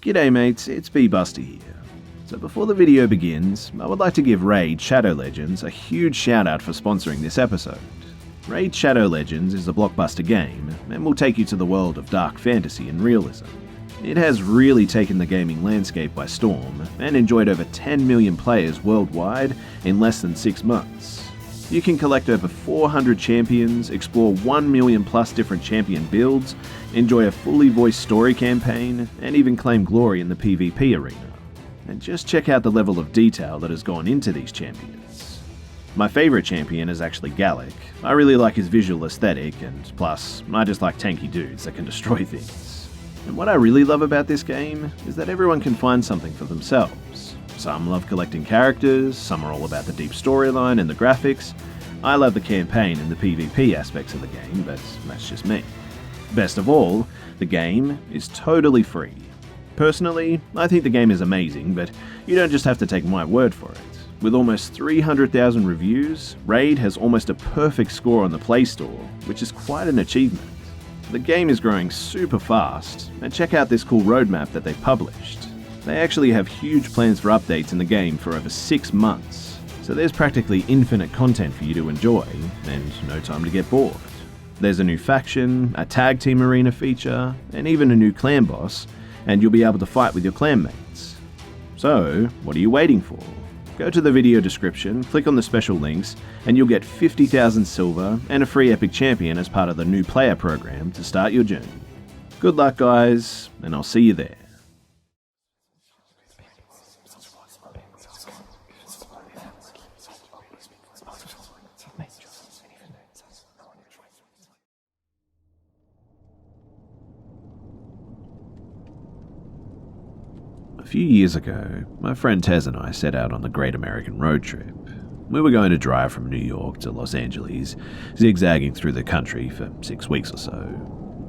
G'day mates, it's Busta here. So before the video begins, I would like to give Raid Shadow Legends a huge shout out for sponsoring this episode. Raid Shadow Legends is a blockbuster game and will take you to the world of dark fantasy and realism. It has really taken the gaming landscape by storm and enjoyed over 10 million players worldwide in less than 6 months. You can collect over 400 champions, explore 1 million plus different champion builds, enjoy a fully voiced story campaign, and even claim glory in the PvP arena. And just check out the level of detail that has gone into these champions. My favourite champion is actually Gallic. I really like his visual aesthetic, and plus, I just like tanky dudes that can destroy things. And what I really love about this game is that everyone can find something for themselves. Some love collecting characters, some are all about the deep storyline and the graphics. I love the campaign and the PvP aspects of the game, but that's just me. Best of all, the game is totally free. Personally, I think the game is amazing, but you don't just have to take my word for it. With almost 300,000 reviews, Raid has almost a perfect score on the Play Store, which is quite an achievement. The game is growing super fast, and check out this cool roadmap that they've published. They actually have huge plans for updates in the game for over 6 months, so there's practically infinite content for you to enjoy, and no time to get bored. There's a new faction, a tag team arena feature, and even a new clan boss, and you'll be able to fight with your clanmates. So, what are you waiting for? Go to the video description, click on the special links, and you'll get 50,000 silver and a free epic champion as part of the new player program to start your journey. Good luck guys, and I'll see you there. A few years ago, my friend Tez and I set out on the Great American Road Trip. We were going to drive from New York to Los Angeles, zigzagging through the country for 6 weeks or so.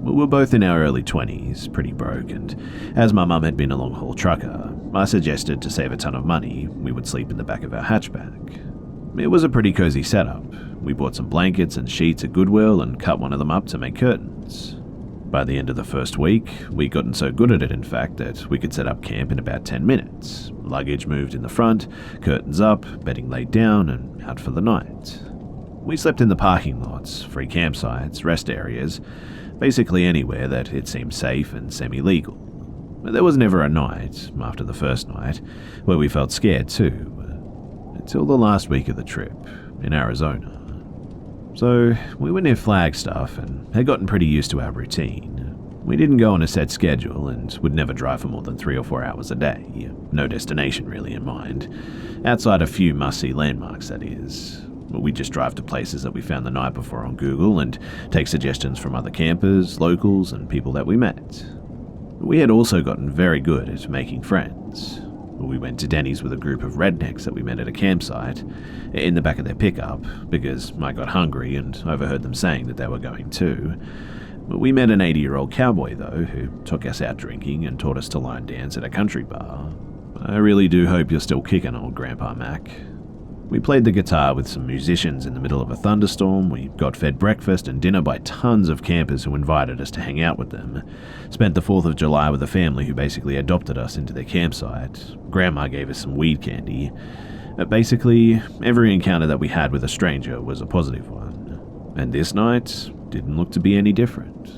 We were both in our early 20s, pretty broke, and as my mum had been a long-haul trucker, I suggested to save a ton of money, we would sleep in the back of our hatchback. It was a pretty cozy setup. We bought some blankets and sheets at Goodwill and cut one of them up to make curtains. By the end of the first week, we'd gotten so good at it in fact that we could set up camp in about 10 minutes. Luggage moved in the front, curtains up, bedding laid down, and out for the night. We slept in the parking lots, free campsites, rest areas, basically anywhere that it seemed safe and semi-legal. But there was never a night, after the first night, where we felt scared too, until the last week of the trip, in Arizona. So, we were near Flagstaff and had gotten pretty used to our routine. We didn't go on a set schedule and would never drive for more than 3 or 4 hours a day. No destination really in mind. Outside a few must-see landmarks, that is. We'd just drive to places that we found the night before on Google and take suggestions from other campers, locals, and people that we met. We had also gotten very good at making friends. We went to Denny's with a group of rednecks that we met at a campsite, in the back of their pickup, because I got hungry and overheard them saying that they were going too. We met an 80-year-old cowboy though, who took us out drinking and taught us to line dance at a country bar. I really do hope you're still kicking, old Grandpa Mac. We played the guitar with some musicians in the middle of a thunderstorm, we got fed breakfast and dinner by tons of campers who invited us to hang out with them, spent the 4th of July with a family who basically adopted us into their campsite, Grandma gave us some weed candy. Basically, every encounter that we had with a stranger was a positive one, and this night didn't look to be any different.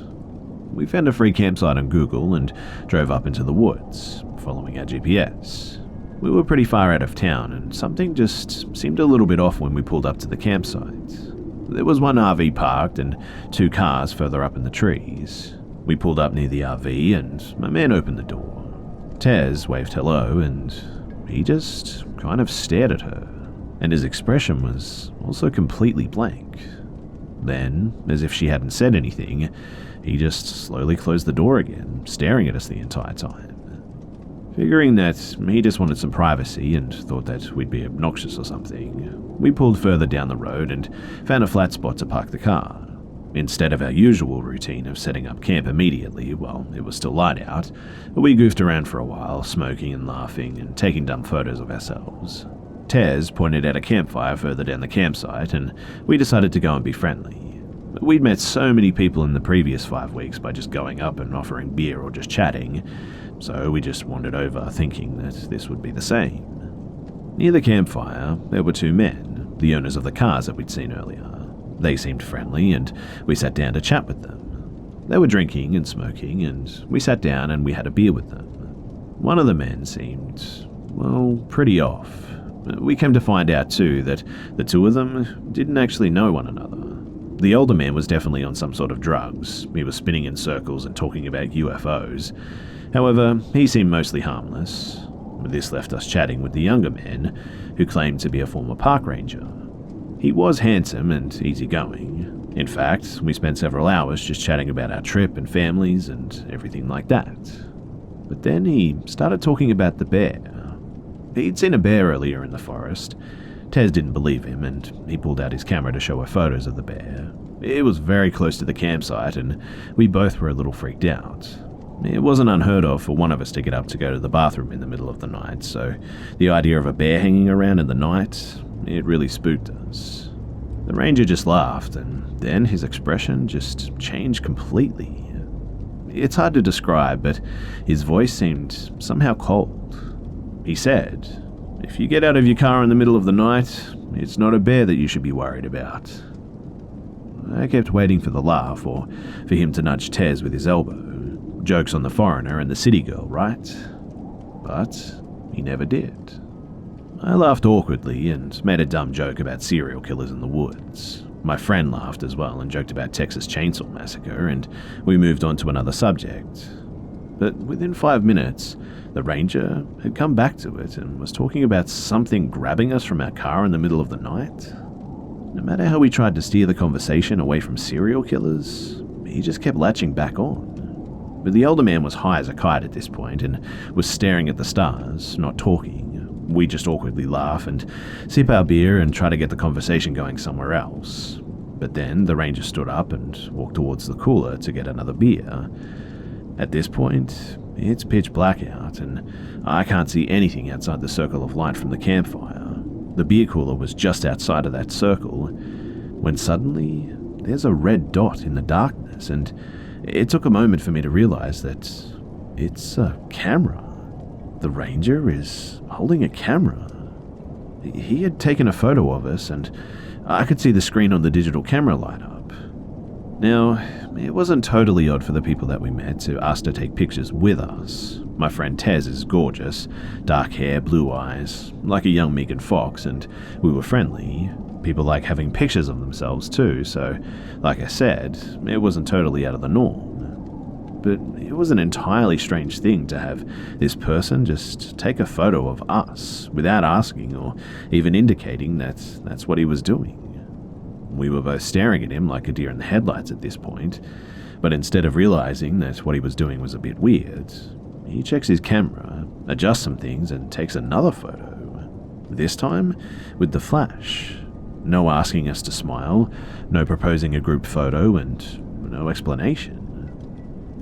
We found a free campsite on Google and drove up into the woods, following our GPS. We were pretty far out of town, and something just seemed a little bit off when we pulled up to the campsite. There was one RV parked and 2 cars further up in the trees. We pulled up near the RV, and my man opened the door. Tez waved hello, and he just kind of stared at her, and his expression was also completely blank. Then, as if she hadn't said anything, he just slowly closed the door again, staring at us the entire time. Figuring that he just wanted some privacy and thought that we'd be obnoxious or something, we pulled further down the road and found a flat spot to park the car. Instead of our usual routine of setting up camp immediately while it was still light out, we goofed around for a while, smoking and laughing and taking dumb photos of ourselves. Tez pointed at a campfire further down the campsite, and we decided to go and be friendly. We'd met so many people in the previous 5 weeks by just going up and offering beer or just chatting, so we just wandered over thinking that this would be the same. Near the campfire, there were two men, the owners of the cars that we'd seen earlier. They seemed friendly, and we sat down to chat with them. They were drinking and smoking, and we sat down and we had a beer with them. One of the men seemed, well, pretty off. We came to find out too that the two of them didn't actually know one another. The older man was definitely on some sort of drugs. He was spinning in circles and talking about UFOs. However, he seemed mostly harmless. This left us chatting with the younger man, who claimed to be a former park ranger. He was handsome and easygoing. In fact, we spent several hours just chatting about our trip and families and everything like that. But then he started talking about the bear. He'd seen a bear earlier in the forest. Tez didn't believe him, and he pulled out his camera to show her photos of the bear. It was very close to the campsite, and we both were a little freaked out. It wasn't unheard of for one of us to get up to go to the bathroom in the middle of the night, so the idea of a bear hanging around in the night, it really spooked us. The ranger just laughed, and then his expression just changed completely. It's hard to describe, but his voice seemed somehow cold. He said, "If you get out of your car in the middle of the night, it's not a bear that you should be worried about." I kept waiting for the laugh, or for him to nudge Tez with his elbow. Jokes on the foreigner and the city girl, right? But he never did. I laughed awkwardly and made a dumb joke about serial killers in the woods. My friend laughed as well and joked about Texas Chainsaw Massacre, and we moved on to another subject. But within 5 minutes, the ranger had come back to it and was talking about something grabbing us from our car in the middle of the night. No matter how we tried to steer the conversation away from serial killers, he just kept latching back on. But the older man was high as a kite at this point and was staring at the stars, not talking. We just awkwardly laugh and sip our beer and try to get the conversation going somewhere else. But then the ranger stood up and walked towards the cooler to get another beer. At this point, it's pitch black out, and I can't see anything outside the circle of light from the campfire. The beer cooler was just outside of that circle, when suddenly there's a red dot in the darkness, and it took a moment for me to realize that it's a camera. The ranger is holding a camera. He had taken a photo of us, and I could see the screen on the digital camera light up. Now, it wasn't totally odd for the people that we met to ask to take pictures with us. My friend Tez is gorgeous, dark hair, blue eyes, like a young Megan Fox, and we were friendly. People like having pictures of themselves too, so, like I said, it wasn't totally out of the norm. But it was an entirely strange thing to have this person just take a photo of us without asking or even indicating that that's what he was doing. We were both staring at him like a deer in the headlights at this point, but instead of realizing that what he was doing was a bit weird, he checks his camera, adjusts some things, and takes another photo. This time with the flash. No asking us to smile, no proposing a group photo, and no explanation.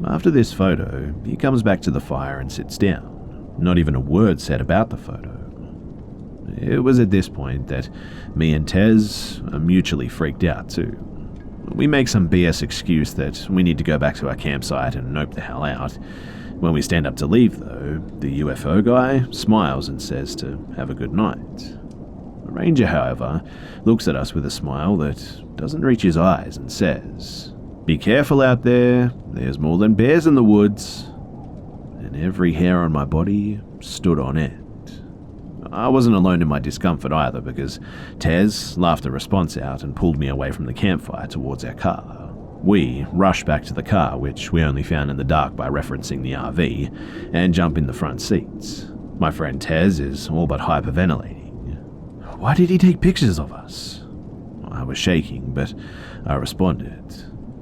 After this photo, he comes back to the fire and sits down. Not even a word said about the photo. It was at this point that me and Tez are mutually freaked out too. We make some BS excuse that we need to go back to our campsite and nope the hell out. When we stand up to leave though, the UFO guy smiles and says to have a good night. The ranger, however, looks at us with a smile that doesn't reach his eyes and says, "Be careful out there, there's more than bears in the woods." And every hair on my body stood on end. I wasn't alone in my discomfort either, because Tez laughed a response out and pulled me away from the campfire towards our car. We rushed back to the car, which we only found in the dark by referencing the RV, and jump in the front seats. My friend Tez is all but hyperventilating. "Why did he take pictures of us?" I was shaking, but I responded,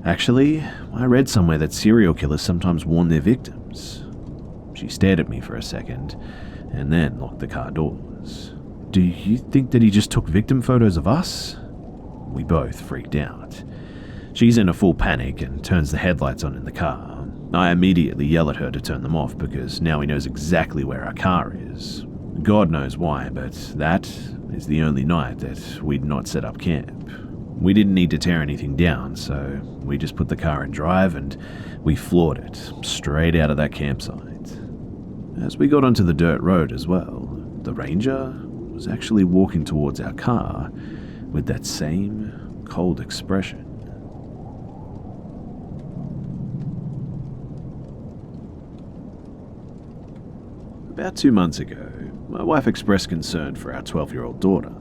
"Actually, I read somewhere that serial killers sometimes warn their victims." She stared at me for a second, and then locked the car doors. "Do you think that he just took victim photos of us?" We both freaked out. She's in a full panic and turns the headlights on in the car. I immediately yell at her to turn them off because now he knows exactly where our car is. God knows why, but that is the only night that we'd not set up camp. We didn't need to tear anything down, so we just put the car in drive and we floored it straight out of that campsite. As we got onto the dirt road as well, the ranger was actually walking towards our car with that same cold expression. About 2 months ago, my wife expressed concern for our 12-year-old daughter.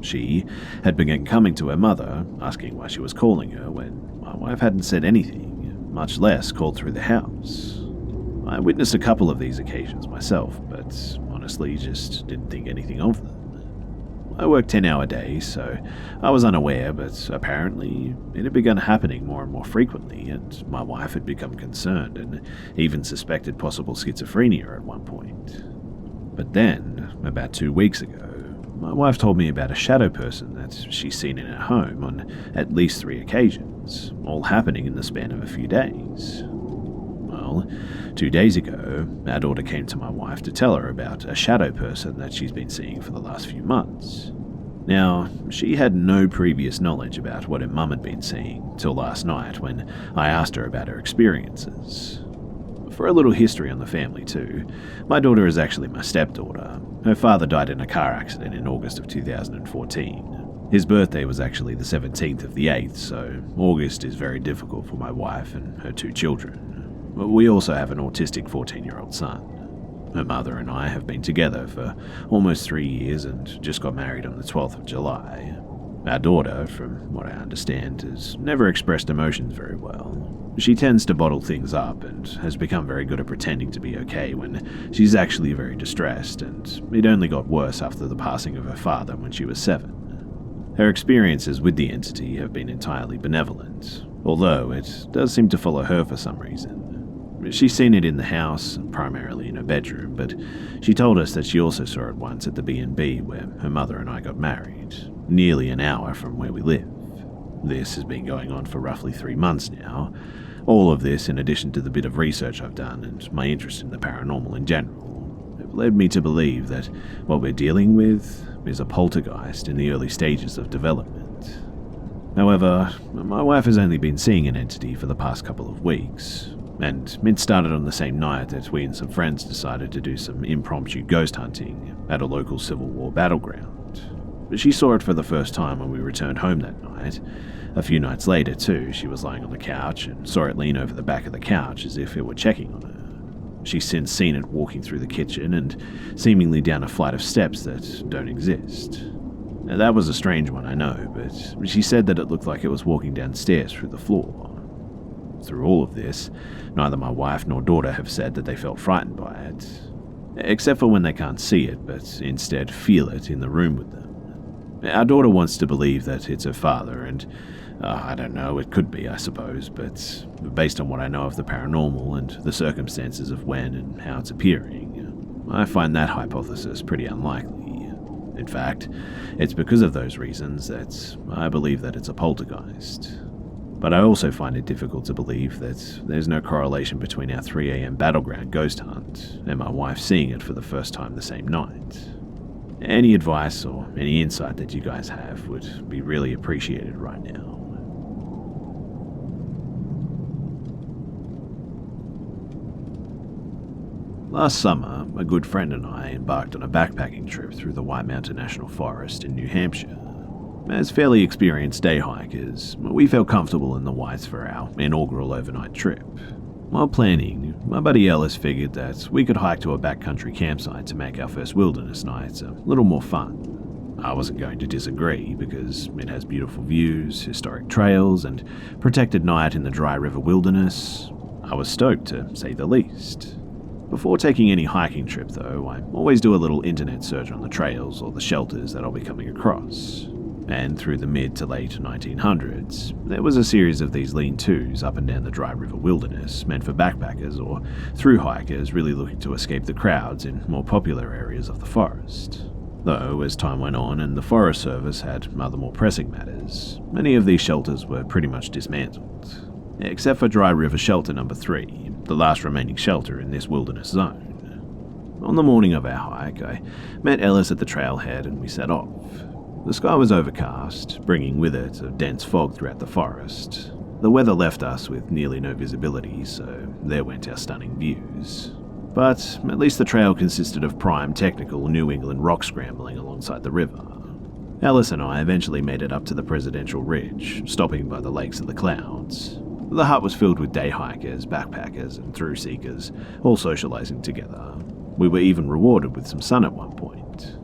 She had begun coming to her mother, asking why she was calling her when my wife hadn't said anything, much less called through the house. I witnessed a couple of these occasions myself, but honestly just didn't think anything of them. I worked 10-hour days, so I was unaware, but apparently it had begun happening more and more frequently, and my wife had become concerned and even suspected possible schizophrenia at one point. But then, about 2 weeks ago, my wife told me about a shadow person that she's seen in her home on at least 3 occasions, all happening in the span of a few days. Well, 2 days ago, our daughter came to my wife to tell her about a shadow person that she's been seeing for the last few months. Now, she had no previous knowledge about what her mum had been seeing till last night when I asked her about her experiences. For a little history on the family too, my daughter is actually my stepdaughter. Her father died in a car accident in August of 2014. His birthday was actually the 17th of the 8th, so August is very difficult for my wife and her 2 children. We also have an autistic 14-year-old son. Her mother and I have been together for almost 3 years and just got married on the 12th of July. Our daughter, from what I understand, has never expressed emotions very well. She tends to bottle things up and has become very good at pretending to be okay when she's actually very distressed, and it only got worse after the passing of her father when she was 7. Her experiences with the entity have been entirely benevolent, although it does seem to follow her for some reason. She's seen it in the house, primarily in her bedroom, but she told us that she also saw it once at the B&B where her mother and I got married, nearly an hour from where we live. This has been going on for roughly 3 months now. All of this, in addition to the bit of research I've done and my interest in the paranormal in general, have led me to believe that what we're dealing with is a poltergeist in the early stages of development. However, my wife has only been seeing an entity for the past couple of weeks, and it started on the same night that we and some friends decided to do some impromptu ghost hunting at a local Civil War battleground. She saw it for the first time when we returned home that night. A few nights later, too, she was lying on the couch and saw it lean over the back of the couch as if it were checking on her. She's since seen it walking through the kitchen and seemingly down a flight of steps that don't exist. Now, that was a strange one, I know, but she said that it looked like it was walking downstairs through the floor. Through all of this, neither my wife nor daughter have said that they felt frightened by it, except for when they can't see it, but instead feel it in the room with them. Our daughter wants to believe that it's her father, and I don't know, it could be, I suppose, but based on what I know of the paranormal and the circumstances of when and how it's appearing, I find that hypothesis pretty unlikely. In fact, it's because of those reasons that I believe that it's a poltergeist. But I also find it difficult to believe that there's no correlation between our 3 a.m. battleground ghost hunt and my wife seeing it for the first time the same night. Any advice or any insight that you guys have would be really appreciated right now. Last summer, a good friend and I embarked on a backpacking trip through the White Mountain National Forest in New Hampshire. As fairly experienced day hikers, we felt comfortable in the Whites for our inaugural overnight trip. While planning, my buddy Ellis figured that we could hike to a backcountry campsite to make our first wilderness nights a little more fun. I wasn't going to disagree because it has beautiful views, historic trails, and protected night in the dry river wilderness. I was stoked, to say the least. Before taking any hiking trip though, I always do a little internet search on the trails or the shelters that I'll be coming across. And through the mid to late 1900s, there was a series of these lean-tos up and down the dry river wilderness meant for backpackers or through hikers really looking to escape the crowds in more popular areas of the forest. Though, as time went on and the Forest Service had other more pressing matters, many of these shelters were pretty much dismantled. Except for Dry River Shelter Number 3, the last remaining shelter in this wilderness zone. On the morning of our hike, I met Ellis at the trailhead and we set off. The sky was overcast, bringing with it a dense fog throughout the forest. The weather left us with nearly no visibility, so there went our stunning views. But at least the trail consisted of prime technical New England rock scrambling alongside the river. Ellis and I eventually made it up to the Presidential Ridge, stopping by the Lakes of the Clouds. The hut was filled with day hikers, backpackers, and through seekers, all socializing together. We were even rewarded with some sun at one point.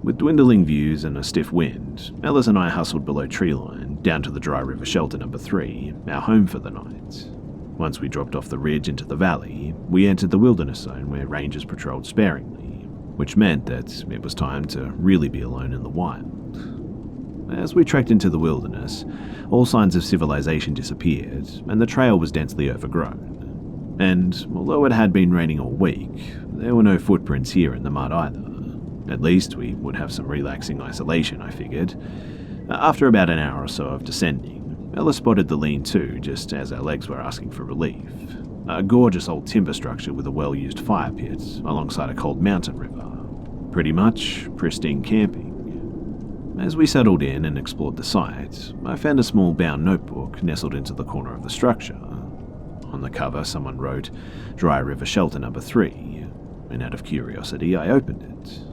With dwindling views and a stiff wind, Ellis and I hustled below treeline, down to the dry river shelter number 3, our home for the night. Once we dropped off the ridge into the valley, we entered the wilderness zone where rangers patrolled sparingly, which meant that it was time to really be alone in the wild. As we trekked into the wilderness, all signs of civilization disappeared, and the trail was densely overgrown. And although it had been raining all week, there were no footprints here in the mud either. At least we would have some relaxing isolation, I figured. After about an hour or so of descending, Ella spotted the lean-to just as our legs were asking for relief. A gorgeous old timber structure with a well-used fire pit alongside a cold mountain river. Pretty much pristine camping. As we settled in and explored the site, I found a small bound notebook nestled into the corner of the structure. On the cover, someone wrote, "Dry River Shelter Number 3, and out of curiosity, I opened it.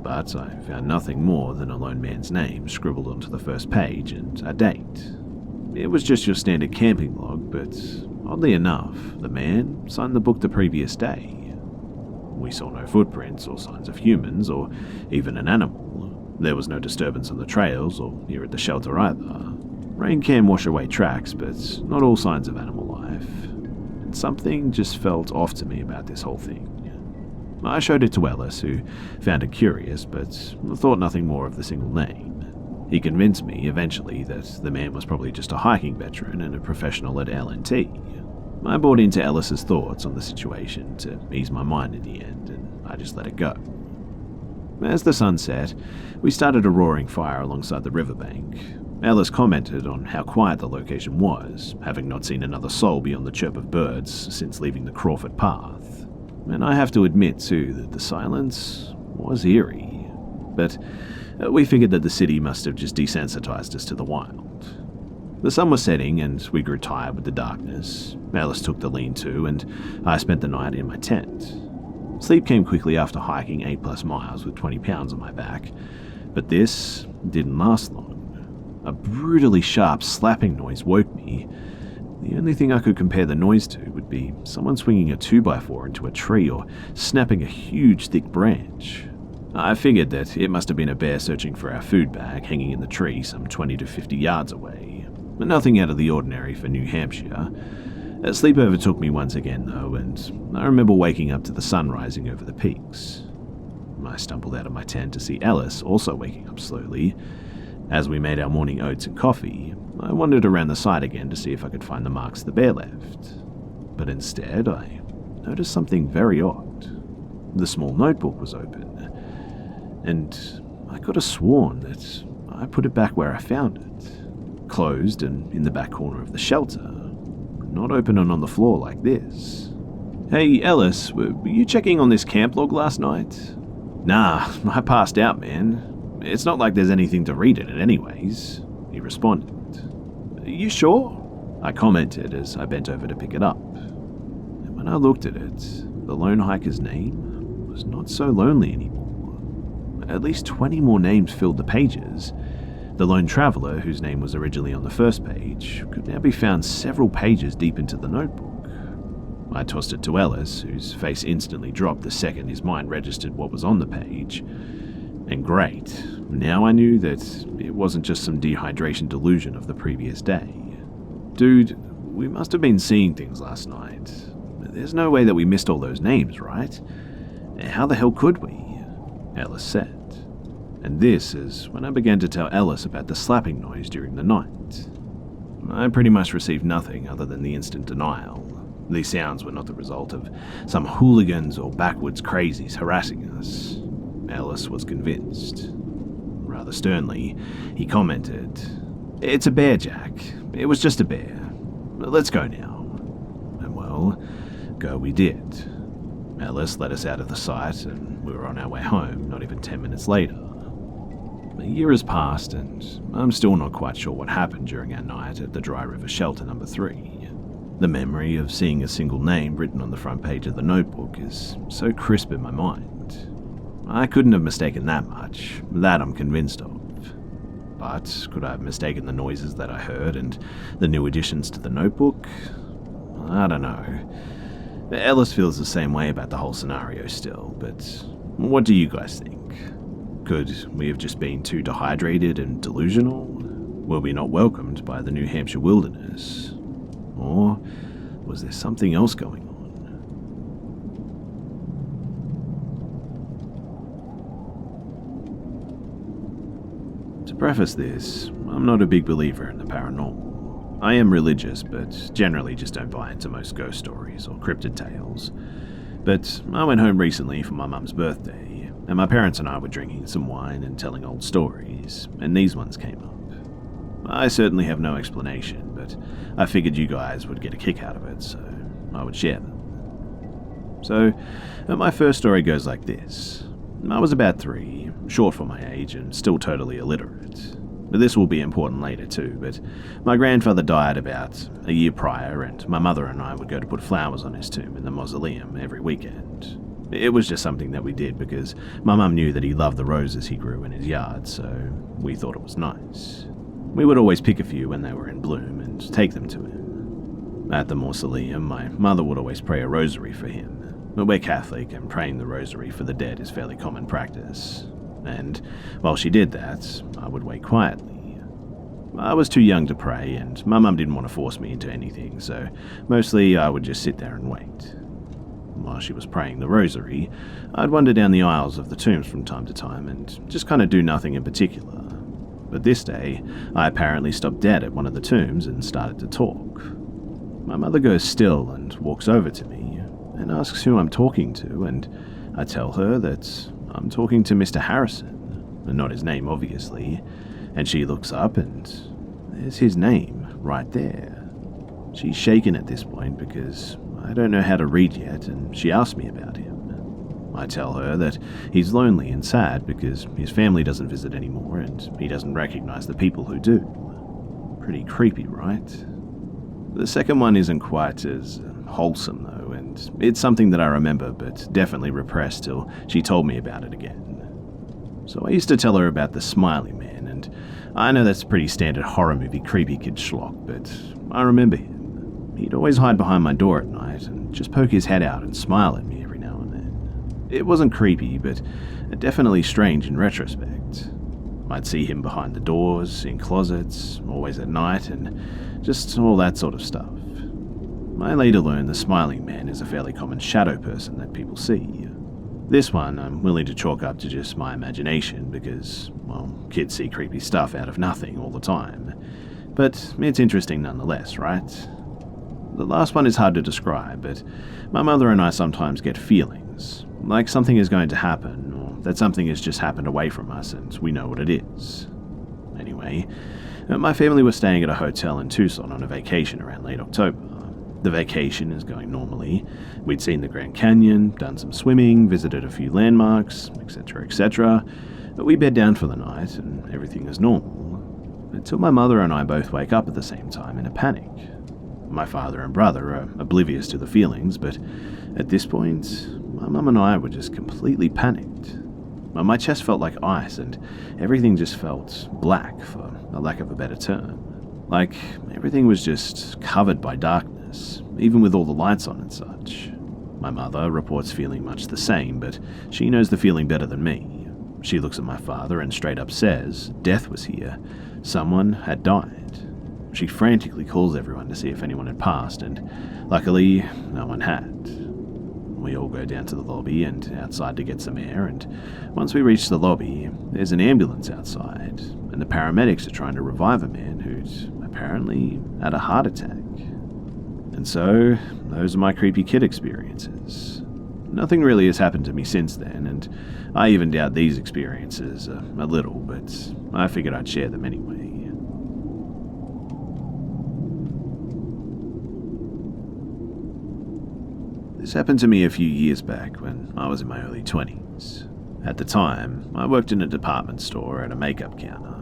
But I found nothing more than a lone man's name scribbled onto the first page and a date. It was just your standard camping log, but oddly enough, the man signed the book the previous day. We saw no footprints or signs of humans or even an animal. There was no disturbance on the trails or here at the shelter either. Rain can wash away tracks, but not all signs of animal life. And something just felt off to me about this whole thing. I showed it to Ellis, who found it curious, but thought nothing more of the single name. He convinced me eventually that the man was probably just a hiking veteran and a professional at L&T. I bought into Ellis's thoughts on the situation to ease my mind in the end, and I just let it go. As the sun set, we started a roaring fire alongside the riverbank. Ellis commented on how quiet the location was, having not seen another soul beyond the chirp of birds since leaving the Crawford path. And I have to admit, too, that the silence was eerie. But we figured that the city must have just desensitized us to the wild. The sun was setting, and we grew tired with the darkness. Ellis took the lean-to, and I spent the night in my tent. Sleep came quickly after hiking 8+ miles with 20 pounds on my back, but this didn't last long. A brutally sharp slapping noise woke me. The only thing I could compare the noise to would be someone swinging a 2x4 into a tree or snapping a huge thick branch. I figured that it must have been a bear searching for our food bag hanging in the tree some 20 to 50 yards away. Nothing out of the ordinary for New Hampshire. A sleep overtook me once again though, and I remember waking up to the sun rising over the peaks. I stumbled out of my tent to see Ellis also waking up slowly. As we made our morning oats and coffee, I wandered around the site again to see if I could find the marks the bear left. But instead, I noticed something very odd. The small notebook was open, and I could have sworn that I put it back where I found it, closed and in the back corner of the shelter, not open and on the floor like this. "Hey, Ellis, were you checking on this camp log last night?" "Nah, I passed out, man. It's not like there's anything to read in it anyways," he responded. "You sure?" I commented as I bent over to pick it up. And when I looked at it, the lone hiker's name was not so lonely anymore. At least 20 more names filled the pages. The lone traveler, whose name was originally on the first page, could now be found several pages deep into the notebook. I tossed it to Ellis, whose face instantly dropped the second his mind registered what was on the page. And great, now I knew that it wasn't just some dehydration delusion of the previous day. "Dude, we must have been seeing things last night. There's no way that we missed all those names, right? How the hell could we?" Ellis said. And this is when I began to tell Ellis about the slapping noise during the night. I pretty much received nothing other than the instant denial. These sounds were not the result of some hooligans or backwoods crazies harassing us. Ellis was convinced. Rather sternly, he commented, "It's a bear, Jack. It was just a bear. Let's go now." And well, go we did. Ellis let us out of the site, and we were on our way home not even 10 minutes later. A year has passed, and I'm still not quite sure what happened during our night at the Dry River Shelter Number 3. The memory of seeing a single name written on the front page of the notebook is so crisp in my mind. I couldn't have mistaken that much, that I'm convinced of. But could I have mistaken the noises that I heard and the new additions to the notebook? I don't know. Ellis feels the same way about the whole scenario still, but what do you guys think? Could we have just been too dehydrated and delusional? Were we not welcomed by the New Hampshire wilderness? Or was there something else going on? To preface this, I'm not a big believer in the paranormal. I am religious, but generally just don't buy into most ghost stories or cryptid tales. But I went home recently for my mum's birthday, and my parents and I were drinking some wine and telling old stories, and these ones came up. I certainly have no explanation, but I figured you guys would get a kick out of it, so I would share them. So, my first story goes like this. I was about 3, short for my age and still totally illiterate. This will be important later too, but my grandfather died about a year prior, and my mother and I would go to put flowers on his tomb in the mausoleum every weekend. It was just something that we did because my mum knew that he loved the roses he grew in his yard, so we thought it was nice. We would always pick a few when they were in bloom and take them to him. At the mausoleum, my mother would always pray a rosary for him. We're Catholic, and praying the rosary for the dead is fairly common practice. And while she did that, I would wait quietly. I was too young to pray, and my mum didn't want to force me into anything, so mostly I would just sit there and wait. While she was praying the rosary, I'd wander down the aisles of the tombs from time to time and just kind of do nothing in particular. But this day, I apparently stopped dead at one of the tombs and started to talk. My mother goes still and walks over to me and asks who I'm talking to, and I tell her that I'm talking to Mr. Harrison, and not his name obviously, and she looks up and there's his name right there. She's shaken at this point because I don't know how to read yet, and she asks me about him. I tell her that he's lonely and sad because his family doesn't visit anymore and he doesn't recognize the people who do. Pretty creepy, right? The second one isn't quite as wholesome though, and it's something that I remember but definitely repressed till she told me about it again. So I used to tell her about the Smiley Man, and I know that's pretty standard horror movie creepy kid schlock, but I remember him. He'd always hide behind my door at night and just poke his head out and smile at me every now and then. It wasn't creepy, but definitely strange in retrospect. I'd see him behind the doors, in closets, always at night, and just all that sort of stuff. I later learned the Smiling Man is a fairly common shadow person that people see. This one I'm willing to chalk up to just my imagination because, well, kids see creepy stuff out of nothing all the time. But it's interesting nonetheless, right? The last one is hard to describe, but my mother and I sometimes get feelings, like something is going to happen, or that something has just happened away from us and we know what it is. Anyway, my family was staying at a hotel in Tucson on a vacation around late October. The vacation is going normally. We'd seen the Grand Canyon, done some swimming, visited a few landmarks, etc., etc. But we bed down for the night and everything is normal. Until my mother and I both wake up at the same time in a panic. My father and brother are oblivious to the feelings, but at this point, my mum and I were just completely panicked. My chest felt like ice and everything just felt black, for a lack of a better term. Like everything was just covered by darkness, even with all the lights on and such. My mother reports feeling much the same, but she knows the feeling better than me. She looks at my father and straight up says, death was here. Someone had died. She frantically calls everyone to see if anyone had passed, and luckily, no one had. We all go down to the lobby and outside to get some air, and once we reach the lobby, there's an ambulance outside, and the paramedics are trying to revive a man who'd apparently had a heart attack. And so, those are my creepy kid experiences. Nothing really has happened to me since then, and I even doubt these experiences a little, but I figured I'd share them anyway. This happened to me a few years back when I was in my early 20s. At the time, I worked in a department store at a makeup counter.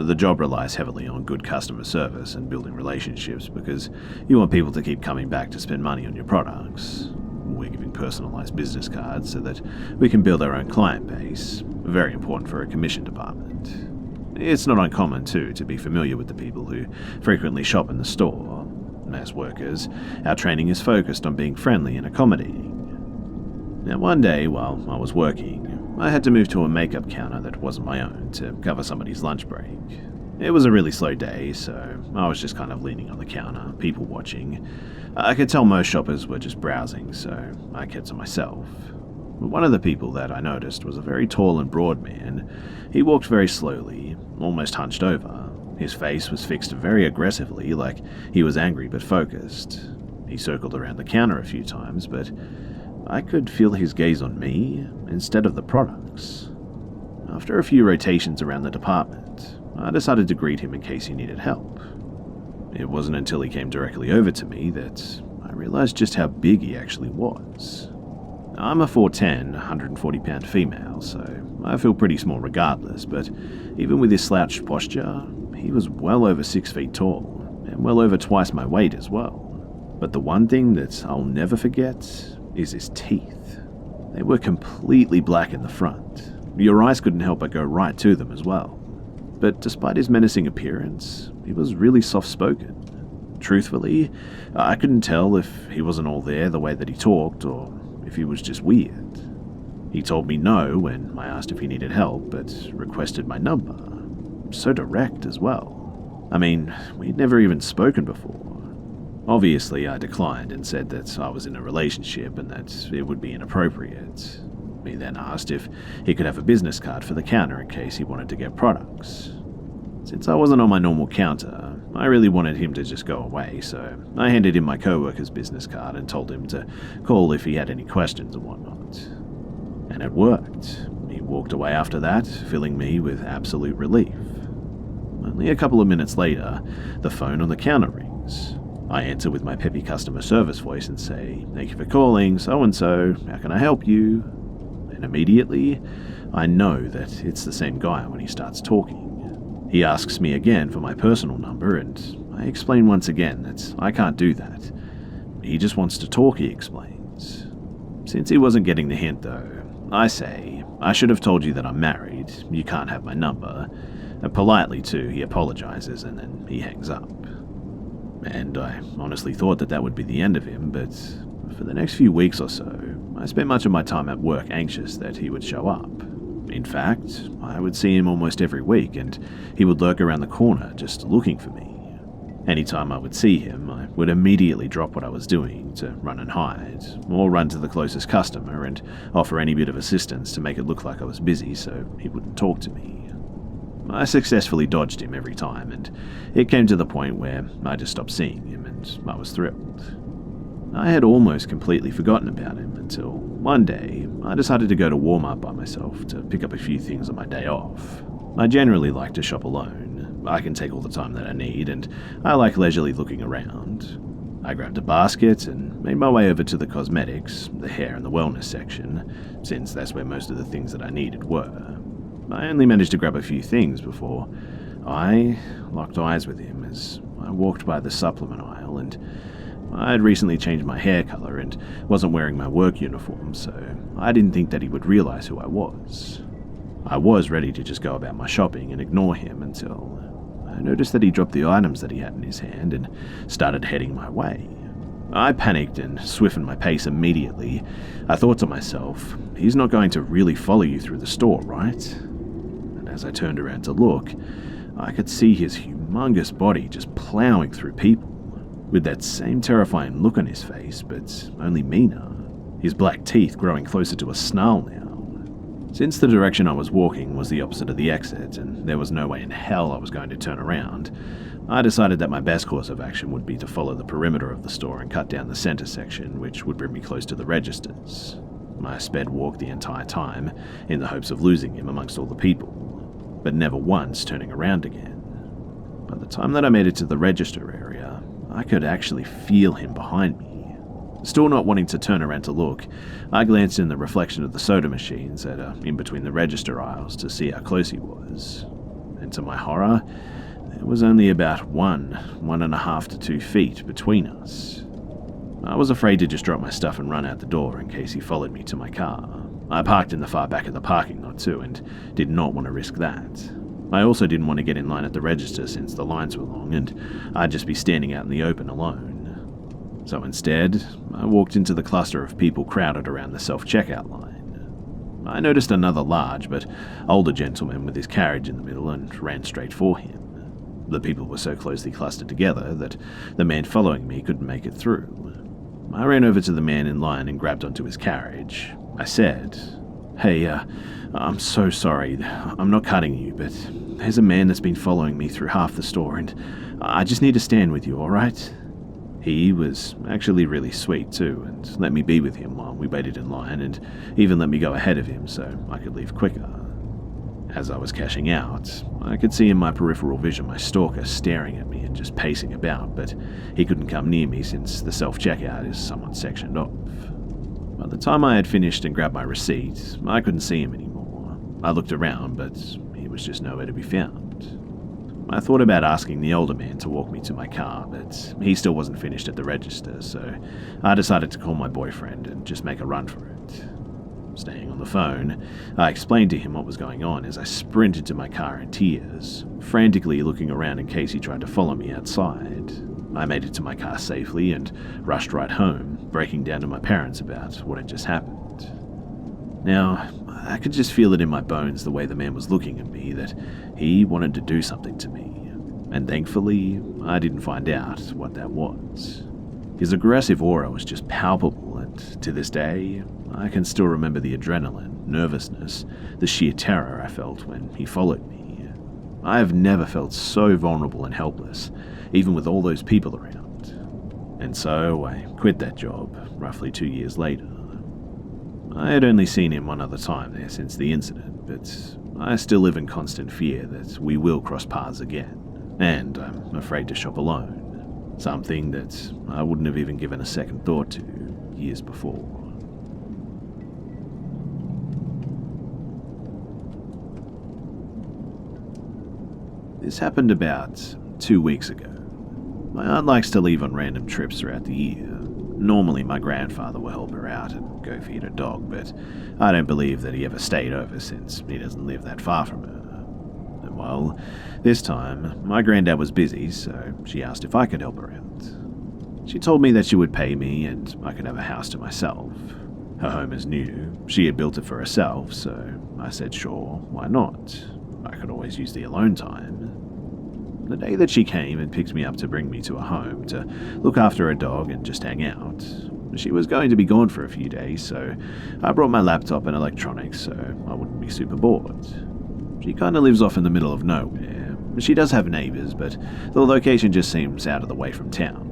The job relies heavily on good customer service and building relationships because you want people to keep coming back to spend money on your products. We're giving personalized business cards so that we can build our own client base, very important for a commission department. It's not uncommon, too, to be familiar with the people who frequently shop in the store. As workers, our training is focused on being friendly and accommodating. Now, one day while I was working, I had to move to a makeup counter that wasn't my own to cover somebody's lunch break. It was a really slow day, so I was just kind of leaning on the counter, people watching. I could tell most shoppers were just browsing, so I kept to myself. One of the people that I noticed was a very tall and broad man. He walked very slowly, almost hunched over. His face was fixed very aggressively, like he was angry but focused. He circled around the counter a few times, but I could feel his gaze on me instead of the products. After a few rotations around the department, I decided to greet him in case he needed help. It wasn't until he came directly over to me that I realized just how big he actually was. I'm a 4'10", 140-pound female, so I feel pretty small regardless, but even with his slouched posture, he was well over 6 feet tall, and well over twice my weight as well. But the one thing that I'll never forget is his teeth. They were completely black in the front. Your eyes couldn't help but go right to them as well. But despite his menacing appearance, he was really soft-spoken. Truthfully, I couldn't tell if he wasn't all there the way that he talked, or if he was just weird. He told me no when I asked if he needed help, but requested my number. So direct as well. I mean, we'd never even spoken before. Obviously, I declined and said that I was in a relationship and that it would be inappropriate. He then asked if he could have a business card for the counter in case he wanted to get products. Since I wasn't on my normal counter, I really wanted him to just go away, so I handed him my co-worker's business card and told him to call if he had any questions and whatnot. And it worked. He walked away after that, filling me with absolute relief. Only a couple of minutes later, the phone on the counter rings. I answer with my peppy customer service voice and say, "Thank you for calling, so-and-so, how can I help you?" And immediately, I know that it's the same guy when he starts talking. He asks me again for my personal number, and I explain once again that I can't do that. He just wants to talk, he explains. Since he wasn't getting the hint though, I say, "I should have told you that I'm married, you can't have my number." Politely too, he apologizes and then he hangs up. And I honestly thought that that would be the end of him, but for the next few weeks or so, I spent much of my time at work anxious that he would show up. In fact, I would see him almost every week, and he would lurk around the corner just looking for me. Anytime I would see him, I would immediately drop what I was doing to run and hide, or run to the closest customer and offer any bit of assistance to make it look like I was busy so he wouldn't talk to me. I successfully dodged him every time, and it came to the point where I just stopped seeing him, and I was thrilled. I had almost completely forgotten about him until one day I decided to go to Walmart by myself to pick up a few things on my day off. I generally like to shop alone. I can take all the time that I need, and I like leisurely looking around. I grabbed a basket and made my way over to the cosmetics, the hair and the wellness section, since that's where most of the things that I needed were. I only managed to grab a few things before I locked eyes with him as I walked by the supplement aisle, and I had recently changed my hair color and wasn't wearing my work uniform, so I didn't think that he would realize who I was. I was ready to just go about my shopping and ignore him until I noticed that he dropped the items that he had in his hand and started heading my way. I panicked and stiffened my pace immediately. I thought to myself, he's not going to really follow you through the store, right? And as I turned around to look, I could see his humongous body just plowing through people, with that same terrifying look on his face, but only meaner, his black teeth growing closer to a snarl now. Since the direction I was walking was the opposite of the exit, and there was no way in hell I was going to turn around, I decided that my best course of action would be to follow the perimeter of the store and cut down the center section, which would bring me close to the registers. I sped walk the entire time, in the hopes of losing him amongst all the people, but never once turning around again. By the time that I made it to the register area, I could actually feel him behind me. Still not wanting to turn around to look, I glanced in the reflection of the soda machines that are in between the register aisles to see how close he was. and to my horror, there was only about 1.5 to 2 feet between us. I was afraid to just drop my stuff and run out the door in case he followed me to my car. I parked in the far back of the parking lot too, and did not want to risk that. I also didn't want to get in line at the register since the lines were long, and I'd just be standing out in the open alone. So instead, I walked into the cluster of people crowded around the self-checkout line. I noticed another large but older gentleman with his carriage in the middle and ran straight for him. The people were so closely clustered together that the man following me couldn't make it through. I ran over to the man in line and grabbed onto his carriage. I said, "Hey, I'm so sorry. I'm not cutting you, but there's a man that's been following me through half the store, and I just need to stand with you, alright?" He was actually really sweet too, and let me be with him while we waited in line, and even let me go ahead of him so I could leave quicker. As I was cashing out, I could see in my peripheral vision my stalker staring at me and just pacing about, but he couldn't come near me since the self-checkout is somewhat sectioned off. By the time I had finished and grabbed my receipt, I couldn't see him anymore. I looked around, but he was just nowhere to be found. I thought about asking the older man to walk me to my car, but he still wasn't finished at the register, so I decided to call my boyfriend and just make a run for it. Staying on the phone, I explained to him what was going on as I sprinted to my car in tears, frantically looking around in case he tried to follow me outside. I made it to my car safely and rushed right home, breaking down to my parents about what had just happened. Now, I could just feel it in my bones the way the man was looking at me, that he wanted to do something to me, and thankfully, I didn't find out what that was. His aggressive aura was just palpable, and to this day, I can still remember the adrenaline, nervousness, the sheer terror I felt when he followed me. I have never felt so vulnerable and helpless, even with all those people around. And so I quit that job roughly 2 years later. I had only seen him one other time there since the incident, but I still live in constant fear that we will cross paths again, and I'm afraid to shop alone, something that I wouldn't have even given a second thought to years before. This happened about 2 weeks ago. My aunt likes to leave on random trips throughout the year. Normally my grandfather will help her out and go feed her dog, but I don't believe that he ever stayed over since he doesn't live that far from her. And well, this time, my granddad was busy, so she asked if I could help her out. She told me that she would pay me and I could have a house to myself. Her home is new, she had built it for herself, so I said sure, why not? I could always use the alone time. The day that she came and picked me up to bring me to a home to look after her dog and just hang out, she was going to be gone for a few days, so I brought my laptop and electronics so I wouldn't be super bored. She kind of lives off in the middle of nowhere. She does have neighbors, but the location just seems out of the way from town.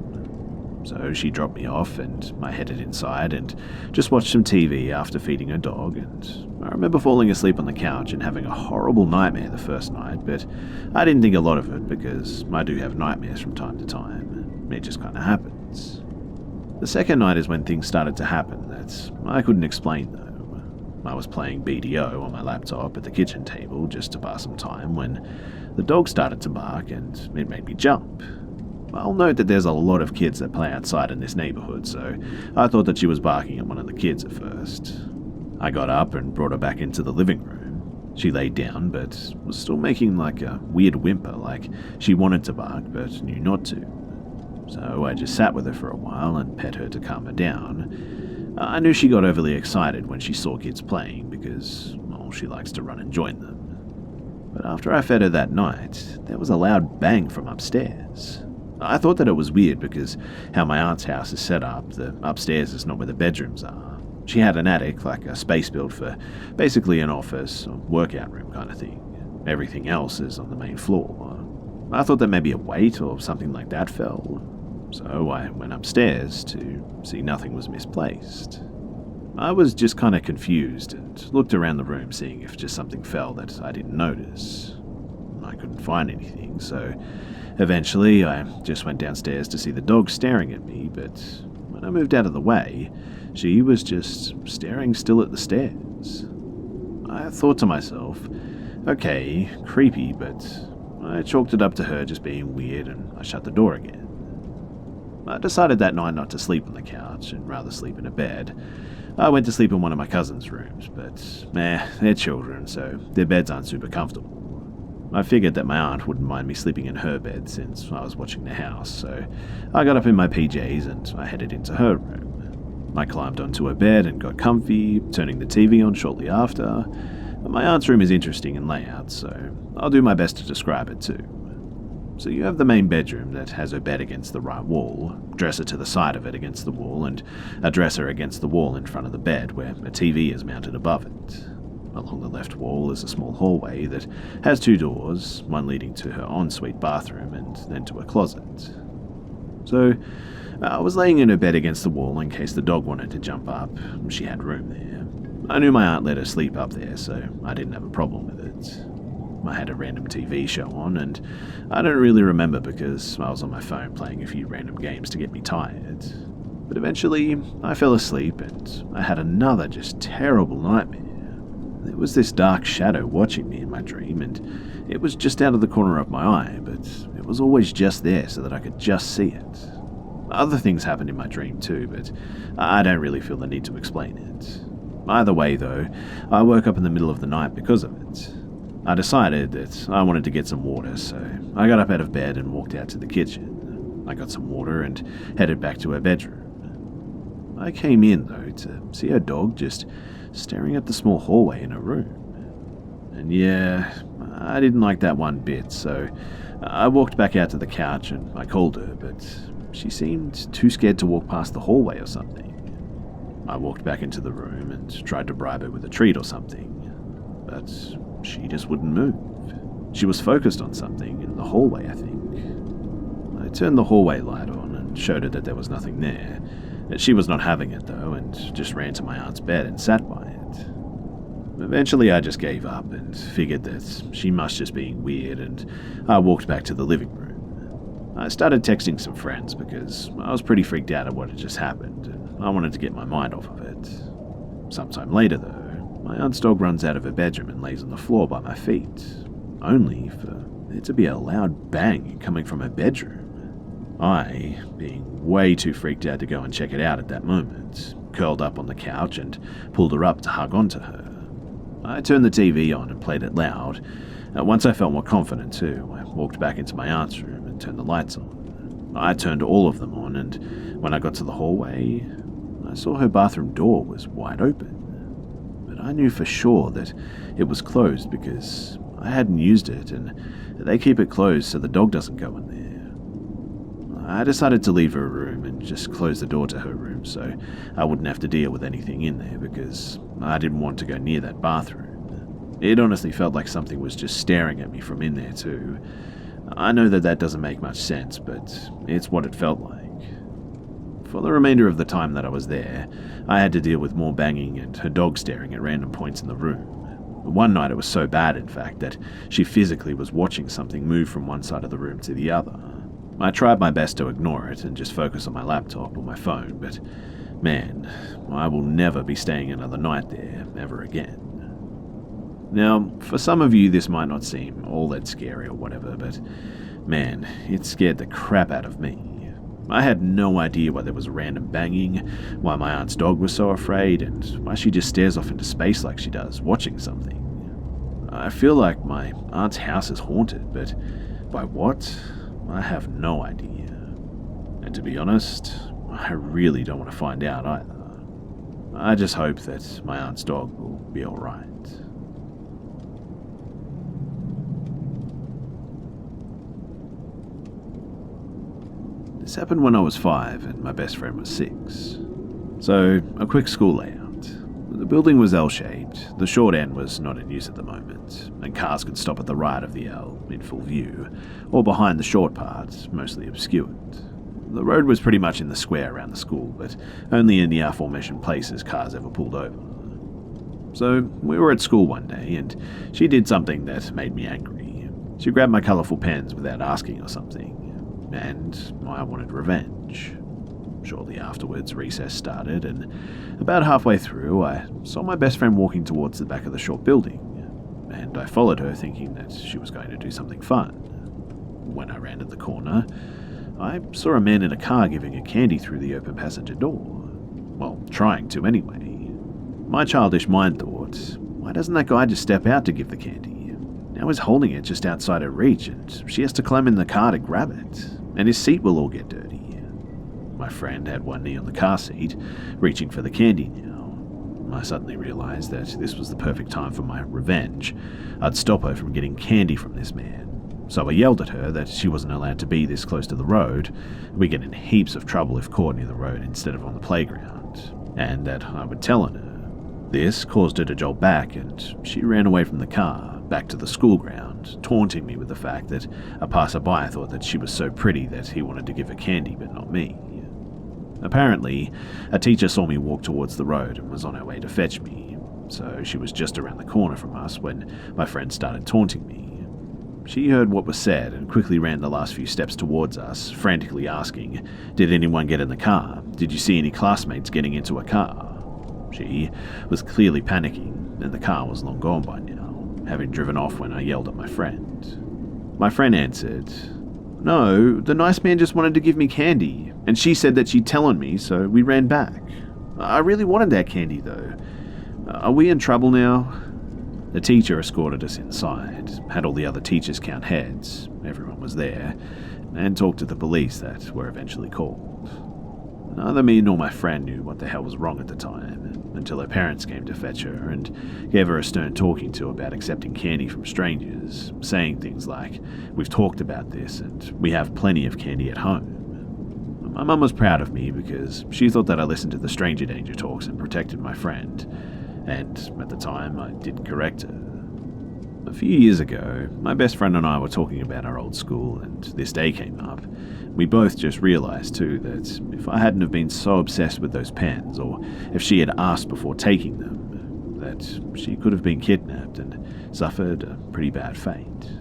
So she dropped me off and I headed inside and just watched some TV after feeding her dog, and I remember falling asleep on the couch and having a horrible nightmare the first night, but I didn't think a lot of it because I do have nightmares from time to time. It just kind of happens. The second night is when things started to happen that I couldn't explain though. I was playing BDO on my laptop at the kitchen table just to pass some time when the dog started to bark and it made me jump. I'll note that there's a lot of kids that play outside in this neighborhood, so I thought that she was barking at one of the kids at first. I got up and brought her back into the living room. She laid down, but was still making like a weird whimper, like she wanted to bark but knew not to. So I just sat with her for a while and pet her to calm her down. I knew she got overly excited when she saw kids playing because, well, she likes to run and join them. But after I fed her that night, there was a loud bang from upstairs. I thought that it was weird because how my aunt's house is set up, the upstairs is not where the bedrooms are. She had an attic, like a space built for basically an office or workout room kind of thing. Everything else is on the main floor. I thought that maybe a weight or something like that fell. So I went upstairs to see nothing was misplaced. I was just kind of confused and looked around the room seeing if just something fell that I didn't notice. I couldn't find anything, so eventually I just went downstairs to see the dog staring at me, but when I moved out of the way, she was just staring still at the stairs. I thought to myself, Okay, creepy, but I chalked it up to her just being weird and I shut the door again. I decided that night not to sleep on the couch and rather sleep in a bed. I went to sleep in one of my cousin's rooms, but they're children, so their beds aren't super comfortable. I figured that my aunt wouldn't mind me sleeping in her bed since I was watching the house, so I got up in my PJs and I headed into her room. I climbed onto her bed and got comfy, turning the TV on shortly after. My aunt's room is interesting in layout, so I'll do my best to describe it too. So you have the main bedroom that has her bed against the right wall, dresser to the side of it against the wall, and a dresser against the wall in front of the bed where a TV is mounted above it. Along the left wall is a small hallway that has 2 doors, one leading to her ensuite bathroom and then to a closet. So I was laying in her bed against the wall in case the dog wanted to jump up. She had room there. I knew my aunt let her sleep up there, so I didn't have a problem with it. I had a random TV show on, and I don't really remember because I was on my phone playing a few random games to get me tired. But eventually, I fell asleep and I had another just terrible nightmare. There was this dark shadow watching me in my dream, and it was just out of the corner of my eye, but it was always just there so that I could just see it. Other things happened in my dream too, but I don't really feel the need to explain it. Either way, though, I woke up in the middle of the night because of it. I decided that I wanted to get some water, so I got up out of bed and walked out to the kitchen. I got some water and headed back to her bedroom. I came in, though, to see her dog just staring at the small hallway in her room. And yeah, I didn't like that one bit, so I walked back out to the couch and I called her, but she seemed too scared to walk past the hallway or something. I walked back into the room and tried to bribe her with a treat or something, but she just wouldn't move. She was focused on something in the hallway, I think. I turned the hallway light on and showed her that there was nothing there. She was not having it, though, and just ran to my aunt's bed and sat by it. Eventually, I just gave up and figured that she must just be weird, and I walked back to the living room. I started texting some friends because I was pretty freaked out at what had just happened, and I wanted to get my mind off of it. Sometime later, though, my aunt's dog runs out of her bedroom and lays on the floor by my feet, only for there to be a loud bang coming from her bedroom. I, being way too freaked out to go and check it out at that moment, curled up on the couch and pulled her up to hug onto her. I turned the TV on and played it loud. Once I felt more confident too, I walked back into my aunt's room and turned the lights on. I turned all of them on, and when I got to the hallway, I saw her bathroom door was wide open. But I knew for sure that it was closed because I hadn't used it, and they keep it closed so the dog doesn't go in there. I decided to leave her room and just close the door to her room so I wouldn't have to deal with anything in there because I didn't want to go near that bathroom. It honestly felt like something was just staring at me from in there too. I know that that doesn't make much sense, but it's what it felt like. For the remainder of the time that I was there, I had to deal with more banging and her dog staring at random points in the room. One night it was so bad, in fact, that she physically was watching something move from one side of the room to the other. I tried my best to ignore it and just focus on my laptop or my phone, but man, I will never be staying another night there ever again. Now, for some of you this might not seem all that scary or whatever, but man, it scared the crap out of me. I had no idea why there was random banging, why my aunt's dog was so afraid, and why she just stares off into space like she does, watching something. I feel like my aunt's house is haunted, but by what? I have no idea. And to be honest, I really don't want to find out either. I just hope that my aunt's dog will be alright. This happened when I was 5 and my best friend was 6. So, a quick school layout. The building was L-shaped, the short end was not in use at the moment, and cars could stop at the right of the L, in full view, or behind the short part, mostly obscured. The road was pretty much in the square around the school, but only in the aforementioned places cars ever pulled over. So, we were at school one day, and she did something that made me angry. She grabbed my colourful pens without asking or something, and I wanted revenge. Shortly afterwards, recess started, and about halfway through, I saw my best friend walking towards the back of the short building. and I followed her thinking that she was going to do something fun. When I rounded the corner, I saw a man in a car giving her candy through the open passenger door. Well, trying to anyway. My childish mind thought, why doesn't that guy just step out to give the candy? Now he's holding it just outside her reach and she has to climb in the car to grab it, and his seat will all get dirty. My friend had one knee on the car seat, reaching for the candy now. I suddenly realized that this was the perfect time for my revenge. I'd stop her from getting candy from this man. So I yelled at her that she wasn't allowed to be this close to the road. We'd get in heaps of trouble if caught near the road instead of on the playground, and that I would tell on her. This caused her to jolt back, and she ran away from the car, back to the school ground, taunting me with the fact that a passerby thought that she was so pretty that he wanted to give her candy, but not me. Apparently, a teacher saw me walk towards the road and was on her way to fetch me, so she was just around the corner from us when my friend started taunting me. She heard what was said and quickly ran the last few steps towards us, frantically asking, "Did anyone get in the car? Did you see any classmates getting into a car?" She was clearly panicking, and the car was long gone by now, having driven off when I yelled at my friend. My friend answered, "No, the nice man just wanted to give me candy, and she said that she'd tell on me, so we ran back. I really wanted that candy, though. Are we in trouble now?" The teacher escorted us inside, had all the other teachers count heads, everyone was there, and talked to the police that were eventually called. Neither me nor my friend knew what the hell was wrong at the time, until her parents came to fetch her and gave her a stern talking to about accepting candy from strangers, saying things like, "We've talked about this and we have plenty of candy at home." My mum was proud of me because she thought that I listened to the stranger danger talks and protected my friend, and at the time I did correct her. A few years ago, my best friend and I were talking about our old school, and this day came up. We both just realized too that if I hadn't have been so obsessed with those pens, or if she had asked before taking them, that she could have been kidnapped and suffered a pretty bad fate.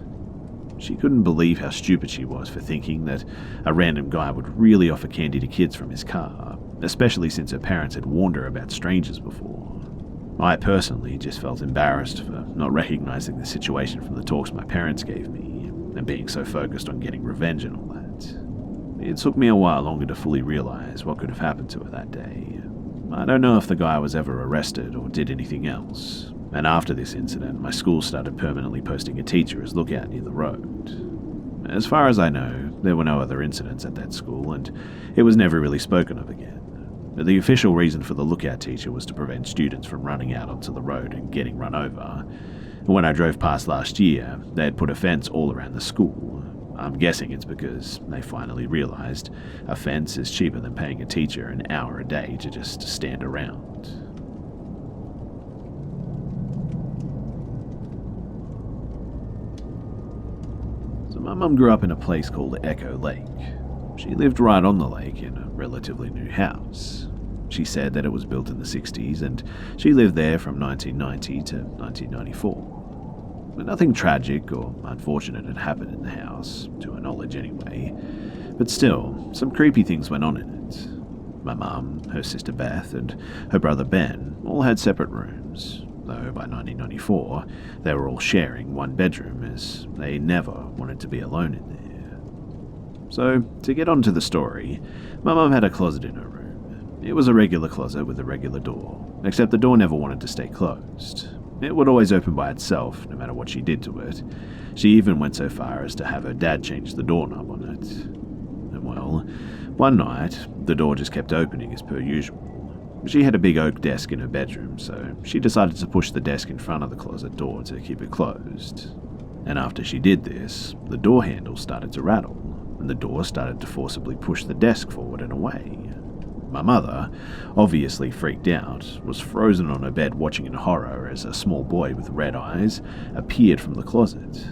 She couldn't believe how stupid she was for thinking that a random guy would really offer candy to kids from his car, especially since her parents had warned her about strangers before. I personally just felt embarrassed for not recognizing the situation from the talks my parents gave me, and being so focused on getting revenge and all that. It took me a while longer to fully realize what could have happened to her that day. I don't know if the guy was ever arrested or did anything else, and after this incident, my school started permanently posting a teacher as lookout near the road. As far as I know, there were no other incidents at that school, and it was never really spoken of again. The official reason for the lookout teacher was to prevent students from running out onto the road and getting run over. When I drove past last year, they had put a fence all around the school. I'm guessing it's because they finally realized a fence is cheaper than paying a teacher an hour a day to just stand around. So my mum grew up in a place called Echo Lake. She lived right on the lake in a relatively new house. She said that it was built in the 60s and she lived there from 1990 to 1994. But nothing tragic or unfortunate had happened in the house, to her knowledge anyway. But still, some creepy things went on in it. My mum, her sister Beth, and her brother Ben all had separate rooms, though by 1994 they were all sharing one bedroom as they never wanted to be alone in there. So, to get on to the story, my mum had a closet in her room. It was a regular closet with a regular door, except the door never wanted to stay closed. It would always open by itself, no matter what she did to it. She even went so far as to have her dad change the doorknob on it. And well, one night, the door just kept opening as per usual. She had a big oak desk in her bedroom, so she decided to push the desk in front of the closet door to keep it closed. And after she did this, the door handle started to rattle, and the door started to forcibly push the desk forward and away. My mother, obviously freaked out, was frozen on her bed watching in horror as a small boy with red eyes appeared from the closet.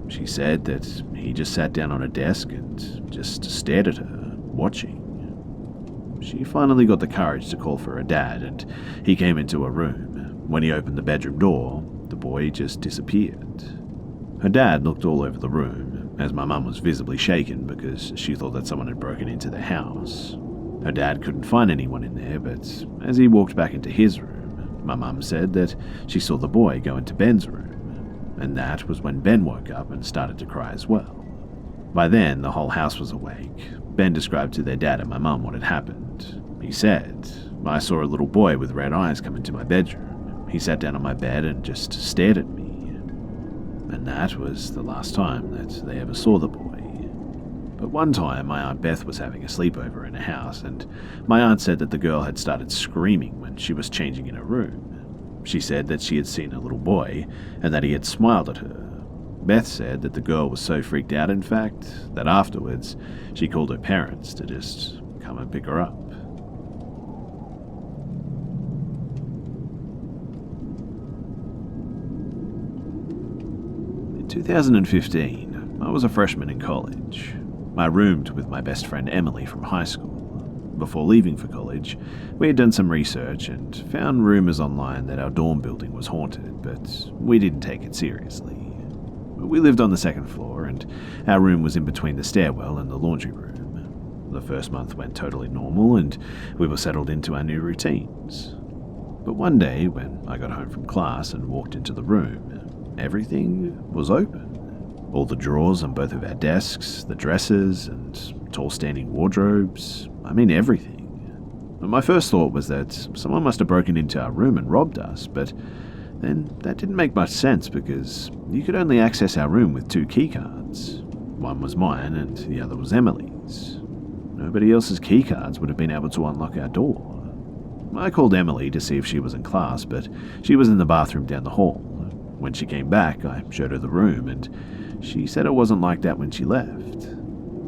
She said that he just sat down on a desk and just stared at her, watching. She finally got the courage to call for her dad, and he came into her room. When he opened the bedroom door, the boy just disappeared. Her dad looked all over the room, as my mum was visibly shaken because she thought that someone had broken into the house. Her dad couldn't find anyone in there, but as he walked back into his room, my mum said that she saw the boy go into Ben's room. And that was when Ben woke up and started to cry as well. By then, the whole house was awake. Ben described to their dad and my mum what had happened. He said, "I saw a little boy with red eyes come into my bedroom. He sat down on my bed and just stared at me. And that was the last time that they ever saw the boy." But one time, my Aunt Beth was having a sleepover in a house, and my aunt said that the girl had started screaming when she was changing in her room. She said that she had seen a little boy, and that he had smiled at her. Beth said that the girl was so freaked out, in fact, that afterwards she called her parents to just come and pick her up. In 2015, I was a freshman in college. I roomed with my best friend Emily from high school. Before leaving for college, we had done some research and found rumors online that our dorm building was haunted, but we didn't take it seriously. We lived on the second floor, and our room was in between the stairwell and the laundry room. The first month went totally normal, and we were settled into our new routines. But one day, when I got home from class and walked into the room, everything was open. All the drawers on both of our desks, the dressers, and tall standing wardrobes. I mean, everything. My first thought was that someone must have broken into our room and robbed us, but then that didn't make much sense because you could only access our room with 2 keycards. One was mine and the other was Emily's. Nobody else's keycards would have been able to unlock our door. I called Emily to see if she was in class, but she was in the bathroom down the hall. When she came back, I showed her the room, and she said it wasn't like that when she left.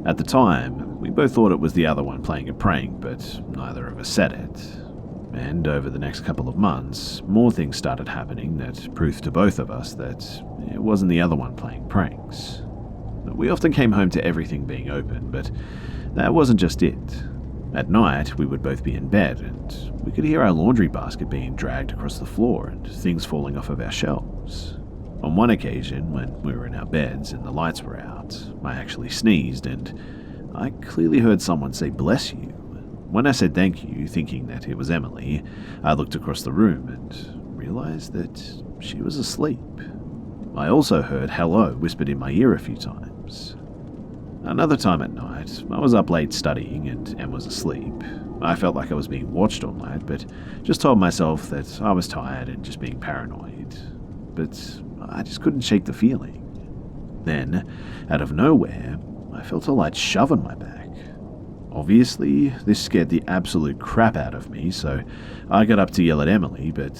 At the time, we both thought it was the other one playing a prank, but neither of us said it. And over the next couple of months, more things started happening that proved to both of us that it wasn't the other one playing pranks. We often came home to everything being open, but that wasn't just it. At night, we would both be in bed, and we could hear our laundry basket being dragged across the floor and things falling off of our shelves. On one occasion, when we were in our beds and the lights were out, I actually sneezed, and I clearly heard someone say "bless you." When I said thank you, thinking that it was Emily, I looked across the room and realized that she was asleep. I also heard "hello" whispered in my ear a few times. Another time at night, I was up late studying and Em was asleep. I felt like I was being watched all night, but just told myself that I was tired and just being paranoid. But I just couldn't shake the feeling. Then, out of nowhere, I felt a light shove on my back. Obviously, this scared the absolute crap out of me, so I got up to yell at Emily, but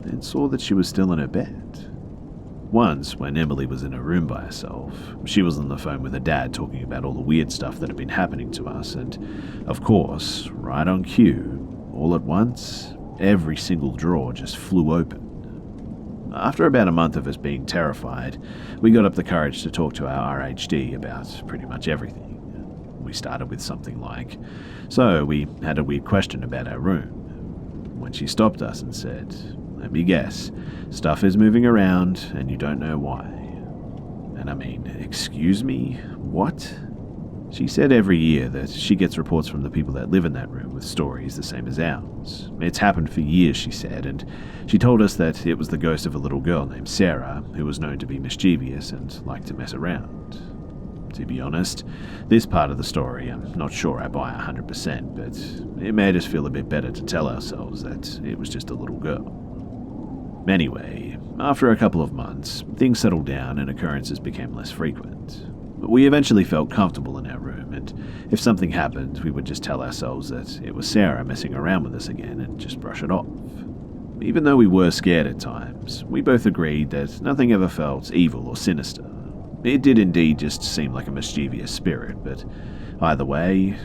then saw that she was still in her bed. Once, when Emily was in her room by herself, she was on the phone with her dad talking about all the weird stuff that had been happening to us, and, of course, right on cue, all at once, every single drawer just flew open. After about a month of us being terrified, we got up the courage to talk to our RHD about pretty much everything. We started with something like, "So, we had a weird question about our room." When she stopped us and said, "Let me guess, stuff is moving around and you don't know why." And I mean, excuse me? What? She said every year that she gets reports from the people that live in that room with stories the same as ours. It's happened for years, she said, and she told us that it was the ghost of a little girl named Sarah, who was known to be mischievous and liked to mess around. To be honest, this part of the story I'm not sure I buy 100%, but it made us feel a bit better to tell ourselves that it was just a little girl. Anyway, after a couple of months, things settled down and occurrences became less frequent. But we eventually felt comfortable in our room, and if something happened, we would just tell ourselves that it was Sarah messing around with us again and just brush it off. Even though we were scared at times, we both agreed that nothing ever felt evil or sinister. It did indeed just seem like a mischievous spirit, but either way,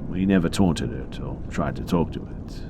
we never taunted it or tried to talk to it.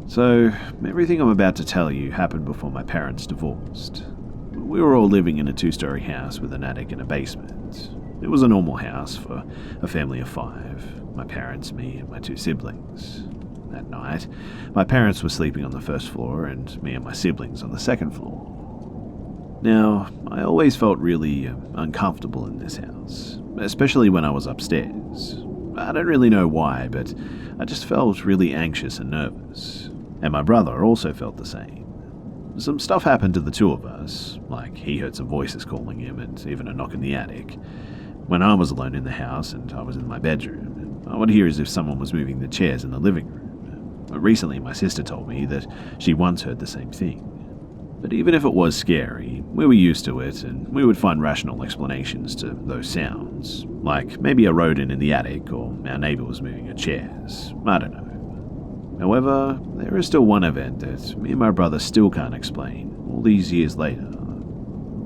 So, everything I'm about to tell you happened before my parents divorced. We were all living in a 2-story house with an attic and a basement. It was a normal house for a family of 5, my parents, me, and my 2 siblings. That night, my parents were sleeping on the first floor and me and my siblings on the second floor. Now, I always felt really uncomfortable in this house, especially when I was upstairs. I don't really know why, but I just felt really anxious and nervous. And my brother also felt the same. Some stuff happened to the two of us, like he heard some voices calling him and even a knock in the attic. When I was alone in the house and I was in my bedroom, I would hear as if someone was moving the chairs in the living room. Recently, my sister told me that she once heard the same thing. But even if it was scary, we were used to it and we would find rational explanations to those sounds, like maybe a rodent in the attic or our neighbor was moving her chairs. I don't know. However, there is still one event that me and my brother still can't explain, all these years later.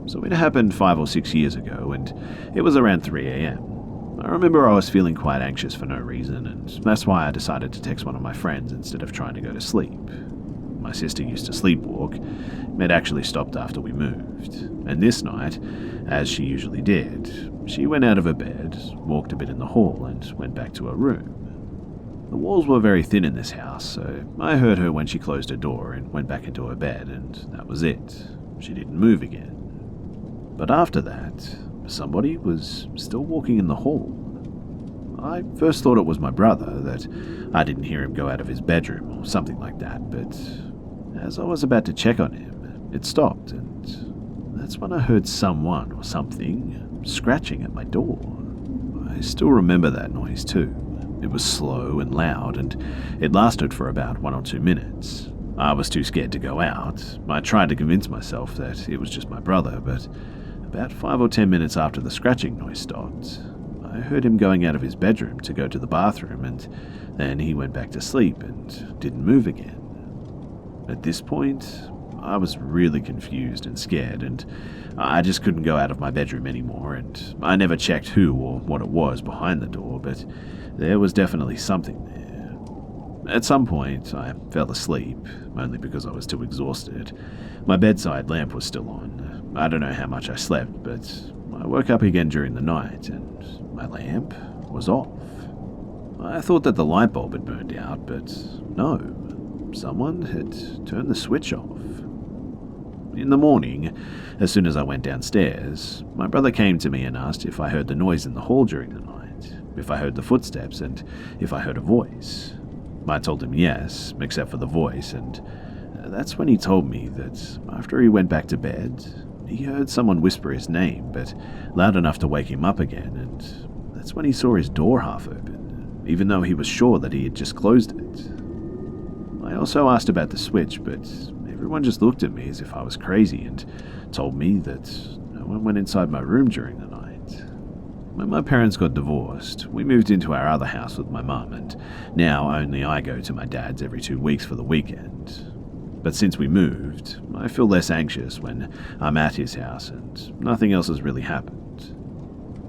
So it happened 5 or 6 years ago, and it was around 3 a.m. I remember I was feeling quite anxious for no reason, and that's why I decided to text one of my friends instead of trying to go to sleep. My sister used to sleepwalk. It actually stopped after we moved, and this night, as she usually did, she went out of her bed, walked a bit in the hall, and went back to her room. The walls were very thin in this house, so I heard her when she closed her door and went back into her bed, and that was it. She didn't move again. But after that, somebody was still walking in the hall. I first thought it was my brother, that I didn't hear him go out of his bedroom or something like that, but as I was about to check on him, it stopped, and that's when I heard someone or something scratching at my door. I still remember that noise too. It was slow and loud, and it lasted for about 1 or 2 minutes. I was too scared to go out. I tried to convince myself that it was just my brother, but about 5 or 10 minutes after the scratching noise stopped, I heard him going out of his bedroom to go to the bathroom, and then he went back to sleep and didn't move again. At this point, I was really confused and scared, and I just couldn't go out of my bedroom anymore, and I never checked who or what it was behind the door, but there was definitely something there. At some point, I fell asleep, only because I was too exhausted. My bedside lamp was still on. I don't know how much I slept, but I woke up again during the night, and my lamp was off. I thought that the light bulb had burned out, but no. Someone had turned the switch off. In the morning, as soon as I went downstairs, my brother came to me and asked if I heard the noise in the hall during the night, if I heard the footsteps, and if I heard a voice. I told him yes, except for the voice, and that's when he told me that after he went back to bed, he heard someone whisper his name, but loud enough to wake him up again, and that's when he saw his door half open, even though he was sure that he had just closed it. I also asked about the switch, but everyone just looked at me as if I was crazy and told me that no one went inside my room during the night. When my parents got divorced, we moved into our other house with my mum, and now only I go to my dad's every 2 weeks for the weekend. But since we moved, I feel less anxious when I'm at his house, and nothing else has really happened.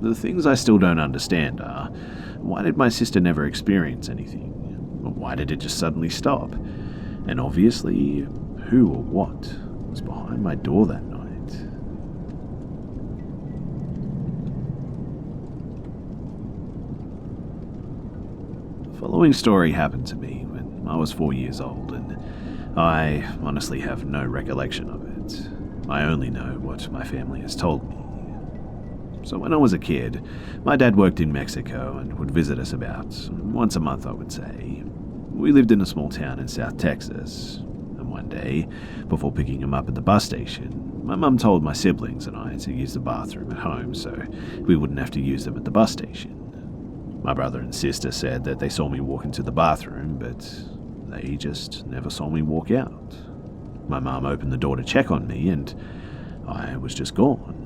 The things I still don't understand are, why did my sister never experience anything? Why did it just suddenly stop? And obviously, who or what was behind my door that night? The following story happened to me when I was 4 years old, and I honestly have no recollection of it. I only know what my family has told me. So when I was a kid, my dad worked in Mexico and would visit us about once a month, I would say. We lived in a small town in South Texas, and one day, before picking him up at the bus station, my mum told my siblings and I to use the bathroom at home so we wouldn't have to use them at the bus station. My brother and sister said that they saw me walk into the bathroom, but they just never saw me walk out. My mum opened the door to check on me, and I was just gone.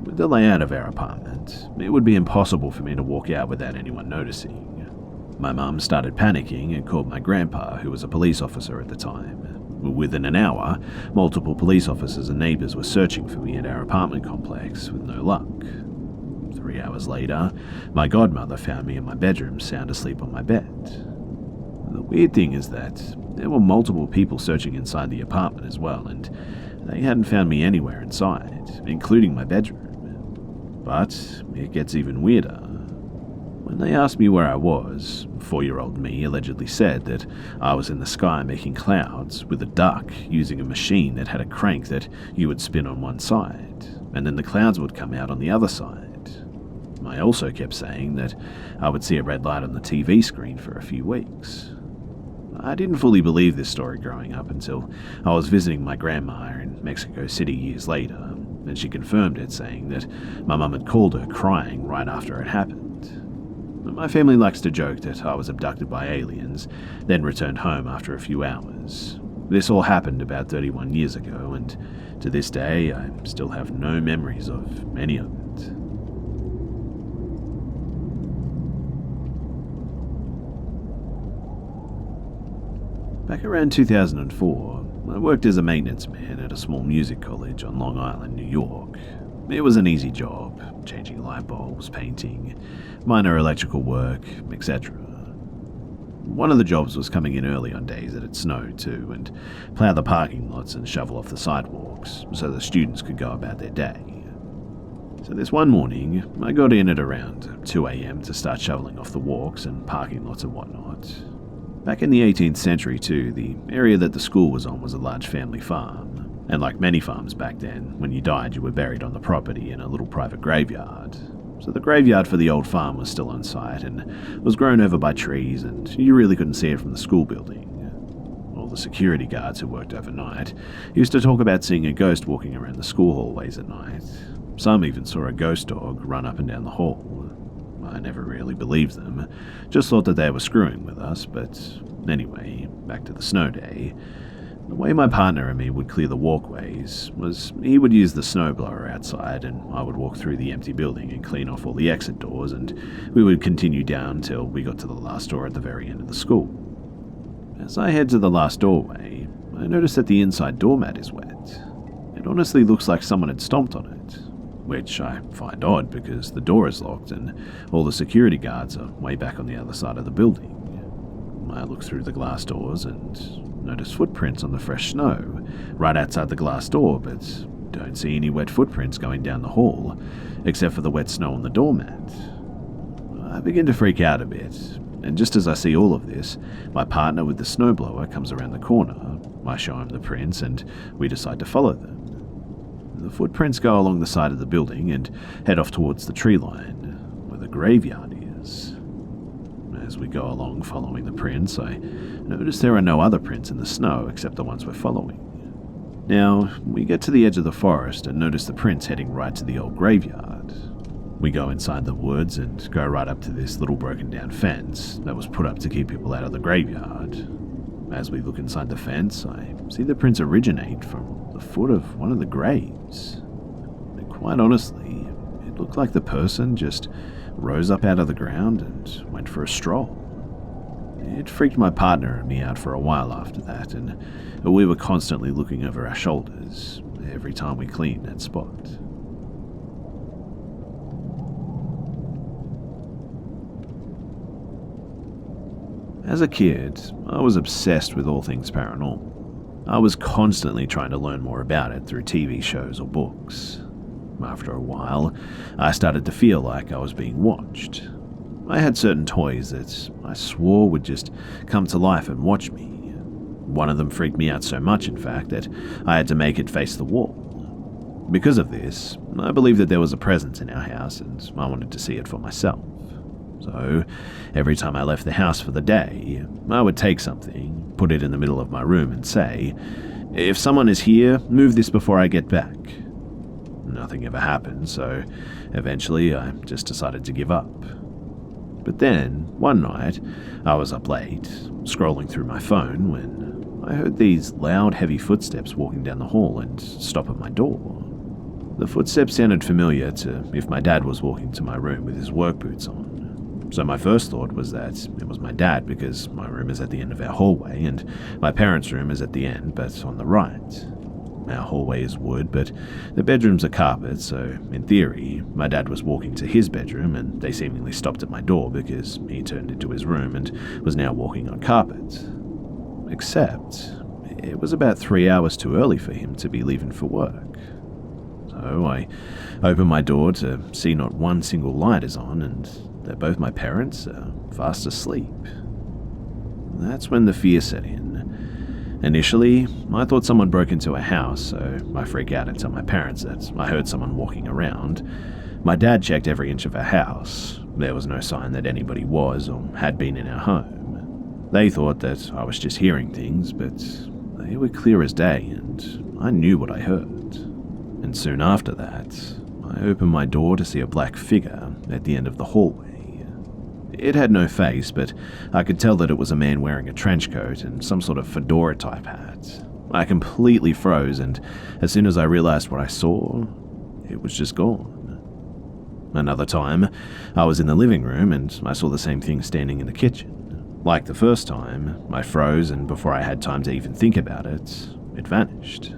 With the layout of our apartment, it would be impossible for me to walk out without anyone noticing. My mum started panicking and called my grandpa, who was a police officer at the time. Within an hour, multiple police officers and neighbours were searching for me at our apartment complex with no luck. 3 hours later, my godmother found me in my bedroom sound asleep on my bed. The weird thing is that there were multiple people searching inside the apartment as well, and they hadn't found me anywhere inside, including my bedroom. But it gets even weirder. When they asked me where I was, 4-year-old me allegedly said that I was in the sky making clouds with a duck using a machine that had a crank that you would spin on one side, and then the clouds would come out on the other side. I also kept saying that I would see a red light on the TV screen for a few weeks. I didn't fully believe this story growing up until I was visiting my grandma in Mexico City years later, and she confirmed it, saying that my mum had called her crying right after it happened. My family likes to joke that I was abducted by aliens, then returned home after a few hours. This all happened about 31 years ago, and to this day I still have no memories of any of it. Back around 2004, I worked as a maintenance man at a small music college on Long Island, New York. It was an easy job, changing light bulbs, painting, minor electrical work, etc. One of the jobs was coming in early on days that it snowed too, and plough the parking lots and shovel off the sidewalks so the students could go about their day. So this one morning, I got in at around 2 a.m. to start shoveling off the walks and parking lots and whatnot. Back in the 18th century too, the area that the school was on was a large family farm, and like many farms back then, when you died you were buried on the property in a little private graveyard. So the graveyard for the old farm was still on site and was grown over by trees, and you really couldn't see it from the school building. All the security guards who worked overnight used to talk about seeing a ghost walking around the school hallways at night. Some even saw a ghost dog run up and down the hall. I never really believed them, just thought that they were screwing with us, but anyway, back to the snow day. The way my partner and me would clear the walkways was he would use the snowblower outside and I would walk through the empty building and clean off all the exit doors, and we would continue down till we got to the last door at the very end of the school. As I head to the last doorway, I notice that the inside doormat is wet. It honestly looks like someone had stomped on it, which I find odd because the door is locked and all the security guards are way back on the other side of the building. I look through the glass doors and notice footprints on the fresh snow right outside the glass door, but don't see any wet footprints going down the hall, except for the wet snow on the doormat. I begin to freak out a bit, and just as I see all of this, my partner with the snowblower comes around the corner. I show him the prints and we decide to follow them. The footprints go along the side of the building and head off towards the tree line, where the graveyard is. As we go along following the prints, I notice there are no other prints in the snow except the ones we're following. Now, we get to the edge of the forest and notice the prints heading right to the old graveyard. We go inside the woods and go right up to this little broken down fence that was put up to keep people out of the graveyard. As we look inside the fence, I see the prints originate from the foot of one of the graves. And quite honestly, it looked like the person just rose up out of the ground and went for a stroll. It freaked my partner and me out for a while after that, and we were constantly looking over our shoulders every time we cleaned that spot. As a kid, I was obsessed with all things paranormal. I was constantly trying to learn more about it through TV shows or books. After a while, I started to feel like I was being watched. I had certain toys that I swore would just come to life and watch me. One of them freaked me out so much, in fact, that I had to make it face the wall. Because of this, I believed that there was a presence in our house and I wanted to see it for myself. So, every time I left the house for the day, I would take something, put it in the middle of my room and say, "If someone is here, move this before I get back." Nothing ever happened, so eventually I just decided to give up. But then, one night, I was up late, scrolling through my phone, when I heard these loud, heavy footsteps walking down the hall and stop at my door. The footsteps sounded familiar to if my dad was walking to my room with his work boots on. So my first thought was that it was my dad, because my room is at the end of our hallway and my parents' room is at the end but on the right. Our hallway is wood, but the bedrooms are carpet, so in theory, my dad was walking to his bedroom and they seemingly stopped at my door because he turned into his room and was now walking on carpet. Except, it was about 3 hours too early for him to be leaving for work. So I open my door to see not one single light is on and that both my parents are fast asleep. That's when the fear set in. Initially, I thought someone broke into a house, so I freak out and tell my parents that I heard someone walking around. My dad checked every inch of our house. There was no sign that anybody was or had been in our home. They thought that I was just hearing things, but they were clear as day, and I knew what I heard. And soon after that, I opened my door to see a black figure at the end of the hallway. It had no face, but I could tell that it was a man wearing a trench coat and some sort of fedora-type hat. I completely froze, and as soon as I realized what I saw, it was just gone. Another time, I was in the living room and I saw the same thing standing in the kitchen. Like the first time, I froze, and before I had time to even think about it, it vanished.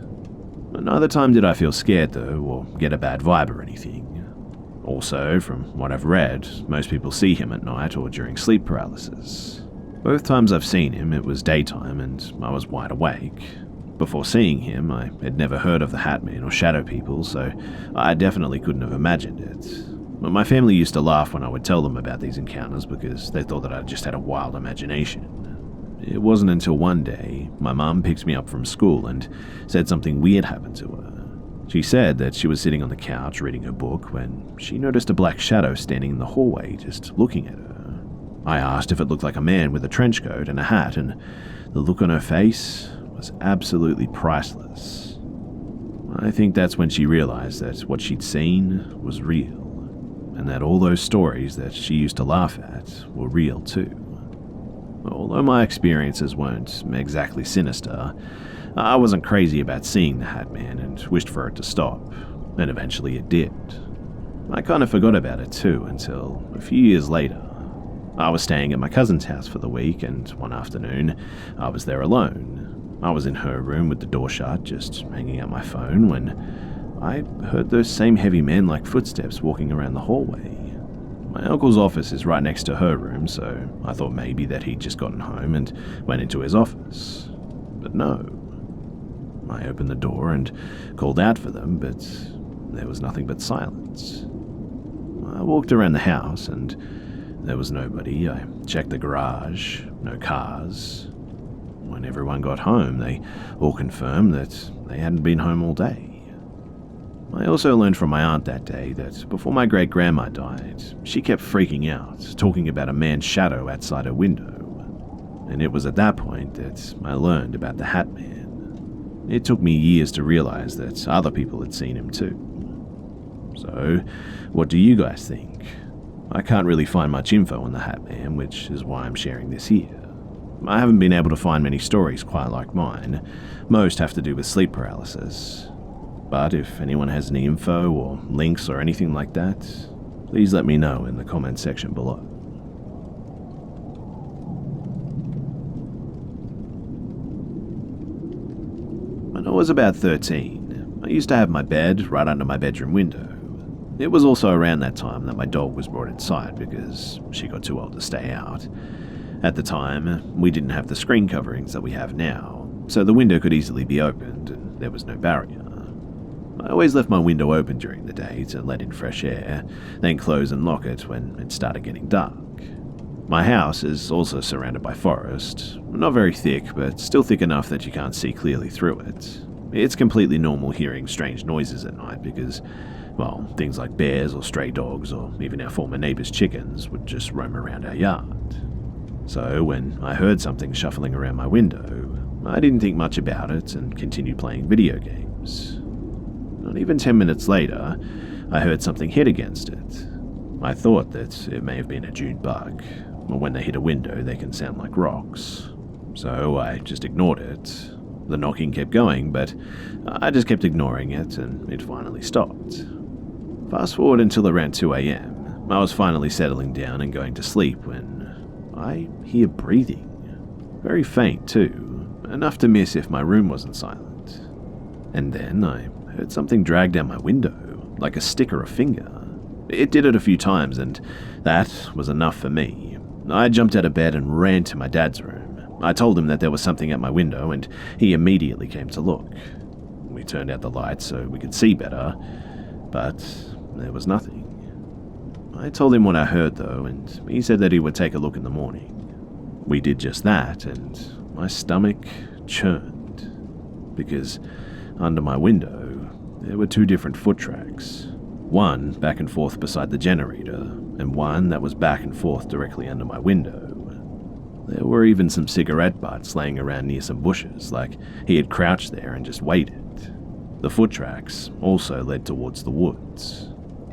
Neither time did I feel scared though, or get a bad vibe or anything. Also, from what I've read, most people see him at night or during sleep paralysis. Both times I've seen him, it was daytime and I was wide awake. Before seeing him, I had never heard of the Hat Man or Shadow People, so I definitely couldn't have imagined it. But my family used to laugh when I would tell them about these encounters because they thought that I just had a wild imagination. It wasn't until one day my mum picked me up from school and said something weird happened to her. She said that she was sitting on the couch reading her book when she noticed a black shadow standing in the hallway just looking at her. I asked if it looked like a man with a trench coat and a hat, and the look on her face was absolutely priceless. I think that's when she realized that what she'd seen was real, and that all those stories that she used to laugh at were real too. Although my experiences weren't exactly sinister, I wasn't crazy about seeing the Hat Man and wished for it to stop, and eventually it did. I kind of forgot about it too until a few years later. I was staying at my cousin's house for the week, and one afternoon I was there alone. I was in her room with the door shut, just hanging out my phone, when I heard those same heavy man-like footsteps walking around the hallway. My uncle's office is right next to her room, so I thought maybe that he'd just gotten home and went into his office. But no. I opened the door and called out for them, but there was nothing but silence. I walked around the house and there was nobody. I checked the garage, no cars. When everyone got home, they all confirmed that they hadn't been home all day. I also learned from my aunt that day that before my great-grandma died, she kept freaking out, talking about a man's shadow outside her window. And it was at that point that I learned about the Hat Man. It took me years to realize that other people had seen him too. So, what do you guys think? I can't really find much info on the Hat Man, which is why I'm sharing this here. I haven't been able to find many stories quite like mine. Most have to do with sleep paralysis. But if anyone has any info or links or anything like that, please let me know in the comments section below. When I was about 13, I used to have my bed right under my bedroom window. It was also around that time that my dog was brought inside because she got too old to stay out. At the time, we didn't have the screen coverings that we have now, so the window could easily be opened and there was no barrier. I always left my window open during the day to let in fresh air, then close and lock it when it started getting dark. My house is also surrounded by forest, not very thick, but still thick enough that you can't see clearly through it. It's completely normal hearing strange noises at night because, well, things like bears or stray dogs or even our former neighbor's chickens would just roam around our yard. So when I heard something shuffling around my window, I didn't think much about it and continued playing video games. Not even 10 minutes later, I heard something hit against it. I thought that it may have been a June bug, but when they hit a window they can sound like rocks. So I just ignored it. The knocking kept going, but I just kept ignoring it and it finally stopped. Fast forward until around 2 a.m. I was finally settling down and going to sleep when I hear breathing. Very faint too, enough to miss if my room wasn't silent. And then I heard something drag down my window, like a stick or a finger. It did it a few times, and that was enough for me. I jumped out of bed and ran to my dad's room. I told him that there was something at my window, and he immediately came to look. We turned out the lights so we could see better, but there was nothing. I told him what I heard, though, and he said that he would take a look in the morning. We did just that, and my stomach churned, because under my window, there were 2 different foot tracks. One back and forth beside the generator, and one that was back and forth directly under my window. There were even some cigarette butts laying around near some bushes, like he had crouched there and just waited. The foot tracks also led towards the woods.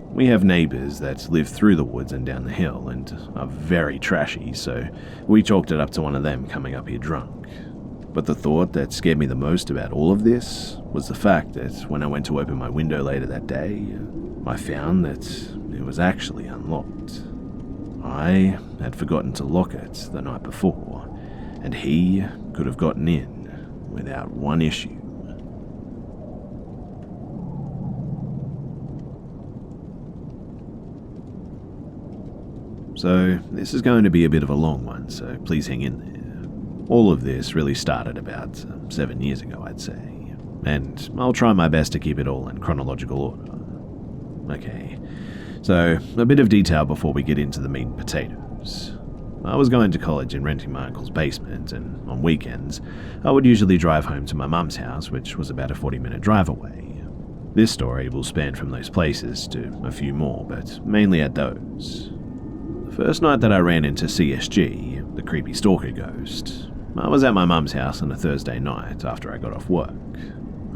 We have neighbours that live through the woods and down the hill and are very trashy, so we chalked it up to one of them coming up here drunk. But the thought that scared me the most about all of this was the fact that when I went to open my window later that day, I found that it was actually unlocked. I had forgotten to lock it the night before, and he could have gotten in without one issue. So this is going to be a bit of a long one, so please hang in there. All of this really started about 7 years ago, I'd say, and I'll try my best to keep it all in chronological order. Okay, so a bit of detail before we get into the meat and potatoes. I was going to college and renting my uncle's basement, and on weekends, I would usually drive home to my mum's house, which was about a 40-minute drive away. This story will span from those places to a few more, but mainly at those. The first night that I ran into CSG, the creepy stalker ghost, I was at my mum's house on a Thursday night after I got off work.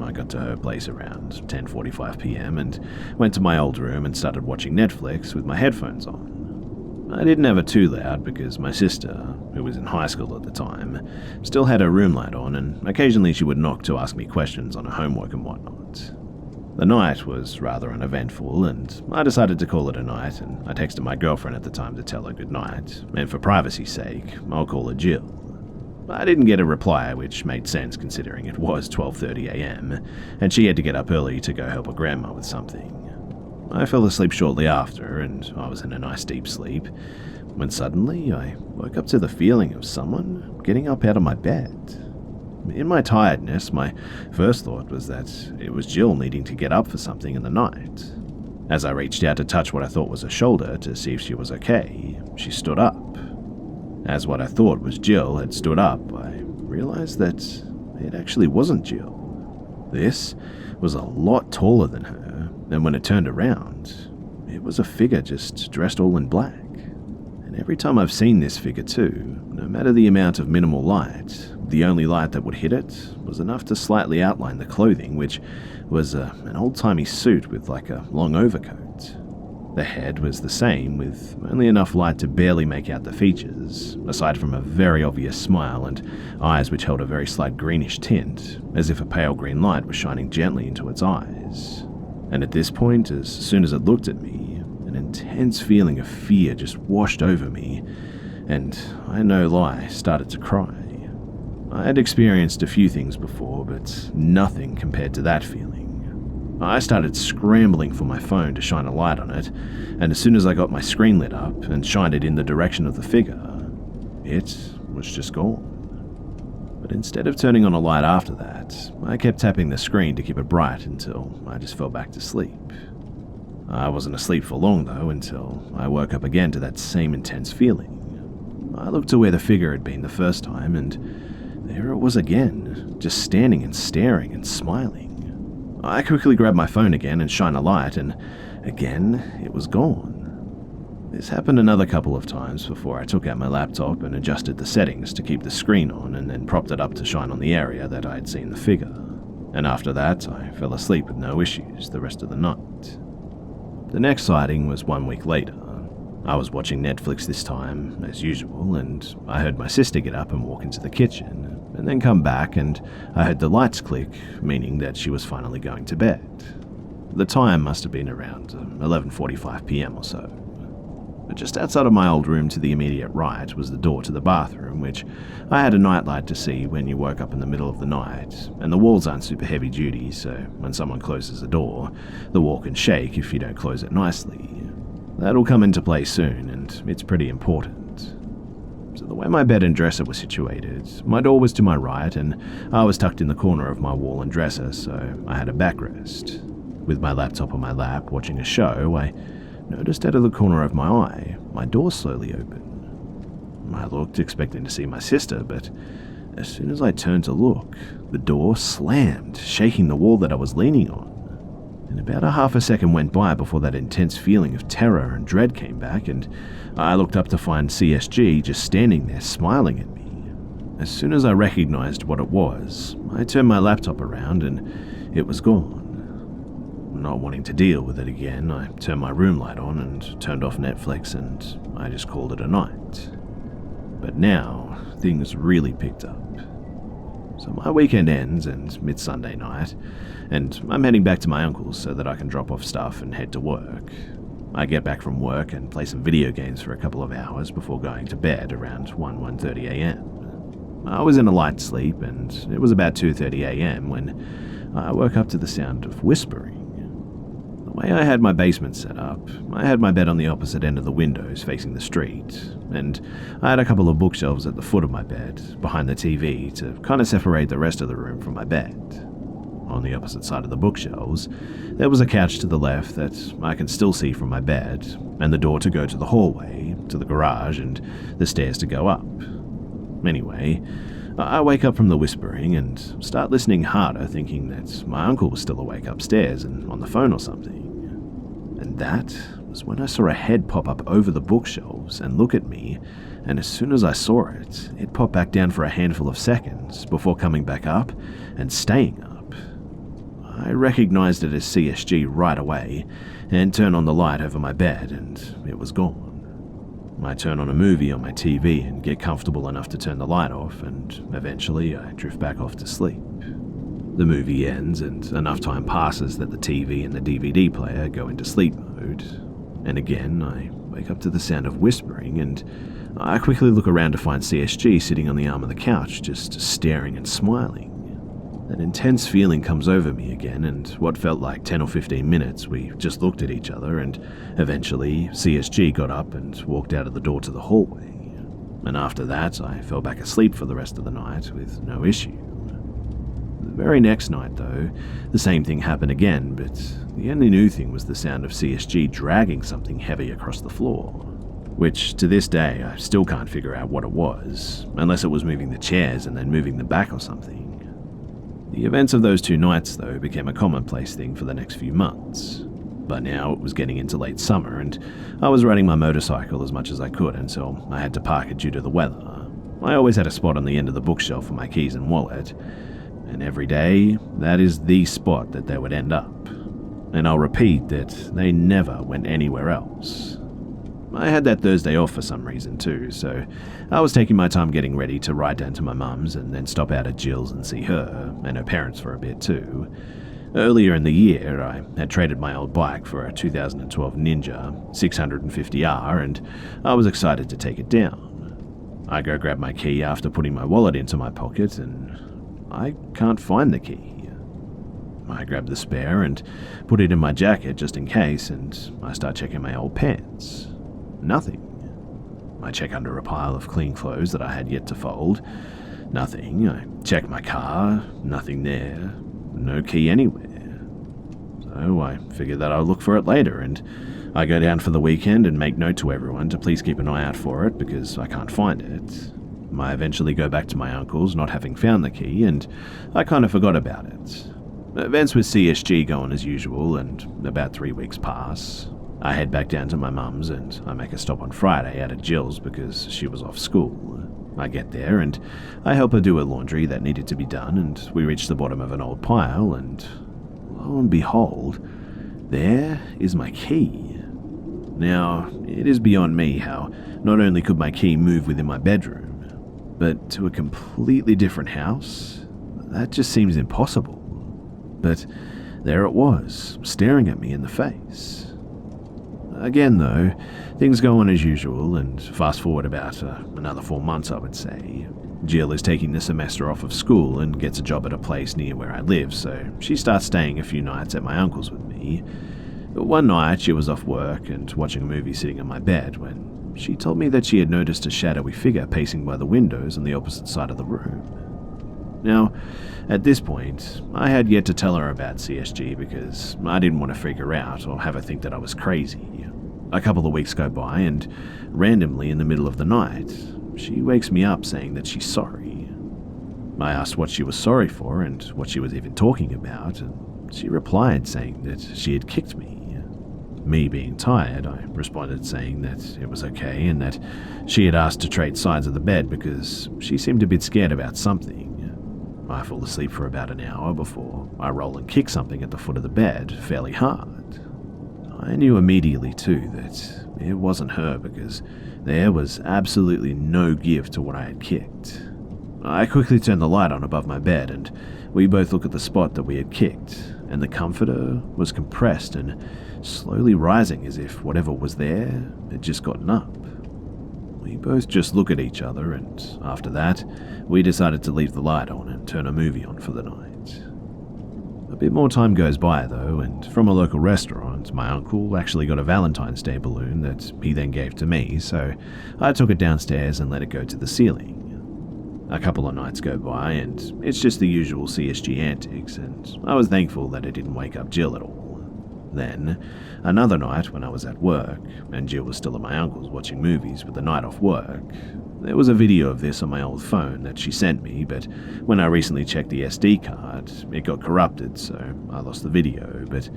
I got to her place around 10:45 p.m. and went to my old room and started watching Netflix with my headphones on. I didn't have it too loud because my sister, who was in high school at the time, still had her room light on, and occasionally she would knock to ask me questions on her homework and whatnot. The night was rather uneventful, and I decided to call it a night, and I texted my girlfriend at the time to tell her good night, and for privacy's sake, I'll call her Jill. I didn't get a reply, which made sense considering it was 12:30 a.m, and she had to get up early to go help her grandma with something. I fell asleep shortly after, and I was in a nice deep sleep, when suddenly I woke up to the feeling of someone getting up out of my bed. In my tiredness, my first thought was that it was Jill needing to get up for something in the night. As I reached out to touch what I thought was her shoulder to see if she was okay, she stood up. As what I thought was Jill had stood up, I realized that it actually wasn't Jill. This was a lot taller than her, and when it turned around, it was a figure just dressed all in black. And every time I've seen this figure too, no matter the amount of minimal light, the only light that would hit it was enough to slightly outline the clothing, which was an old-timey suit with like a long overcoat. The head was the same, with only enough light to barely make out the features, aside from a very obvious smile and eyes which held a very slight greenish tint, as if a pale green light was shining gently into its eyes. And at this point, as soon as it looked at me, an intense feeling of fear just washed over me, and I no lie, started to cry. I had experienced a few things before, but nothing compared to that feeling. I started scrambling for my phone to shine a light on it, and as soon as I got my screen lit up and shined it in the direction of the figure, it was just gone. But instead of turning on a light after that, I kept tapping the screen to keep it bright until I just fell back to sleep. I wasn't asleep for long though, until I woke up again to that same intense feeling. I looked to where the figure had been the first time, and there it was again, just standing and staring and smiling. I quickly grabbed my phone again and shined a light, and again, it was gone. This happened another couple of times before I took out my laptop and adjusted the settings to keep the screen on, and then propped it up to shine on the area that I had seen the figure. And after that, I fell asleep with no issues the rest of the night. The next sighting was 1 week later. I was watching Netflix this time, as usual, and I heard my sister get up and walk into the kitchen, and then come back, and I heard the lights click, meaning that she was finally going to bed. The time must have been around 11:45 p.m. or so. But just outside of my old room to the immediate right was the door to the bathroom, which I had a nightlight to see when you woke up in the middle of the night, and the walls aren't super heavy duty, so when someone closes the door, the wall can shake if you don't close it nicely. That'll come into play soon, and it's pretty important. So the way my bed and dresser were situated, my door was to my right, and I was tucked in the corner of my wall and dresser, so I had a backrest. With my laptop on my lap, watching a show, I noticed out of the corner of my eye, my door slowly opened. I looked, expecting to see my sister, but as soon as I turned to look, the door slammed, shaking the wall that I was leaning on. And about a half a second went by before that intense feeling of terror and dread came back, and I looked up to find CSG just standing there smiling at me. As soon as I recognized what it was, I turned my laptop around and it was gone. Not wanting to deal with it again, I turned my room light on and turned off Netflix, and I just called it a night. But now, things really picked up. So my weekend ends and it's Sunday night, and I'm heading back to my uncle's so that I can drop off stuff and head to work. I get back from work and play some video games for a couple of hours before going to bed around 1:30 a.m. I was in a light sleep, and it was about 2:30 a.m. when I woke up to the sound of whispering. The way I had my basement set up, I had my bed on the opposite end of the windows facing the street, and I had a couple of bookshelves at the foot of my bed, behind the TV, to kind of separate the rest of the room from my bed. On the opposite side of the bookshelves, there was a couch to the left that I can still see from my bed, and the door to go to the hallway, to the garage, and the stairs to go up. Anyway, I wake up from the whispering and start listening harder, thinking that my uncle was still awake upstairs and on the phone or something. And that was when I saw a head pop up over the bookshelves and look at me, and as soon as I saw it, it popped back down for a handful of seconds before coming back up and staying up. I recognized it as CSG right away and turned on the light over my bed, and it was gone. I turn on a movie on my TV and get comfortable enough to turn the light off, and eventually I drift back off to sleep. The movie ends and enough time passes that the TV and the DVD player go into sleep mode. And again, I wake up to the sound of whispering, and I quickly look around to find CSG sitting on the arm of the couch, just staring and smiling. That intense feeling comes over me again, and what felt like 10 or 15 minutes, we just looked at each other, and eventually CSG got up and walked out of the door to the hallway. And after that, I fell back asleep for the rest of the night with no issue. The very next night, though, the same thing happened again, but the only new thing was the sound of CSG dragging something heavy across the floor, which to this day I still can't figure out what it was, unless it was moving the chairs and then moving them back or something. The events of those 2 nights, though, became a commonplace thing for the next few months. But now it was getting into late summer, and I was riding my motorcycle as much as I could until I had to park it due to the weather. I always had a spot on the end of the bookshelf for my keys and wallet, and every day, that is the spot that they would end up. And I'll repeat that they never went anywhere else. I had that Thursday off for some reason too, so I was taking my time getting ready to ride down to my mum's and then stop out at Jill's and see her, and her parents for a bit too. Earlier in the year, I had traded my old bike for a 2012 Ninja 650R, and I was excited to take it down. I go grab my key after putting my wallet into my pocket, and I can't find the key. I grab the spare and put it in my jacket just in case, and I start checking my old pants. Nothing. I check under a pile of clean clothes that I had yet to fold. Nothing. I check my car. Nothing there. No key anywhere. So I figure that I'll look for it later, and I go down for the weekend and make note to everyone to please keep an eye out for it because I can't find it. I eventually go back to my uncle's not having found the key, and I kind of forgot about it. Events with CSG go on as usual, and about 3 weeks pass. I head back down to my mum's, and I make a stop on Friday out at Jill's because she was off school. I get there, and I help her do her laundry that needed to be done, and we reach the bottom of an old pile, and lo and behold, there is my key. Now, it is beyond me how not only could my key move within my bedroom, but to a completely different house? That just seems impossible. But there it was, staring at me in the face. Again, though, things go on as usual, and fast forward about another 4 months, I would say. Jill is taking the semester off of school and gets a job at a place near where I live, so she starts staying a few nights at my uncle's with me. One night, she was off work and watching a movie sitting on my bed when she told me that she had noticed a shadowy figure pacing by the windows on the opposite side of the room. Now, at this point, I had yet to tell her about CSG because I didn't want to freak her out or have her think that I was crazy. A couple of weeks go by, and randomly in the middle of the night, she wakes me up saying that she's sorry. I asked what she was sorry for and what she was even talking about, and she replied saying that she had kicked me. Me being tired, I responded saying that it was okay and that she had asked to trade sides of the bed because she seemed a bit scared about something. I fall asleep for about an hour before I roll and kick something at the foot of the bed fairly hard. I knew immediately too that it wasn't her because there was absolutely no give to what I had kicked. I quickly turned the light on above my bed and we both looked at the spot that we had kicked, and the comforter was compressed and slowly rising as if whatever was there had just gotten up. We both just look at each other, and after that, we decided to leave the light on and turn a movie on for the night. A bit more time goes by though, and from a local restaurant, my uncle actually got a Valentine's Day balloon that he then gave to me, so I took it downstairs and let it go to the ceiling. A couple of nights go by, and it's just the usual CSG antics, and I was thankful that it didn't wake up Jill at all. Then, another night when I was at work, and Jill was still at my uncle's watching movies with the night off work, there was a video of this on my old phone that she sent me, but when I recently checked the SD card, it got corrupted, so I lost the video. But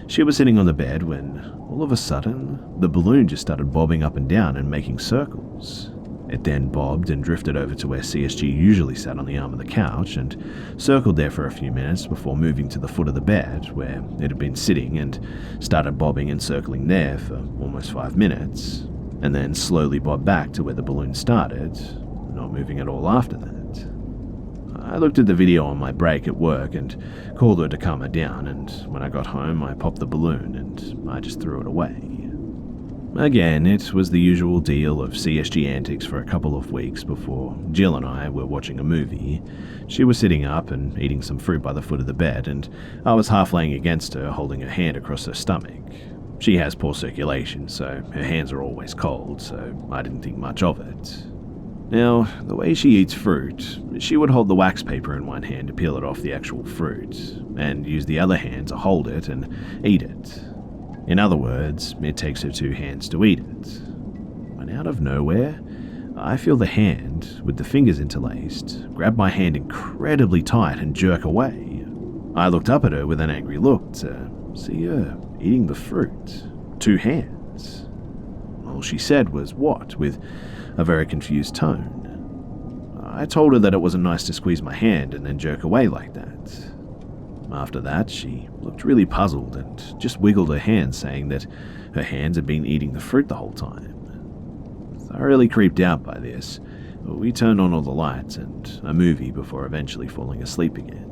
she was sitting on the bed when, all of a sudden, the balloon just started bobbing up and down and making circles. It then bobbed and drifted over to where CSG usually sat on the arm of the couch and circled there for a few minutes before moving to the foot of the bed where it had been sitting and started bobbing and circling there for almost 5 minutes, and then slowly bobbed back to where the balloon started, not moving at all after that. I looked at the video on my break at work and called her to calm her down, and when I got home I popped the balloon and I just threw it away. Again, it was the usual deal of CSG antics for a couple of weeks before Jill and I were watching a movie. She was sitting up and eating some fruit by the foot of the bed, and I was half laying against her, holding her hand across her stomach. She has poor circulation, so her hands are always cold, so I didn't think much of it. Now, the way she eats fruit, she would hold the wax paper in one hand to peel it off the actual fruit, and use the other hand to hold it and eat it. In other words, it takes her 2 hands to eat it. When out of nowhere, I feel the hand, with the fingers interlaced, grab my hand incredibly tight and jerk away. I looked up at her with an angry look to see her eating the fruit. 2 hands. All she said was, "What?" with a very confused tone. I told her that it wasn't nice to squeeze my hand and then jerk away like that. After that, she looked really puzzled and just wiggled her hands, saying that her hands had been eating the fruit the whole time. Thoroughly creeped out by this, we turned on all the lights and a movie before eventually falling asleep again.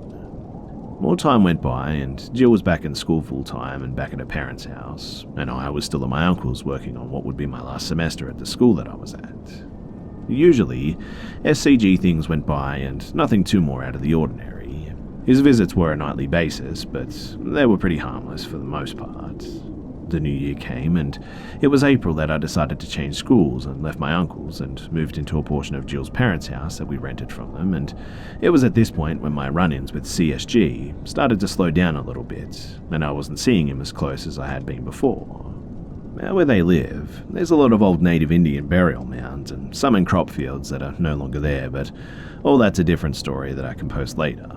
More time went by, and Jill was back in school full-time and back at her parents' house, and I was still at my uncle's working on what would be my last semester at the school that I was at. Usually, SCG things went by and nothing too more out of the ordinary. His visits were a nightly basis, but they were pretty harmless for the most part. The new year came, and it was April that I decided to change schools and left my uncle's and moved into a portion of Jill's parents' house that we rented from them, and it was at this point when my run-ins with CSG started to slow down a little bit, and I wasn't seeing him as close as I had been before. Now where they live, there's a lot of old native Indian burial mounds and some in crop fields that are no longer there, but all that's a different story that I can post later.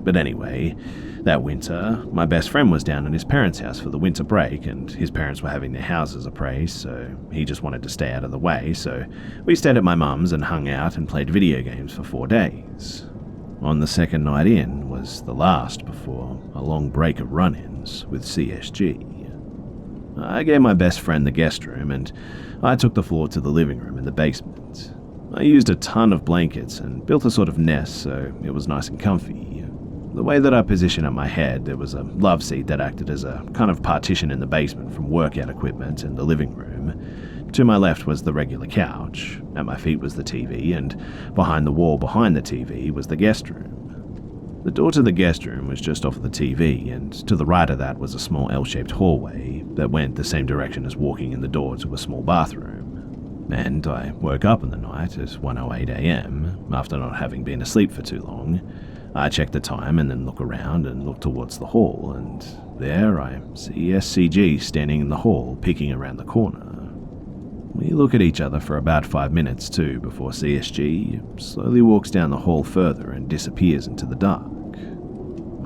But anyway, that winter, my best friend was down at his parents' house for the winter break, and his parents were having their houses appraised, so he just wanted to stay out of the way, so we stayed at my mum's and hung out and played video games for 4 days. On the second night in was the last before a long break of run-ins with CSG. I gave my best friend the guest room, and I took the floor to the living room in the basement. I used a ton of blankets and built a sort of nest so it was nice and comfy. The way that I positioned at my head, there was a love seat that acted as a kind of partition in the basement from workout equipment in the living room. To my left was the regular couch, at my feet was the TV, and behind the wall behind the TV was the guest room. The door to the guest room was just off of the TV, and to the right of that was a small L-shaped hallway that went the same direction as walking in the door to a small bathroom. And I woke up in the night at 1:08 a.m. after not having been asleep for too long. I checked the time and then look around and look towards the hall, and there I see SCG standing in the hall peeking around the corner. We look at each other for about 5 minutes too before CSG slowly walks down the hall further and disappears into the dark.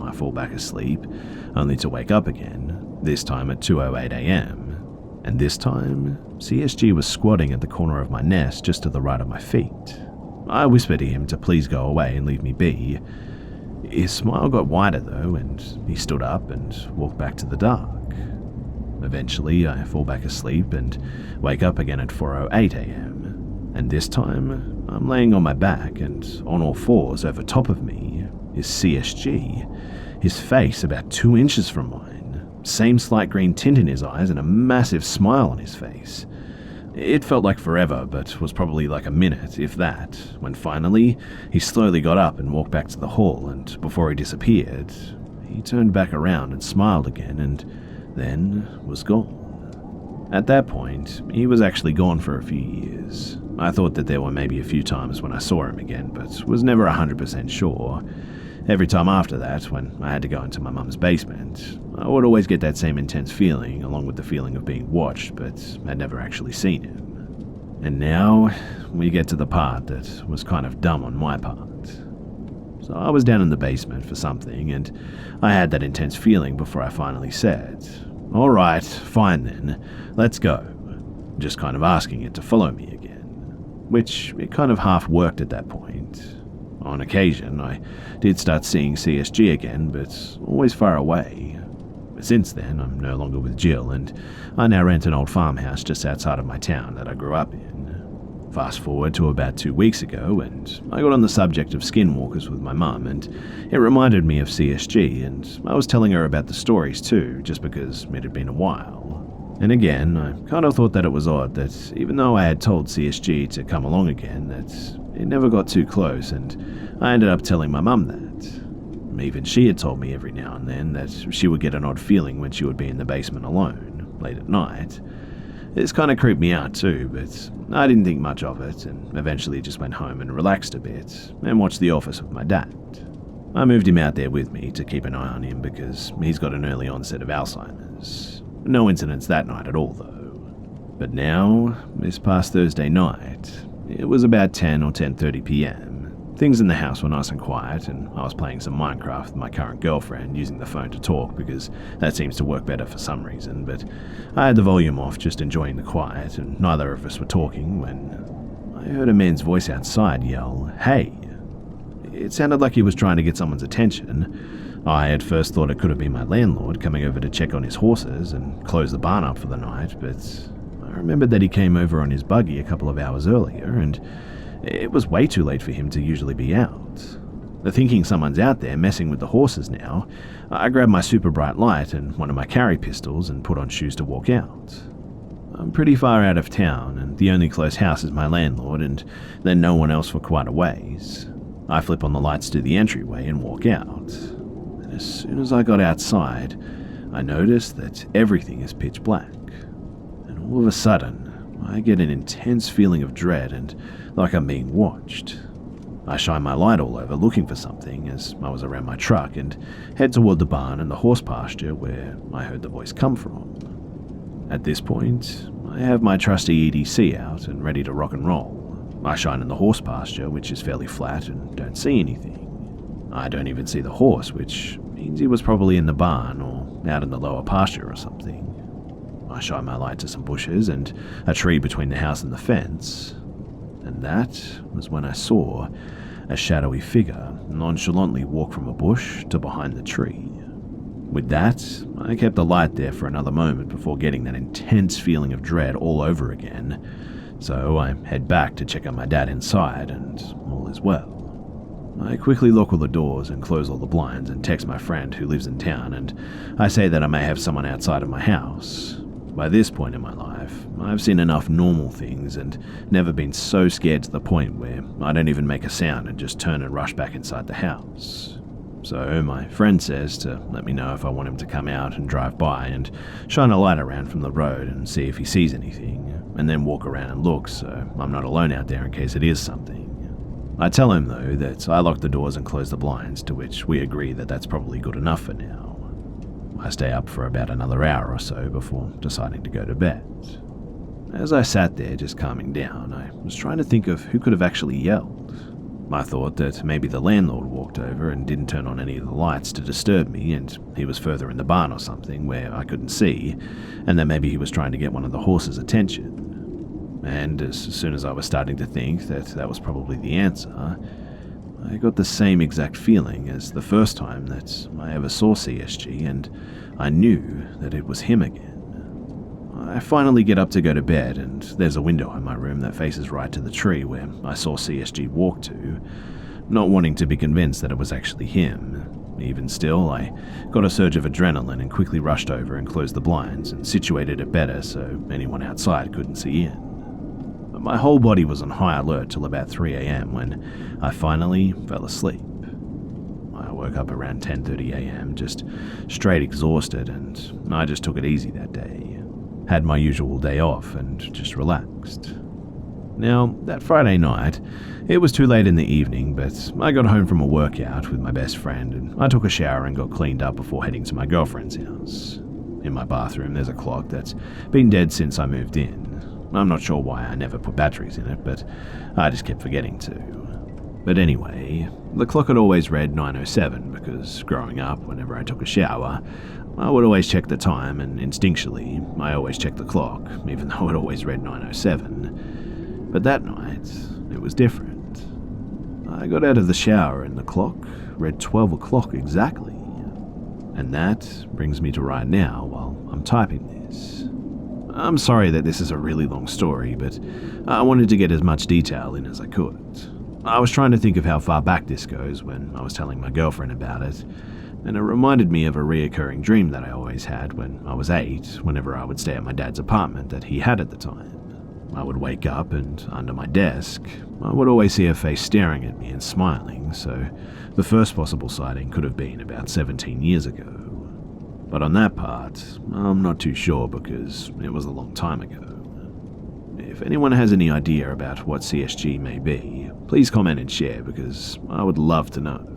I fall back asleep, only to wake up again, this time at 2:08 a.m. And this time, CSG was squatting at the corner of my nest just to the right of my feet. I whispered to him to please go away and leave me be. His smile got wider though, and he stood up and walked back to the dark. Eventually, I fall back asleep and wake up again at 4:08 a.m. And this time, I'm laying on my back, and on all fours over top of me is CSG, his face about 2 inches from mine. Same slight green tint in his eyes and a massive smile on his face. It felt like forever, but was probably like a minute, if that, when finally he slowly got up and walked back to the hall, and before he disappeared, he turned back around and smiled again and then was gone. At that point, he was actually gone for a few years. I thought that there were maybe a few times when I saw him again, but was never 100% sure. Every time after that, when I had to go into my mum's basement, I would always get that same intense feeling, along with the feeling of being watched, but had never actually seen him. And now, we get to the part that was kind of dumb on my part. So I was down in the basement for something, and I had that intense feeling before I finally said, "Alright, fine then, let's go," just kind of asking it to follow me again, which it kind of half worked at that point. On occasion, I did start seeing CSG again, but always far away. Since then, I'm no longer with Jill, and I now rent an old farmhouse just outside of my town that I grew up in. Fast forward to about 2 weeks ago, and I got on the subject of skinwalkers with my mum, and it reminded me of CSG, and I was telling her about the stories too, just because it had been a while. And again, I kind of thought that it was odd that even though I had told CSG to come along again, that it never got too close, and I ended up telling my mum that. Even she had told me every now and then that she would get an odd feeling when she would be in the basement alone, late at night. This kind of creeped me out too, but I didn't think much of it, and eventually just went home and relaxed a bit, and watched The Office with my dad. I moved him out there with me to keep an eye on him because he's got an early onset of Alzheimer's. No incidents that night at all though. But now, this past Thursday night, it was about 10 or 10:30 p.m. Things in the house were nice and quiet, and I was playing some Minecraft with my current girlfriend, using the phone to talk because that seems to work better for some reason, but I had the volume off, just enjoying the quiet, and neither of us were talking when I heard a man's voice outside yell, "Hey!" It sounded like he was trying to get someone's attention. I at first thought it could have been my landlord coming over to check on his horses and close the barn up for the night, but I remembered that he came over on his buggy a couple of hours earlier, and it was way too late for him to usually be out. Thinking someone's out there messing with the horses now, I grabbed my super bright light and one of my carry pistols and put on shoes to walk out. I'm pretty far out of town, and the only close house is my landlord, and then no one else for quite a ways. I flip on the lights to the entryway and walk out. And as soon as I got outside, I noticed that everything is pitch black. And all of a sudden, I get an intense feeling of dread and like I'm being watched. I shine my light all over looking for something as I was around my truck and head toward the barn and the horse pasture where I heard the voice come from. At this point, I have my trusty EDC out and ready to rock and roll. I shine in the horse pasture, which is fairly flat, and don't see anything. I don't even see the horse, which means he was probably in the barn or out in the lower pasture or something. I shine my light to some bushes and a tree between the house and the fence, and that was when I saw a shadowy figure nonchalantly walk from a bush to behind the tree. With that, I kept the light there for another moment before getting that intense feeling of dread all over again, so I head back to check on my dad inside, and all is well. I quickly lock all the doors and close all the blinds and text my friend who lives in town, and I say that I may have someone outside of my house. By this point in my life, I've seen enough normal things and never been so scared to the point where I don't even make a sound and just turn and rush back inside the house. So my friend says to let me know if I want him to come out and drive by and shine a light around from the road and see if he sees anything, and then walk around and look so I'm not alone out there in case it is something. I tell him though that I lock the doors and close the blinds, to which we agree that that's probably good enough for now. I stay up for about another hour or so before deciding to go to bed. As I sat there just calming down, I was trying to think of who could have actually yelled. I thought that maybe the landlord walked over and didn't turn on any of the lights to disturb me, and he was further in the barn or something where I couldn't see, and that maybe he was trying to get one of the horses' attention. And as soon as I was starting to think that that was probably the answer, I got the same exact feeling as the first time that I ever saw CSG, and I knew that it was him again. I finally get up to go to bed, and there's a window in my room that faces right to the tree where I saw CSG walk to, not wanting to be convinced that it was actually him. Even still, I got a surge of adrenaline and quickly rushed over and closed the blinds and situated it better so anyone outside couldn't see in. But my whole body was on high alert till about 3 a.m. when I finally fell asleep. I woke up around 10:30 a.m. just straight exhausted, and I just took it easy that day. Had my usual day off and just relaxed. Now, that Friday night, it was too late in the evening, but I got home from a workout with my best friend and I took a shower and got cleaned up before heading to my girlfriend's house. In my bathroom, there's a clock that's been dead since I moved in. I'm not sure why I never put batteries in it, but I just kept forgetting to. But anyway, the clock had always read 9:07 because growing up, whenever I took a shower, I would always check the time, and instinctually, I always checked the clock, even though it always read 9:07. But that night, it was different. I got out of the shower and the clock read 12 o'clock exactly. And that brings me to right now while I'm typing this. I'm sorry that this is a really long story, but I wanted to get as much detail in as I could. I was trying to think of how far back this goes when I was telling my girlfriend about it, and it reminded me of a reoccurring dream that I always had when I was 8, whenever I would stay at my dad's apartment that he had at the time. I would wake up, and under my desk, I would always see a face staring at me and smiling, so the first possible sighting could have been about 17 years ago. But on that part, I'm not too sure because it was a long time ago. If anyone has any idea about what CSG may be, please comment and share because I would love to know.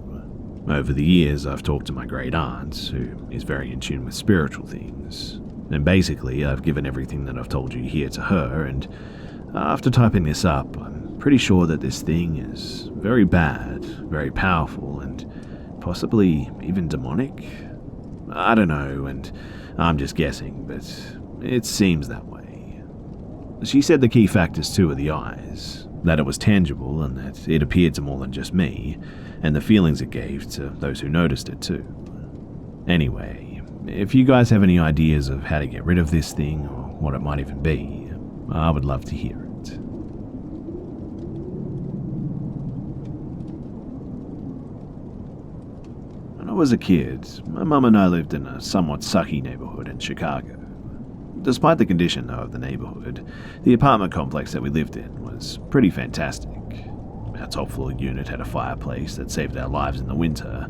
Over the years, I've talked to my great aunt, who is very in tune with spiritual things, and basically I've given everything that I've told you here to her, and after typing this up, I'm pretty sure that this thing is very bad, very powerful, and possibly even demonic. I don't know, and I'm just guessing, but it seems that way. She said the key factors too are the eyes, that it was tangible and that it appeared to more than just me, and the feelings it gave to those who noticed it too. Anyway, if you guys have any ideas of how to get rid of this thing or what it might even be, I would love to hear it. When I was a kid, my mum and I lived in a somewhat sucky neighborhood in Chicago. Despite the condition, though, of the neighborhood, the apartment complex that we lived in was pretty fantastic. Our top floor unit had a fireplace that saved our lives in the winter.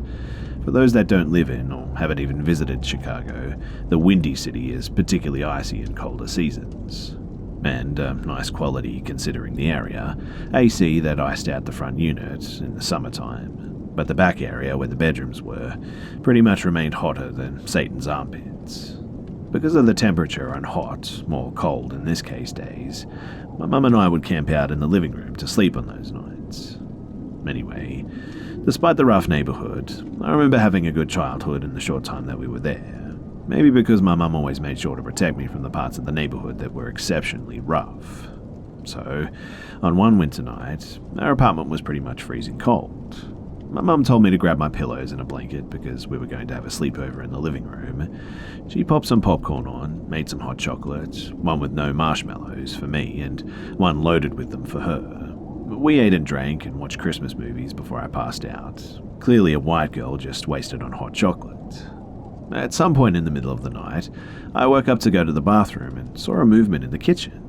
For those that don't live in or haven't even visited Chicago, the Windy City is particularly icy in colder seasons. And nice quality considering the area, AC that iced out the front unit in the summertime, but the back area where the bedrooms were pretty much remained hotter than Satan's armpits. Because of the temperature and hot, more cold in this case days, my mum and I would camp out in the living room to sleep on those nights. Anyway, despite the rough neighborhood, I remember having a good childhood in the short time that we were there. Maybe because my mum always made sure to protect me from the parts of the neighborhood that were exceptionally rough. So, on one winter night, our apartment was pretty much freezing cold. My mum told me to grab my pillows and a blanket because we were going to have a sleepover in the living room. She popped some popcorn on, made some hot chocolate, one with no marshmallows for me and one loaded with them for her. We ate and drank and watched Christmas movies before I passed out. Clearly a white girl just wasted on hot chocolate. At some point in the middle of the night, I woke up to go to the bathroom and saw a movement in the kitchen.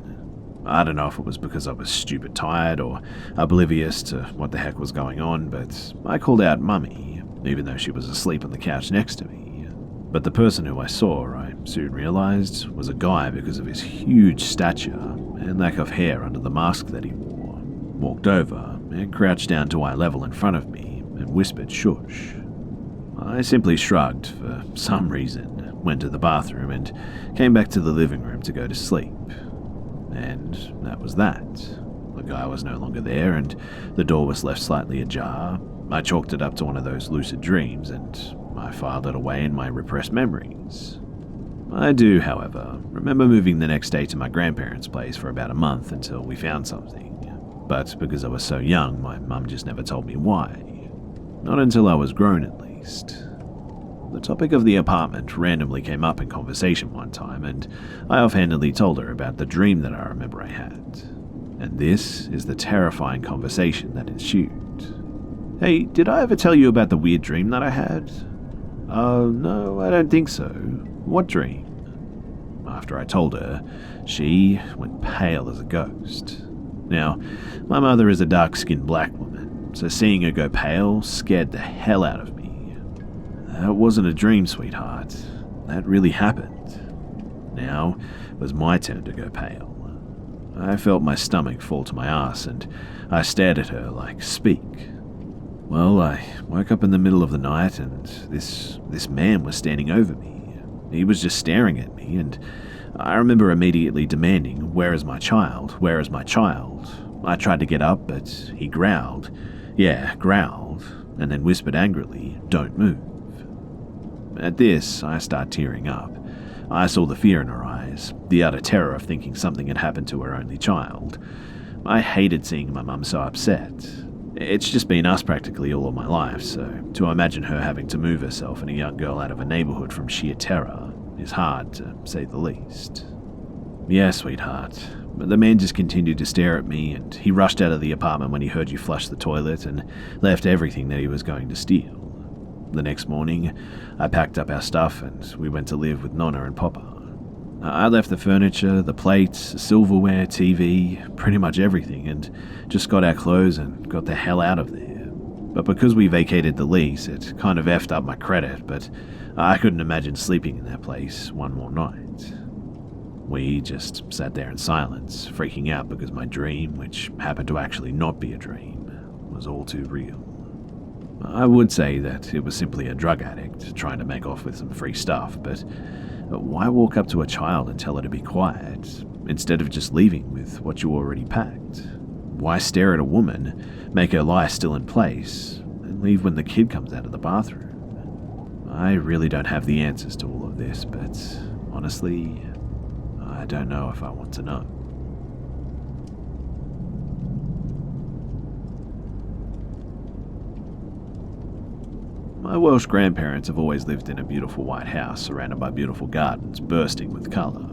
I don't know if it was because I was stupid tired or oblivious to what the heck was going on, but I called out Mummy, even though she was asleep on the couch next to me. But the person who I saw, I soon realized, was a guy because of his huge stature and lack of hair under the mask that he wore. Walked over and crouched down to eye level in front of me and whispered shush. I simply shrugged for some reason, went to the bathroom and came back to the living room to go to sleep. And that was that. Like guy was no longer there and the door was left slightly ajar, I chalked it up to one of those lucid dreams and I filed it away in my repressed memories. I do, however, remember moving the next day to my grandparents' place for about a month until we found something. But because I was so young, my mum just never told me why. Not until I was grown, at least. The topic of the apartment randomly came up in conversation one time, and I offhandedly told her about the dream that I remember I had. And this is the terrifying conversation that ensued. "Hey, did I ever tell you about the weird dream that I had?" No, I don't think so. What dream?" After I told her, she went pale as a ghost. Now, my mother is a dark-skinned black woman, so seeing her go pale scared the hell out of me. "That wasn't a dream, sweetheart. That really happened." Now it was my turn to go pale. I felt my stomach fall to my ass, and I stared at her like, "Speak." "Well, I woke up in the middle of the night, and this man was standing over me. He was just staring at me, and I remember immediately demanding, 'Where is my child? Where is my child?' I tried to get up, but he growled. Yeah, growled, and then whispered angrily, 'Don't move.' At this, I started tearing up. I saw the fear in her eyes, the utter terror of thinking something had happened to her only child. I hated seeing my mum so upset. It's just been us practically all of my life, so to imagine her having to move herself and a young girl out of a neighborhood from sheer terror is hard, to say the least. "Yeah, sweetheart." But the man just continued to stare at me, and he rushed out of the apartment when he heard you flush the toilet and left everything that he was going to steal. The next morning, I packed up our stuff and we went to live with Nonna and Papa. I left the furniture, the plates, silverware, TV, pretty much everything, and just got our clothes and got the hell out of there. But because we vacated the lease, it kind of effed up my credit, but I couldn't imagine sleeping in that place one more night. We just sat there in silence, freaking out because my dream, which happened to actually not be a dream, was all too real. I would say that it was simply a drug addict trying to make off with some free stuff, but why walk up to a child and tell her to be quiet, instead of just leaving with what you already packed? Why stare at a woman, make her lie still in place, and leave when the kid comes out of the bathroom? I really don't have the answers to all of this, but honestly, I don't know if I want to know. My Welsh grandparents have always lived in a beautiful white house surrounded by beautiful gardens bursting with colour.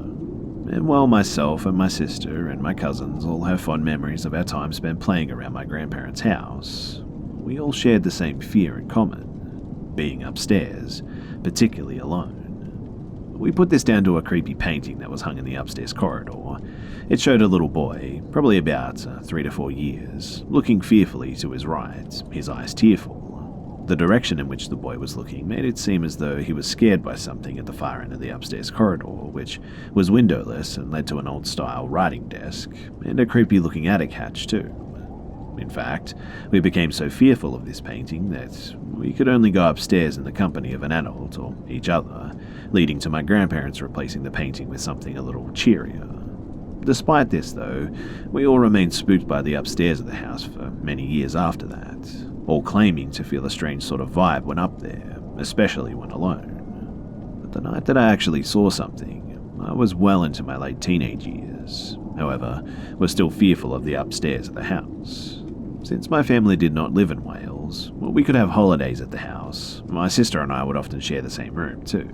And while myself and my sister and my cousins all have fond memories of our time spent playing around my grandparents' house, we all shared the same fear in common, being upstairs, particularly alone. We put this down to a creepy painting that was hung in the upstairs corridor. It showed a little boy, probably about 3 to 4 years, looking fearfully to his right, his eyes tearful. The direction in which the boy was looking made it seem as though he was scared by something at the far end of the upstairs corridor, which was windowless and led to an old-style writing desk, and a creepy-looking attic hatch too. In fact, we became so fearful of this painting that we could only go upstairs in the company of an adult or each other, leading to my grandparents replacing the painting with something a little cheerier. Despite this, though, we all remained spooked by the upstairs of the house for many years after that, all claiming to feel a strange sort of vibe when up there, especially when alone. But the night that I actually saw something, I was well into my late teenage years. However, was still fearful of the upstairs of the house. Since my family did not live in Wales, we could have holidays at the house. My sister and I would often share the same room too.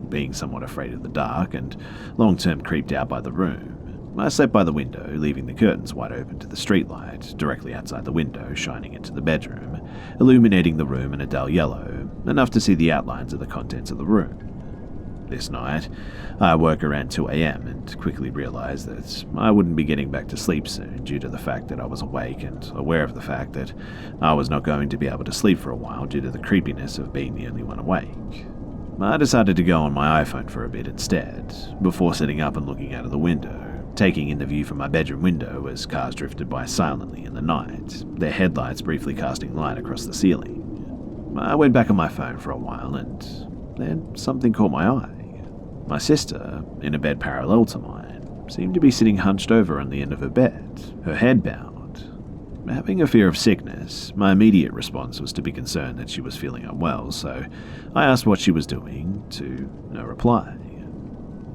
Being somewhat afraid of the dark and long-term creeped out by the room, I slept by the window, leaving the curtains wide open to the streetlight directly outside the window shining into the bedroom, illuminating the room in a dull yellow, enough to see the outlines of the contents of the room. This night, I woke around 2 a.m. and quickly realized that I wouldn't be getting back to sleep soon due to the fact that I was awake and aware of the fact that I was not going to be able to sleep for a while due to the creepiness of being the only one awake. I decided to go on my iPhone for a bit instead, before sitting up and looking out of the window, taking in the view from my bedroom window as cars drifted by silently in the night, their headlights briefly casting light across the ceiling. I went back on my phone for a while and then something caught my eye. My sister, in a bed parallel to mine, seemed to be sitting hunched over on the end of her bed, her head bowed. Having a fear of sickness, my immediate response was to be concerned that she was feeling unwell, so I asked what she was doing, to no reply.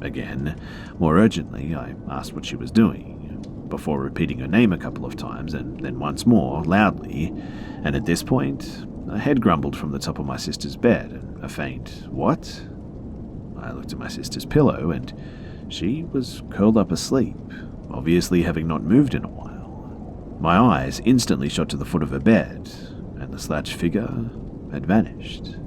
Again, more urgently, I asked what she was doing, before repeating her name a couple of times, and then once more, loudly, and at this point, a head grumbled from the top of my sister's bed, and a faint, "What?" I looked at my sister's pillow, and she was curled up asleep, obviously having not moved in a while. My eyes instantly shot to the foot of her bed, and the slouched figure had vanished.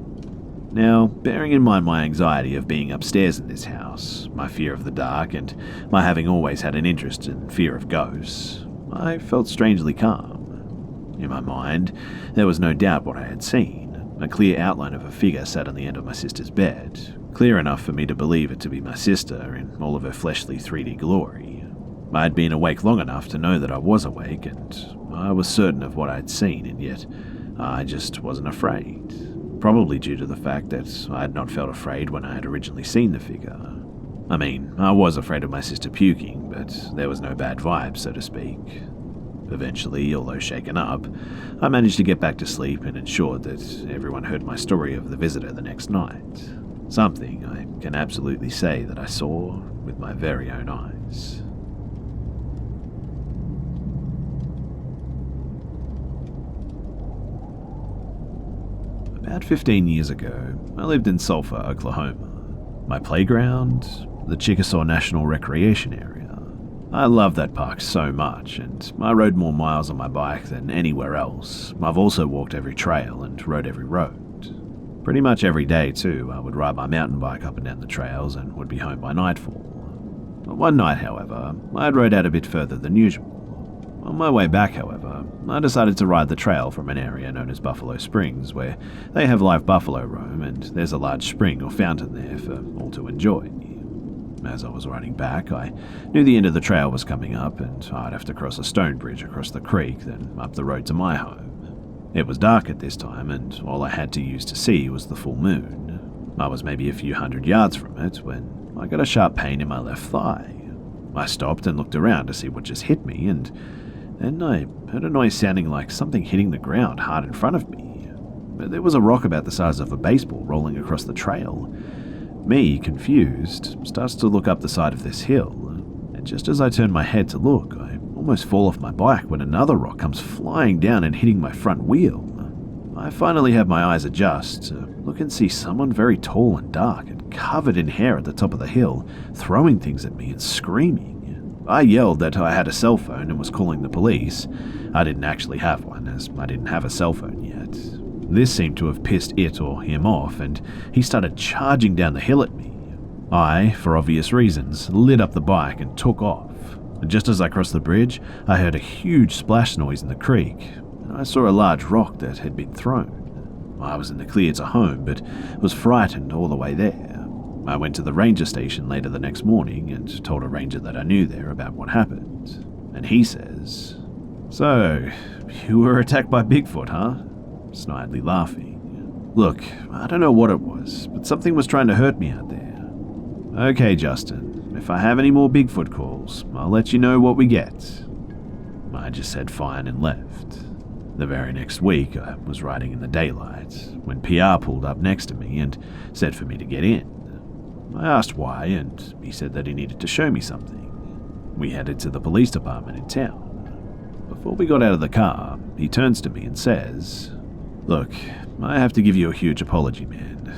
Now, bearing in mind my anxiety of being upstairs in this house, my fear of the dark, and my having always had an interest in fear of ghosts, I felt strangely calm. In my mind, there was no doubt what I had seen. A clear outline of a figure sat on the end of my sister's bed, clear enough for me to believe it to be my sister in all of her fleshly 3D glory. I had been awake long enough to know that I was awake, and I was certain of what I had seen, and yet I just wasn't afraid. Probably due to the fact that I had not felt afraid when I had originally seen the figure. I mean, I was afraid of my sister puking, but there was no bad vibe, so to speak. Eventually, although shaken up, I managed to get back to sleep and ensured that everyone heard my story of the visitor the next night. Something I can absolutely say that I saw with my very own eyes. About 15 years ago, I lived in Sulphur, Oklahoma. My playground, the Chickasaw National Recreation Area. I love that park so much, and I rode more miles on my bike than anywhere else. I've also walked every trail and rode every road. Pretty much every day too, I would ride my mountain bike up and down the trails and would be home by nightfall. One night, however, I had rode out a bit further than usual. On my way back, however, I decided to ride the trail from an area known as Buffalo Springs, where they have live buffalo roam and there's a large spring or fountain there for all to enjoy. As I was riding back, I knew the end of the trail was coming up and I'd have to cross a stone bridge across the creek, then up the road to my home. It was dark at this time and all I had to use to see was the full moon. I was maybe a few hundred yards from it when I got a sharp pain in my left thigh. I stopped and looked around to see what just hit me, and then I heard a noise sounding like something hitting the ground hard in front of me. There was a rock about the size of a baseball rolling across the trail. Me, confused, starts to look up the side of this hill, and just as I turn my head to look, I almost fall off my bike when another rock comes flying down and hitting my front wheel. I finally have my eyes adjust to look and see someone very tall and dark and covered in hair at the top of the hill, throwing things at me and screaming. I yelled that I had a cell phone and was calling the police. I didn't actually have one, as I didn't have a cell phone yet. This seemed to have pissed it or him off, and he started charging down the hill at me. I, for obvious reasons, lit up the bike and took off. Just as I crossed the bridge, I heard a huge splash noise in the creek, and I saw a large rock that had been thrown. I was in the clear to home, but was frightened all the way there. I went to the ranger station later the next morning and told a ranger that I knew there about what happened. And he says, "So, you were attacked by Bigfoot, huh?" Snidely laughing. "Look, I don't know what it was, but something was trying to hurt me out there. Okay, Justin, if I have any more Bigfoot calls, I'll let you know what we get." I just said fine and left. The very next week, I was riding in the daylight when PR pulled up next to me and said for me to get in. I asked why, and he said that he needed to show me something. We headed to the police department in town. Before we got out of the car, he turns to me and says, "Look, I have to give you a huge apology, man.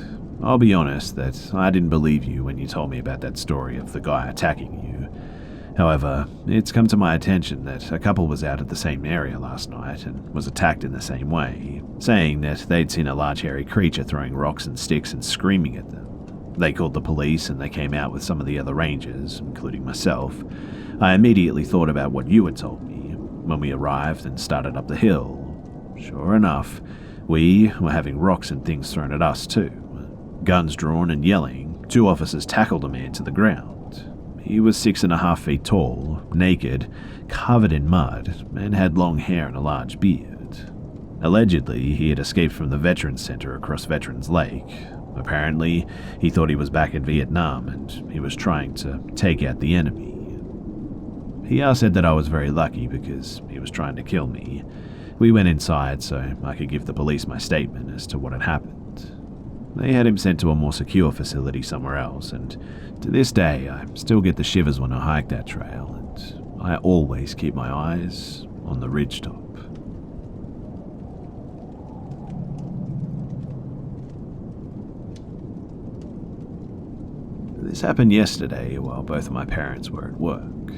I'll be honest that I didn't believe you when you told me about that story of the guy attacking you. However, it's come to my attention that a couple was out at the same area last night and was attacked in the same way, saying that they'd seen a large hairy creature throwing rocks and sticks and screaming at them. They called the police and they came out with some of the other rangers, including myself. I immediately thought about what you had told me when we arrived and started up the hill. Sure enough, we were having rocks and things thrown at us too. Guns drawn and yelling, 2 officers tackled a man to the ground. He was 6.5 feet tall, naked, covered in mud, and had long hair and a large beard. Allegedly, he had escaped from the Veterans Center across Veterans Lake. Apparently, he thought he was back in Vietnam and he was trying to take out the enemy. He said that I was very lucky because he was trying to kill me. We went inside so I could give the police my statement as to what had happened. They had him sent to a more secure facility somewhere else, and to this day I still get the shivers when I hike that trail, and I always keep my eyes on the ridgetop. This happened yesterday while both of my parents were at work.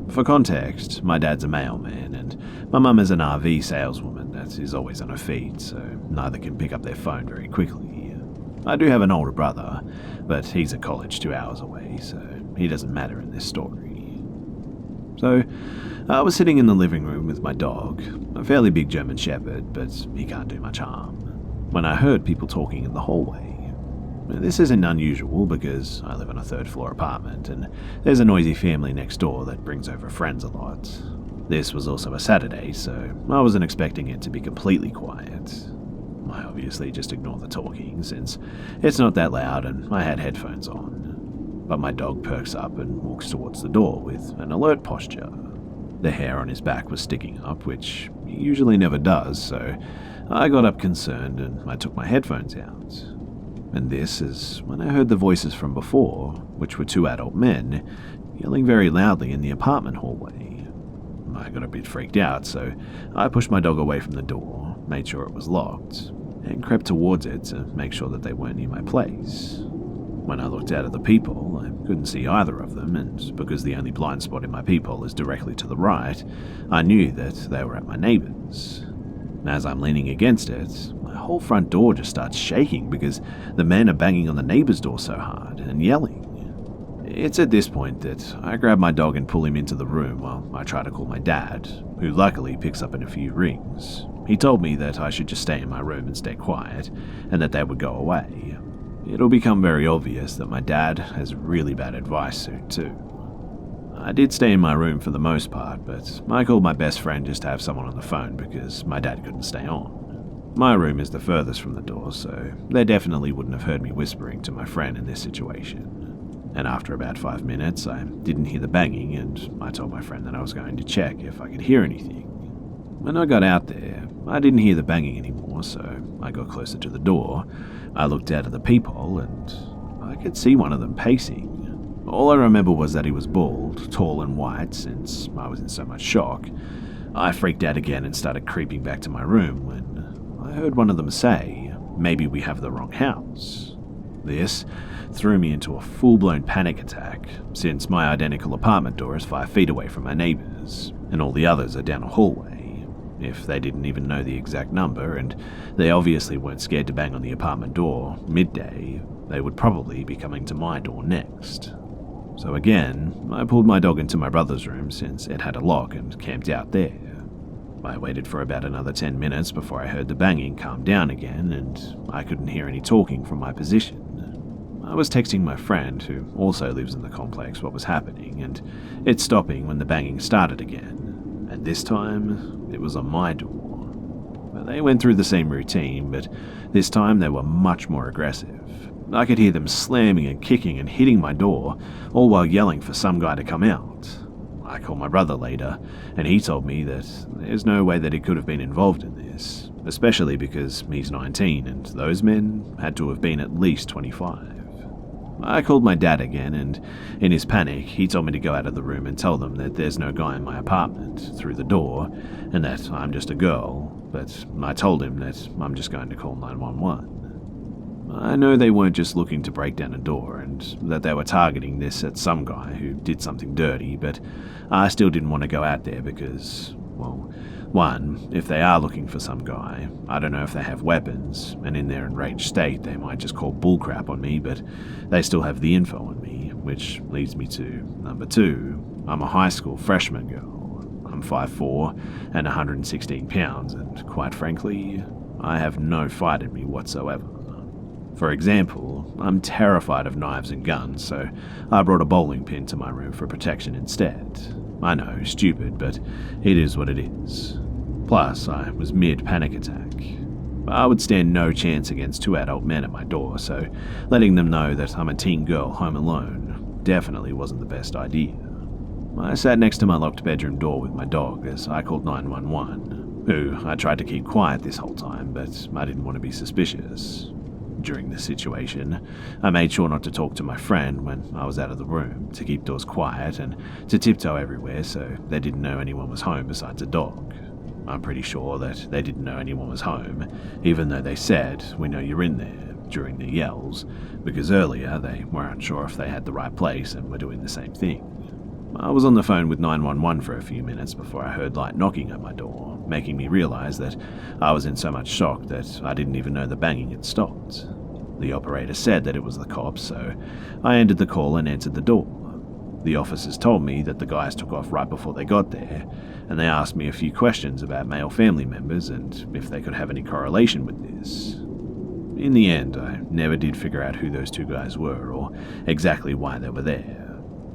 For context, my dad's a mailman and my mum is an RV saleswoman that is always on her feet, so neither can pick up their phone very quickly. I do have an older brother, but he's at college 2 hours away, so he doesn't matter in this story. So, I was sitting in the living room with my dog, a fairly big German Shepherd, but he can't do much harm, when I heard people talking in the hallway. This isn't unusual because I live in a third-floor apartment and there's a noisy family next door that brings over friends a lot. This was also a Saturday, so I wasn't expecting it to be completely quiet. I obviously just ignore the talking since it's not that loud and I had headphones on. But my dog perks up and walks towards the door with an alert posture. The hair on his back was sticking up, which he usually never does, so I got up concerned and I took my headphones out. And this is when I heard the voices from before, which were 2 adult men, yelling very loudly in the apartment hallway. I got a bit freaked out, so I pushed my dog away from the door, made sure it was locked, and crept towards it to make sure that they weren't near my place. When I looked out at the peephole, I couldn't see either of them, and because the only blind spot in my peephole is directly to the right, I knew that they were at my neighbour's. As I'm leaning against it, my whole front door just starts shaking because the men are banging on the neighbour's door so hard and yelling. It's at this point that I grab my dog and pull him into the room while I try to call my dad, who luckily picks up in a few rings. He told me that I should just stay in my room and stay quiet, and that they would go away. It'll become very obvious that my dad has really bad advice soon too. I did stay in my room for the most part, but I called my best friend just to have someone on the phone because my dad couldn't stay on. My room is the furthest from the door, so they definitely wouldn't have heard me whispering to my friend in this situation. And after about 5 minutes, I didn't hear the banging, and I told my friend that I was going to check if I could hear anything. When I got out there, I didn't hear the banging anymore, so I got closer to the door. I looked out of the peephole, and I could see one of them pacing. All I remember was that he was bald, tall and white, since I was in so much shock. I freaked out again and started creeping back to my room when I heard one of them say, "Maybe we have the wrong house." This threw me into a full-blown panic attack, since my identical apartment door is 5 feet away from my neighbour's, and all the others are down a hallway. If they didn't even know the exact number, and they obviously weren't scared to bang on the apartment door midday, they would probably be coming to my door next. So again, I pulled my dog into my brother's room since it had a lock and camped out there. I waited for about another 10 minutes before I heard the banging calm down again, and I couldn't hear any talking from my position. I was texting my friend, who also lives in the complex, what was happening, and it stopping when the banging started again. And this time, it was on my door. They went through the same routine, but this time they were much more aggressive. I could hear them slamming and kicking and hitting my door, all while yelling for some guy to come out. I called my brother later, and he told me that there's no way that he could have been involved in this, especially because he's 19 and those men had to have been at least 25. I called my dad again, and in his panic, he told me to go out of the room and tell them that there's no guy in my apartment through the door, and that I'm just a girl, but I told him that I'm just going to call 911. I know they weren't just looking to break down a door, and that they were targeting this at some guy who did something dirty, but I still didn't want to go out there because, well, one, if they are looking for some guy, I don't know if they have weapons, and in their enraged state they might just call bullcrap on me, but they still have the info on me, which leads me to number 2, I'm a high school freshman girl. I'm 5'4" and 116 pounds, and quite frankly, I have no fight in me whatsoever. For example, I'm terrified of knives and guns, so I brought a bowling pin to my room for protection instead. I know, stupid, but it is what it is. Plus, I was mid-panic attack. I would stand no chance against 2 adult men at my door, so letting them know that I'm a teen girl home alone definitely wasn't the best idea. I sat next to my locked bedroom door with my dog as I called 911, who I tried to keep quiet this whole time, but I didn't want to be suspicious. During this situation, I made sure not to talk to my friend when I was out of the room, to keep doors quiet and to tiptoe everywhere so they didn't know anyone was home besides a dog. I'm pretty sure that they didn't know anyone was home, even though they said, "We know you're in there," during the yells, because earlier they weren't sure if they had the right place and were doing the same thing. I was on the phone with 911 for a few minutes before I heard light knocking at my door, making me realize that I was in so much shock that I didn't even know the banging had stopped. The operator said that it was the cops, so I ended the call and answered the door. The officers told me that the guys took off right before they got there, and they asked me a few questions about male family members and if they could have any correlation with this. In the end, I never did figure out who those two guys were or exactly why they were there.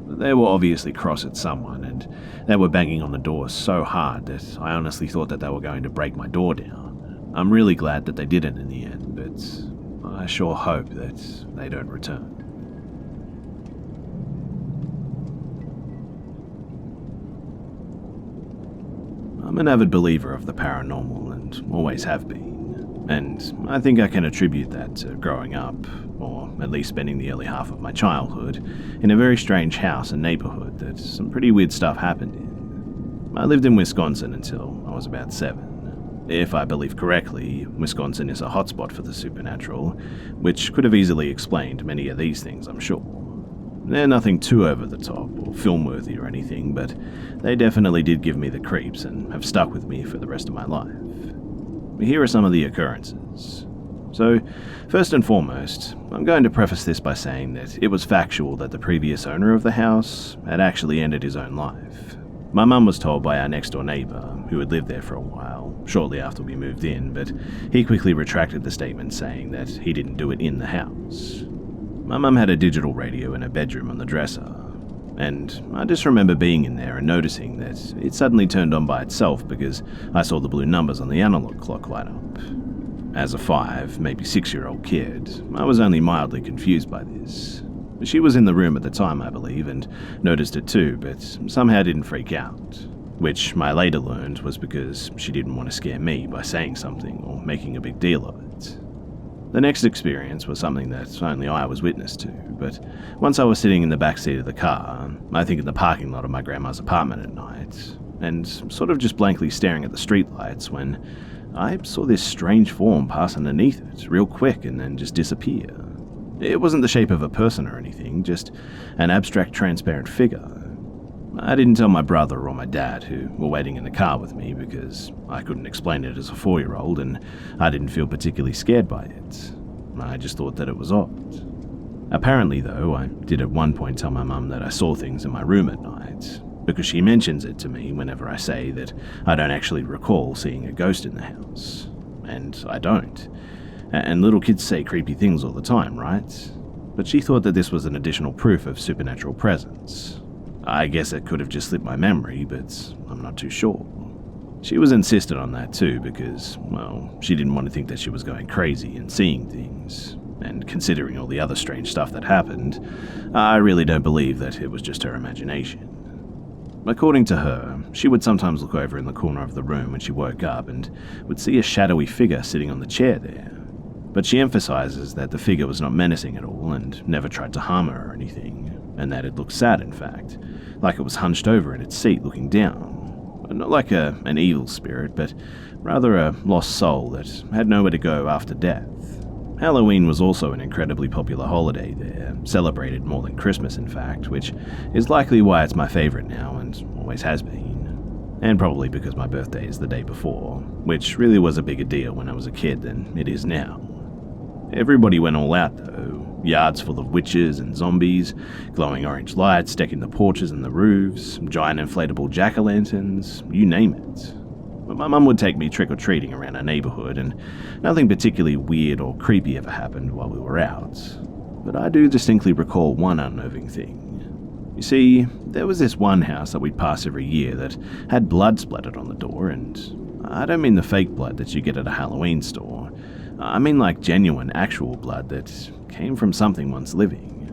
They were obviously cross at someone, and they were banging on the door so hard that I honestly thought that they were going to break my door down. I'm really glad that they didn't in the end, but I sure hope that they don't return. I'm an avid believer of the paranormal and always have been, and I think I can attribute that to growing up, or at least spending the early half of my childhood, in a very strange house and neighborhood that some pretty weird stuff happened in. I lived in Wisconsin until I was about 7. If I believe correctly, Wisconsin is a hotspot for the supernatural, which could have easily explained many of these things, I'm sure. They're nothing too over the top or film-worthy or anything, but they definitely did give me the creeps and have stuck with me for the rest of my life. Here are some of the occurrences. So, first and foremost, I'm going to preface this by saying that it was factual that the previous owner of the house had actually ended his own life. My mum was told by our next-door neighbour, who had lived there for a while, shortly after we moved in, but he quickly retracted the statement, saying that he didn't do it in the house. My mum had a digital radio in her bedroom on the dresser, and I just remember being in there and noticing that it suddenly turned on by itself because I saw the blue numbers on the analog clock light up. As a 5, maybe 6-year-old kid, I was only mildly confused by this. She was in the room at the time, I believe, and noticed it too, but somehow didn't freak out, which I later learned was because she didn't want to scare me by saying something or making a big deal of it. The next experience was something that only I was witness to, but once I was sitting in the back seat of the car, I think in the parking lot of my grandma's apartment at night, and sort of just blankly staring at the streetlights when I saw this strange form pass underneath it real quick and then just disappear. It wasn't the shape of a person or anything, just an abstract transparent figure. I didn't tell my brother or my dad, who were waiting in the car with me, because I couldn't explain it as a 4-year-old and I didn't feel particularly scared by it. I just thought that it was odd. Apparently, though, I did at one point tell my mum that I saw things in my room at night, because she mentions it to me whenever I say that I don't actually recall seeing a ghost in the house. And I don't. And little kids say creepy things all the time, right? But she thought that this was an additional proof of supernatural presence. I guess it could have just slipped my memory, but I'm not too sure. She was insistent on that too because, well, she didn't want to think that she was going crazy and seeing things. And considering all the other strange stuff that happened, I really don't believe that it was just her imagination. According to her, she would sometimes look over in the corner of the room when she woke up and would see a shadowy figure sitting on the chair there. But she emphasizes that the figure was not menacing at all and never tried to harm her or anything, and that it looked sad, in fact, like it was hunched over in its seat looking down. Not like an evil spirit, but rather a lost soul that had nowhere to go after death. Halloween was also an incredibly popular holiday there, celebrated more than Christmas, in fact, which is likely why it's my favorite now and always has been. And probably because my birthday is the day before, which really was a bigger deal when I was a kid than it is now. Everybody went all out though, yards full of witches and zombies, glowing orange lights decking the porches and the roofs, giant inflatable jack-o'-lanterns, you name it. But my mum would take me trick-or-treating around our neighborhood, and nothing particularly weird or creepy ever happened while we were out. But I do distinctly recall one unnerving thing. You see, there was this one house that we'd pass every year that had blood splattered on the door, and I don't mean the fake blood that you get at a Halloween store. I mean like genuine, actual blood that came from something once living.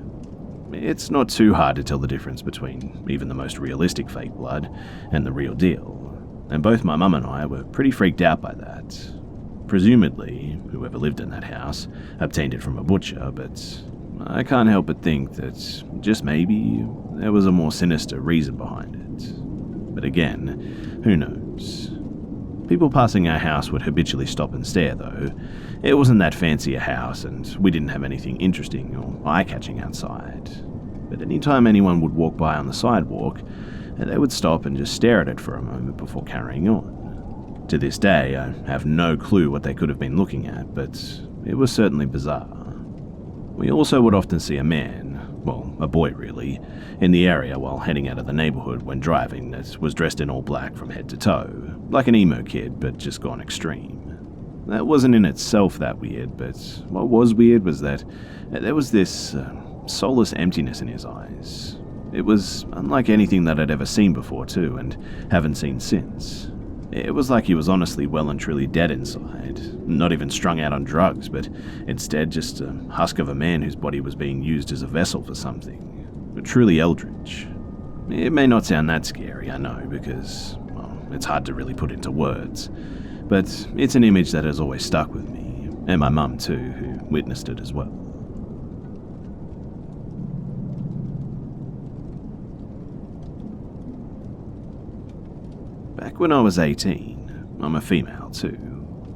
It's not too hard to tell the difference between even the most realistic fake blood and the real deal, and both my mum and I were pretty freaked out by that. Presumably, whoever lived in that house obtained it from a butcher, but I can't help but think that just maybe there was a more sinister reason behind it. But again, who knows? People passing our house would habitually stop and stare though. It wasn't that fancy a house and we didn't have anything interesting or eye-catching outside. But anytime anyone would walk by on the sidewalk, they would stop and just stare at it for a moment before carrying on. To this day, I have no clue what they could have been looking at, but it was certainly bizarre. We also would often see a man, well, a boy really, in the area while heading out of the neighborhood when driving that was dressed in all black from head to toe, like an emo kid, but just gone extreme. That wasn't in itself that weird, but what was weird was that there was this soulless emptiness in his eyes. It was unlike anything that I'd ever seen before too, and haven't seen since. It was like he was honestly well and truly dead inside, not even strung out on drugs, but instead just a husk of a man whose body was being used as a vessel for something, truly eldritch. It may not sound that scary, I know, because, well, it's hard to really put into words, but it's an image that has always stuck with me, and my mum too, who witnessed it as well. Back when I was 18, I'm a female too.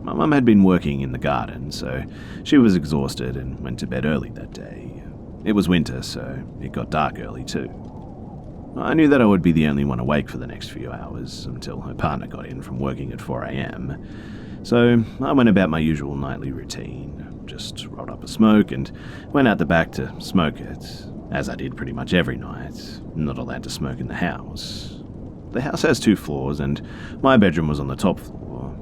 My mum had been working in the garden, so she was exhausted and went to bed early that day. It was winter, so it got dark early too. I knew that I would be the only one awake for the next few hours until her partner got in from working at 4 a.m. So I went about my usual nightly routine, just rolled up a smoke and went out the back to smoke it, as I did pretty much every night, not allowed to smoke in the house. The house has 2 floors, and my bedroom was on the top floor.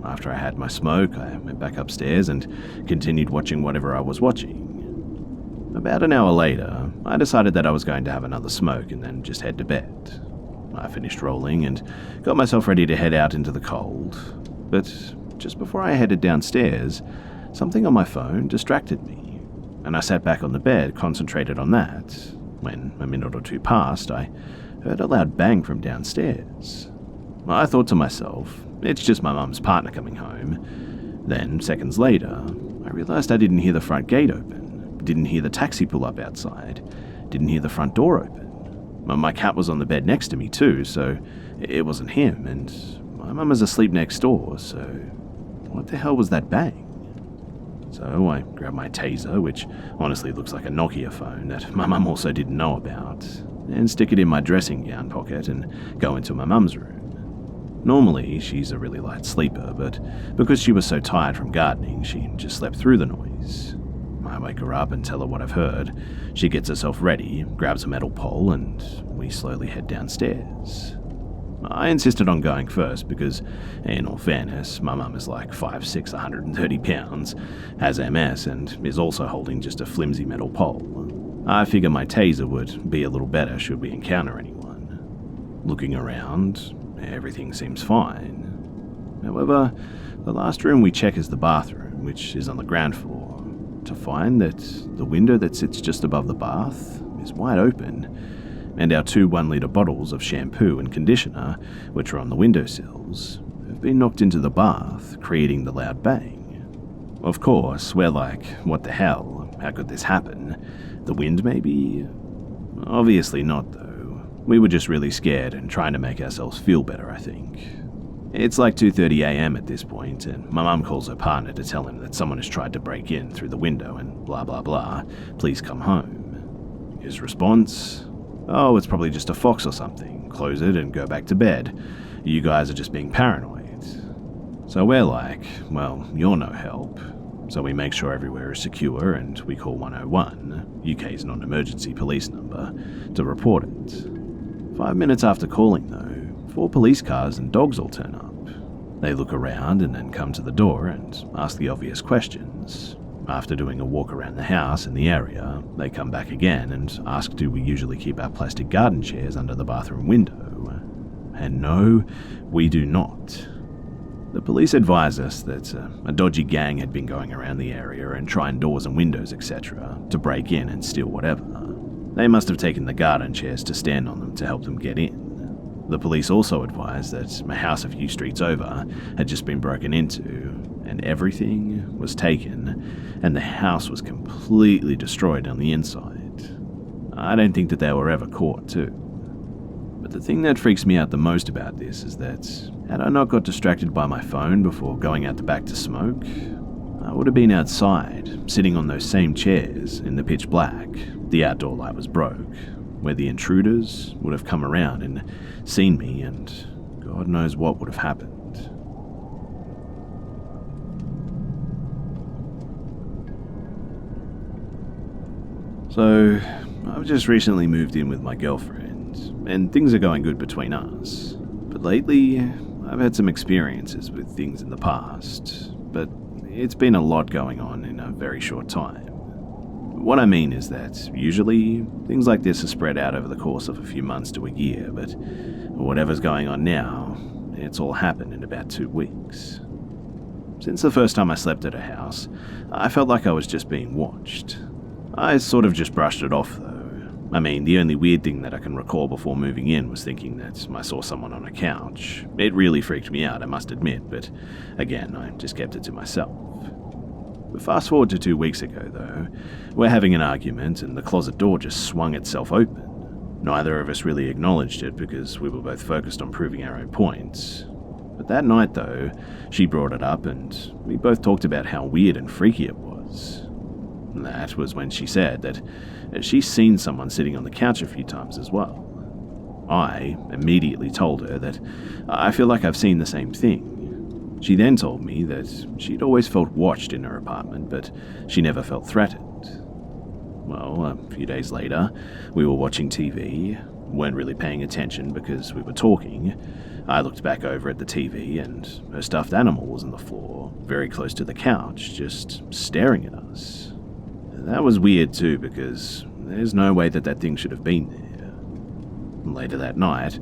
After I had my smoke, I went back upstairs and continued watching whatever I was watching. About an hour later, I decided that I was going to have another smoke and then just head to bed. I finished rolling and got myself ready to head out into the cold, but just before I headed downstairs, something on my phone distracted me, and I sat back on the bed, concentrated on that. When a minute or two passed, I heard a loud bang from downstairs. I thought to myself, it's just my mum's partner coming home. Then, seconds later, I realized I didn't hear the front gate open, didn't hear the taxi pull up outside, didn't hear the front door open. My cat was on the bed next to me too, so it wasn't him, and my mum is asleep next door, so what the hell was that bang? So I grabbed my taser, which honestly looks like a Nokia phone that my mum also didn't know about, and stick it in my dressing gown pocket and go into my mum's room. Normally, she's a really light sleeper, but because she was so tired from gardening, she just slept through the noise. I wake her up and tell her what I've heard. She gets herself ready, grabs a metal pole, and we slowly head downstairs. I insisted on going first because, in all fairness, my mum is like 5'6", 130 pounds, has MS, and is also holding just a flimsy metal pole. I figure my taser would be a little better should we encounter anyone. Looking around, everything seems fine. However, the last room we check is the bathroom, which is on the ground floor, to find that the window that sits just above the bath is wide open, and our 2 1-litre bottles of shampoo and conditioner, which are on the windowsills, have been knocked into the bath, creating the loud bang. Of course, we're like, what the hell? How could this happen? The wind, maybe? Obviously not, though. We were just really scared and trying to make ourselves feel better, I think. It's like 2:30 a.m. at this point, and my mum calls her partner to tell him that someone has tried to break in through the window and blah blah blah, please come home. His response? Oh, it's probably just a fox or something. Close it and go back to bed. You guys are just being paranoid. So we're like, well, you're no help. So we make sure everywhere is secure and we call 101, UK's non-emergency police number, to report it. 5 minutes after calling though, 4 police cars and dogs all turn up. They look around and then come to the door and ask the obvious questions. After doing a walk around the house and the area, they come back again and ask do we usually keep our plastic garden chairs under the bathroom window. And no, we do not. The police advise us that a dodgy gang had been going around the area and trying doors and windows, etc., to break in and steal whatever. They must have taken the garden chairs to stand on them to help them get in. The police also advised that my house a few streets over had just been broken into, and everything was taken, and the house was completely destroyed on the inside. I don't think that they were ever caught, too. But the thing that freaks me out the most about this is that, had I not got distracted by my phone before going out the back to smoke, I would have been outside, sitting on those same chairs in the pitch black. The outdoor light was broke, where the intruders would have come around and seen me, and God knows what would have happened. So, I've just recently moved in with my girlfriend, and things are going good between us. But lately, I've had some experiences with things in the past, but it's been a lot going on in a very short time. What I mean is that, usually, things like this are spread out over the course of a few months to a year, but whatever's going on now, it's all happened in about 2 weeks. Since the first time I slept at her house, I felt like I was just being watched. I sort of just brushed it off, though. I mean, the only weird thing that I can recall before moving in was thinking that I saw someone on a couch. It really freaked me out, I must admit, but again, I just kept it to myself. But fast forward to 2 weeks ago, though, we're having an argument and the closet door just swung itself open. Neither of us really acknowledged it because we were both focused on proving our own points. But that night, though, she brought it up and we both talked about how weird and freaky it was. That was when she said that she's seen someone sitting on the couch a few times as well. I immediately told her that I feel like I've seen the same thing. She then told me that she'd always felt watched in her apartment, but she never felt threatened. Well, a few days later, we were watching TV, weren't really paying attention because we were talking. I looked back over at the TV and her stuffed animal was on the floor, very close to the couch, just staring at us. That was weird too because there's no way that thing should have been there. Later that night,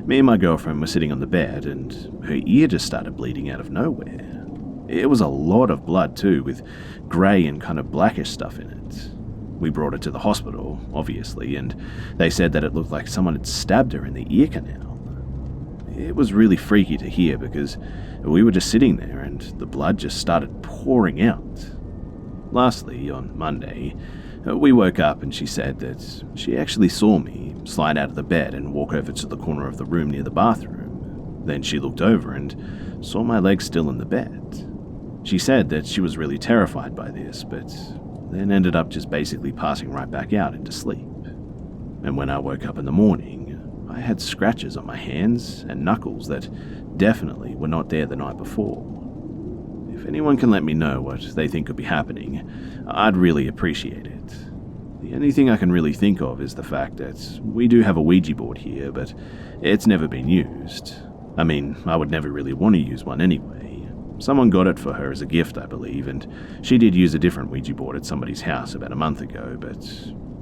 me and my girlfriend were sitting on the bed and her ear just started bleeding out of nowhere. It was a lot of blood too, with grey and kind of blackish stuff in it. We brought her to the hospital, obviously, and they said that it looked like someone had stabbed her in the ear canal. It was really freaky to hear because we were just sitting there and the blood just started pouring out. Lastly, on Monday, we woke up and she said that she actually saw me slide out of the bed and walk over to the corner of the room near the bathroom. Then she looked over and saw my legs still in the bed. She said that she was really terrified by this, but then ended up just basically passing right back out into sleep. And when I woke up in the morning, I had scratches on my hands and knuckles that definitely were not there the night before. If anyone can let me know what they think could be happening, I'd really appreciate it. The only thing I can really think of is the fact that we do have a Ouija board here, but it's never been used. I mean, I would never really want to use one anyway. Someone got it for her as a gift, I believe, and she did use a different Ouija board at somebody's house about a month ago, but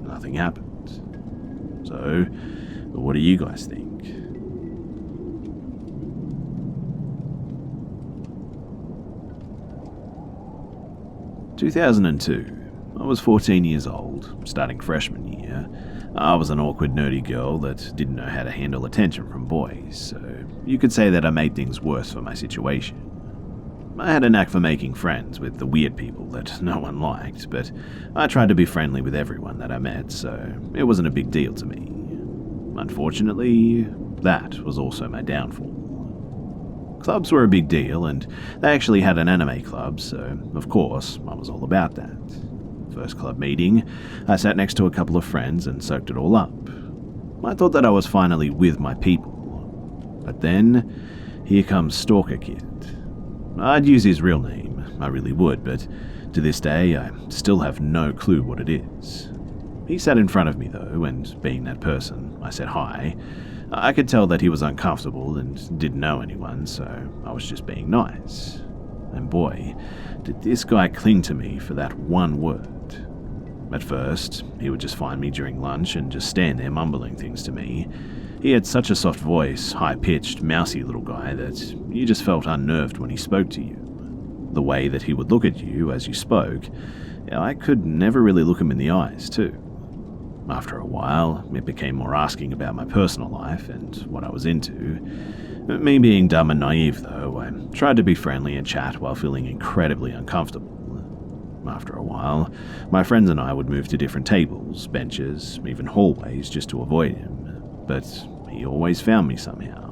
nothing happened. So, what do you guys think? "2002. I was 14 years old, starting freshman year. I was an awkward, nerdy girl that didn't know how to handle attention from boys, so you could say that I made things worse for my situation. I had a knack for making friends with the weird people that no one liked, but I tried to be friendly with everyone that I met, so it wasn't a big deal to me. Unfortunately, that was also my downfall. Clubs were a big deal, and they actually had an anime club, so of course I was all about that. First club meeting, I sat next to a couple of friends and soaked it all up. I thought that I was finally with my people. But then, here comes Stalker Kid. I'd use his real name, I really would, but to this day I still have no clue what it is. He sat in front of me though, and being that person, I said hi. I could tell that he was uncomfortable and didn't know anyone, so I was just being nice. And boy, did this guy cling to me for that one word. At first, he would just find me during lunch and just stand there mumbling things to me. He had such a soft voice, high-pitched, mousy little guy that you just felt unnerved when he spoke to you. The way that he would look at you as you spoke, I could never really look him in the eyes too. After a while, it became more asking about my personal life and what I was into. Me being dumb and naive, though, I tried to be friendly and chat while feeling incredibly uncomfortable. After a while, my friends and I would move to different tables, benches, even hallways just to avoid him, but he always found me somehow.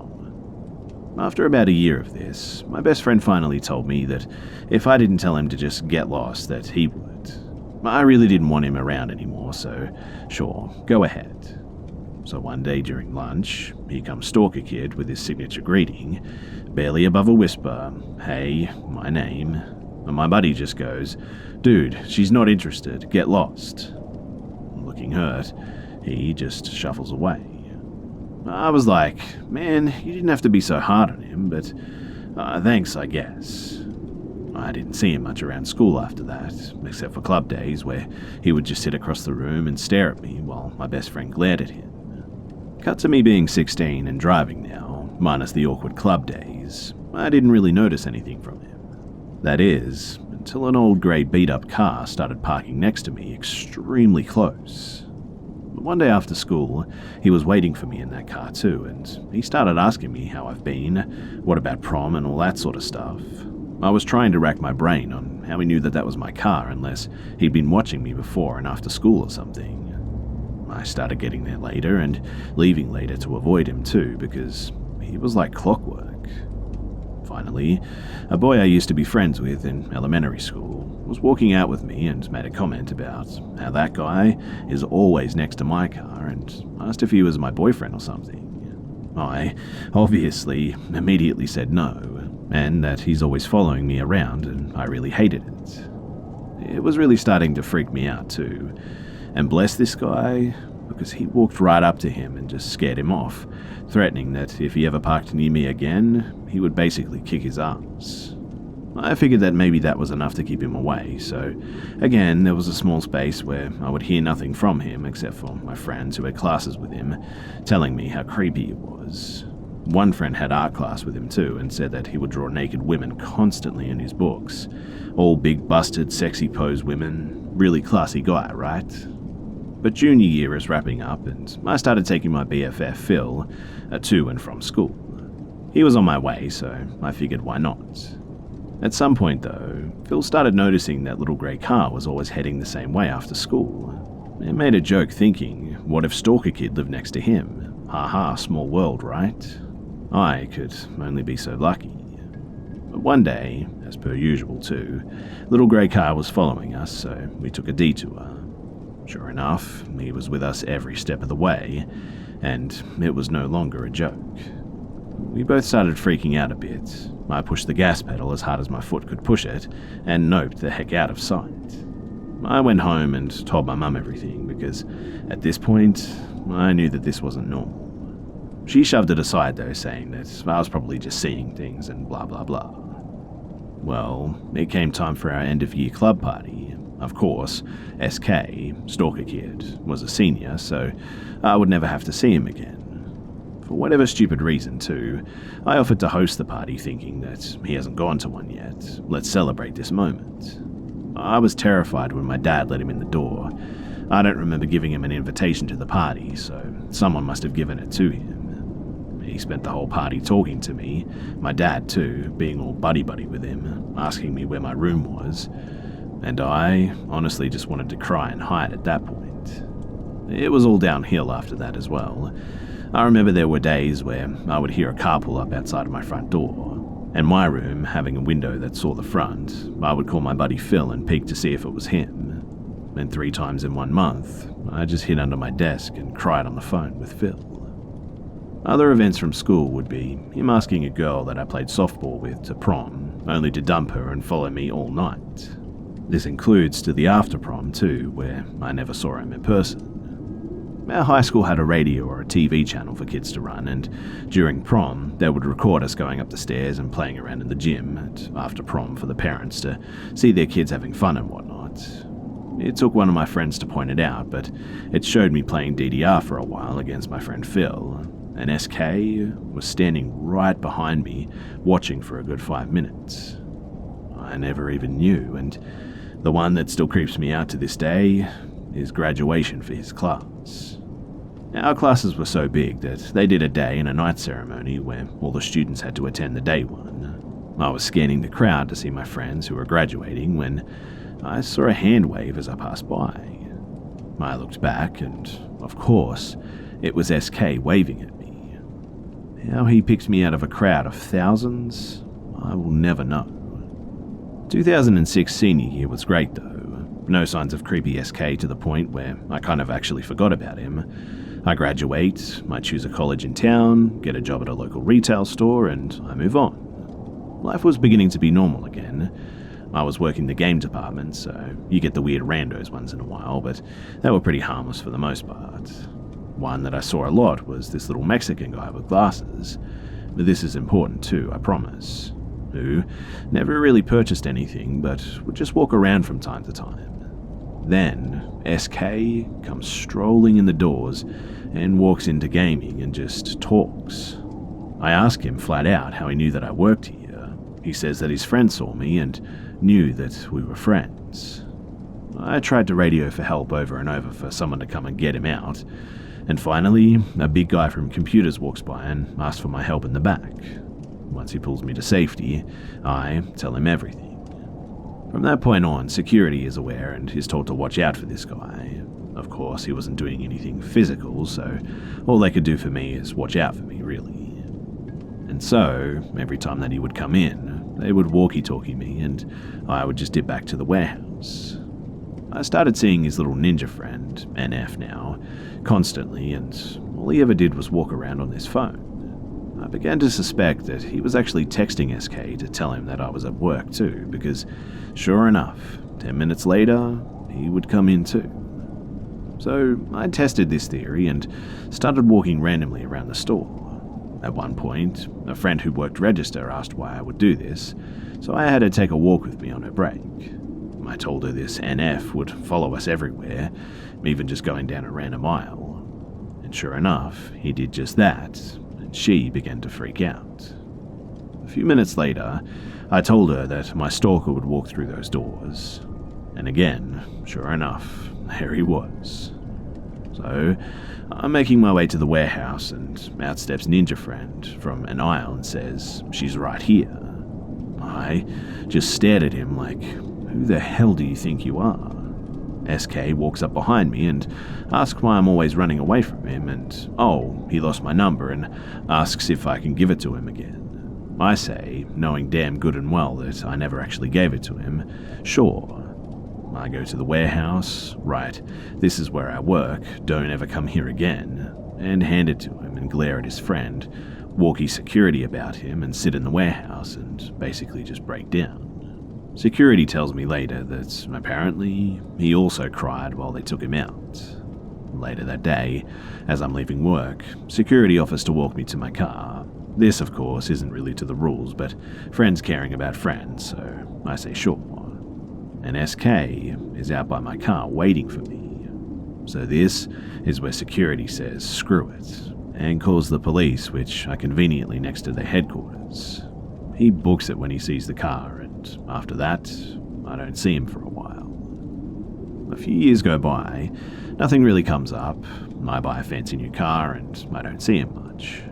After about a year of this, my best friend finally told me that if I didn't tell him to just get lost, that he would. I really didn't want him around anymore, so sure, go ahead. So one day during lunch, here comes Stalker Kid with his signature greeting, barely above a whisper, "Hey, my name." And my buddy just goes, "Dude, she's not interested, get lost." Looking hurt, he just shuffles away. I was like, man, you didn't have to be so hard on him, but thanks, I guess. I didn't see him much around school after that, except for club days where he would just sit across the room and stare at me while my best friend glared at him. Cut to me being 16 and driving now, minus the awkward club days. I didn't really notice anything from him. That is, until an old grey beat-up car started parking next to me extremely close. But one day after school, he was waiting for me in that car too, and he started asking me how I've been, what about prom and all that sort of stuff. I was trying to rack my brain on how he knew that was my car unless he'd been watching me before and after school or something. I started getting there later and leaving later to avoid him too, because he was like clockwork. Finally, a boy I used to be friends with in elementary school was walking out with me and made a comment about how that guy is always next to my car and asked if he was my boyfriend or something. I obviously immediately said no, and that he's always following me around and I really hated it. It was really starting to freak me out too, and bless this guy, because he walked right up to him and just scared him off, threatening that if he ever parked near me again, he would basically kick his ass. I figured that maybe that was enough to keep him away, so again there was a small space where I would hear nothing from him except for my friends who had classes with him telling me how creepy he was. One friend had art class with him too and said that he would draw naked women constantly in his books. All big busted, sexy pose women. Really classy guy, right? But junior year is wrapping up and I started taking my BFF Phil to and from school. He was on my way, so I figured why not. At some point though, Phil started noticing that little grey car was always heading the same way after school. It made a joke thinking, what if Stalker Kid lived next to him? Haha, small world, right? I could only be so lucky. But one day, as per usual too, little grey car was following us, so we took a detour. Sure enough, he was with us every step of the way, and it was no longer a joke. We both started freaking out a bit. I pushed the gas pedal as hard as my foot could push it, and noped the heck out of sight. I went home and told my mum everything, because at this point, I knew that this wasn't normal. She shoved it aside though, saying that I was probably just seeing things and blah blah blah. Well, it came time for our end-of-year club party. Of course, SK, Stalker Kid, was a senior, so I would never have to see him again. For whatever stupid reason too, I offered to host the party thinking that he hasn't gone to one yet. Let's celebrate this moment. I was terrified when my dad let him in the door. I don't remember giving him an invitation to the party, so someone must have given it to him. He spent the whole party talking to me, my dad too, being all buddy-buddy with him, asking me where my room was, and I honestly just wanted to cry and hide at that point. It was all downhill after that as well. I remember there were days where I would hear a car pull up outside of my front door, and my room having a window that saw the front, I would call my buddy Phil and peek to see if it was him. And 3 times in 1 month, I just hid under my desk and cried on the phone with Phil. Other events from school would be him asking a girl that I played softball with to prom, only to dump her and follow me all night. This includes to the after prom too, where I never saw him in person. Our high school had a radio or a TV channel for kids to run, and during prom, they would record us going up the stairs and playing around in the gym and after prom for the parents to see their kids having fun and whatnot. It took one of my friends to point it out, but it showed me playing DDR for a while against my friend Phil, and SK was standing right behind me, watching for a good 5 minutes. I never even knew, and the one that still creeps me out to this day, his graduation for his class. Our classes were so big that they did a day and a night ceremony where all the students had to attend the day one. I was scanning the crowd to see my friends who were graduating when I saw a hand wave as I passed by. I looked back and, of course, it was SK waving at me. How he picked me out of a crowd of thousands, I will never know. 2006 senior year was great though. No signs of creepy SK to the point where I kind of actually forgot about him. I graduate, I choose a college in town, get a job at a local retail store, and I move on. Life was beginning to be normal again. I was working the game department, so you get the weird randos once in a while, but they were pretty harmless for the most part. One that I saw a lot was this little Mexican guy with glasses. But this is important too, I promise. Who never really purchased anything, but would just walk around from time to time. Then, SK comes strolling in the doors and walks into gaming and just talks. I ask him flat out how he knew that I worked here. He says that his friend saw me and knew that we were friends. I tried to radio for help over and over for someone to come and get him out, and finally, a big guy from computers walks by and asks for my help in the back. Once he pulls me to safety, I tell him everything. From that point on, security is aware and is told to watch out for this guy. Of course, he wasn't doing anything physical, so all they could do for me is watch out for me, really. And so, every time that he would come in, they would walkie-talkie me and I would just dip back to the warehouse. I started seeing his little ninja friend, NF now, constantly, and all he ever did was walk around on his phone. I began to suspect that he was actually texting SK to tell him that I was at work too, because sure enough, 10 minutes later, he would come in too. So I tested this theory and started walking randomly around the store. At one point, a friend who worked register asked why I would do this, so I had her take a walk with me on her break. I told her this NF would follow us everywhere, even just going down a random aisle. And sure enough, he did just that, and she began to freak out. A few minutes later, I told her that my stalker would walk through those doors. And again, sure enough, there he was. So, I'm making my way to the warehouse, and out steps Ninja Friend from an aisle and says, "She's right here." I just stared at him like, "Who the hell do you think you are?" SK walks up behind me and asks why I'm always running away from him, and he lost my number and asks if I can give it to him again. I say, knowing damn good and well that I never actually gave it to him, sure. I go to the warehouse, right, this is where I work, don't ever come here again, and hand it to him and glare at his friend, walkie security about him and sit in the warehouse and basically just break down. Security tells me later that apparently he also cried while they took him out. Later that day, as I'm leaving work, security offers to walk me to my car. This, of course, isn't really to the rules, but friends caring about friends, so I say sure. And SK is out by my car waiting for me. So this is where security says screw it, and calls the police, which are conveniently next to their headquarters. He books it when he sees the car, and after that, I don't see him for a while. A few years go by, nothing really comes up. I buy a fancy new car, and I don't see him much.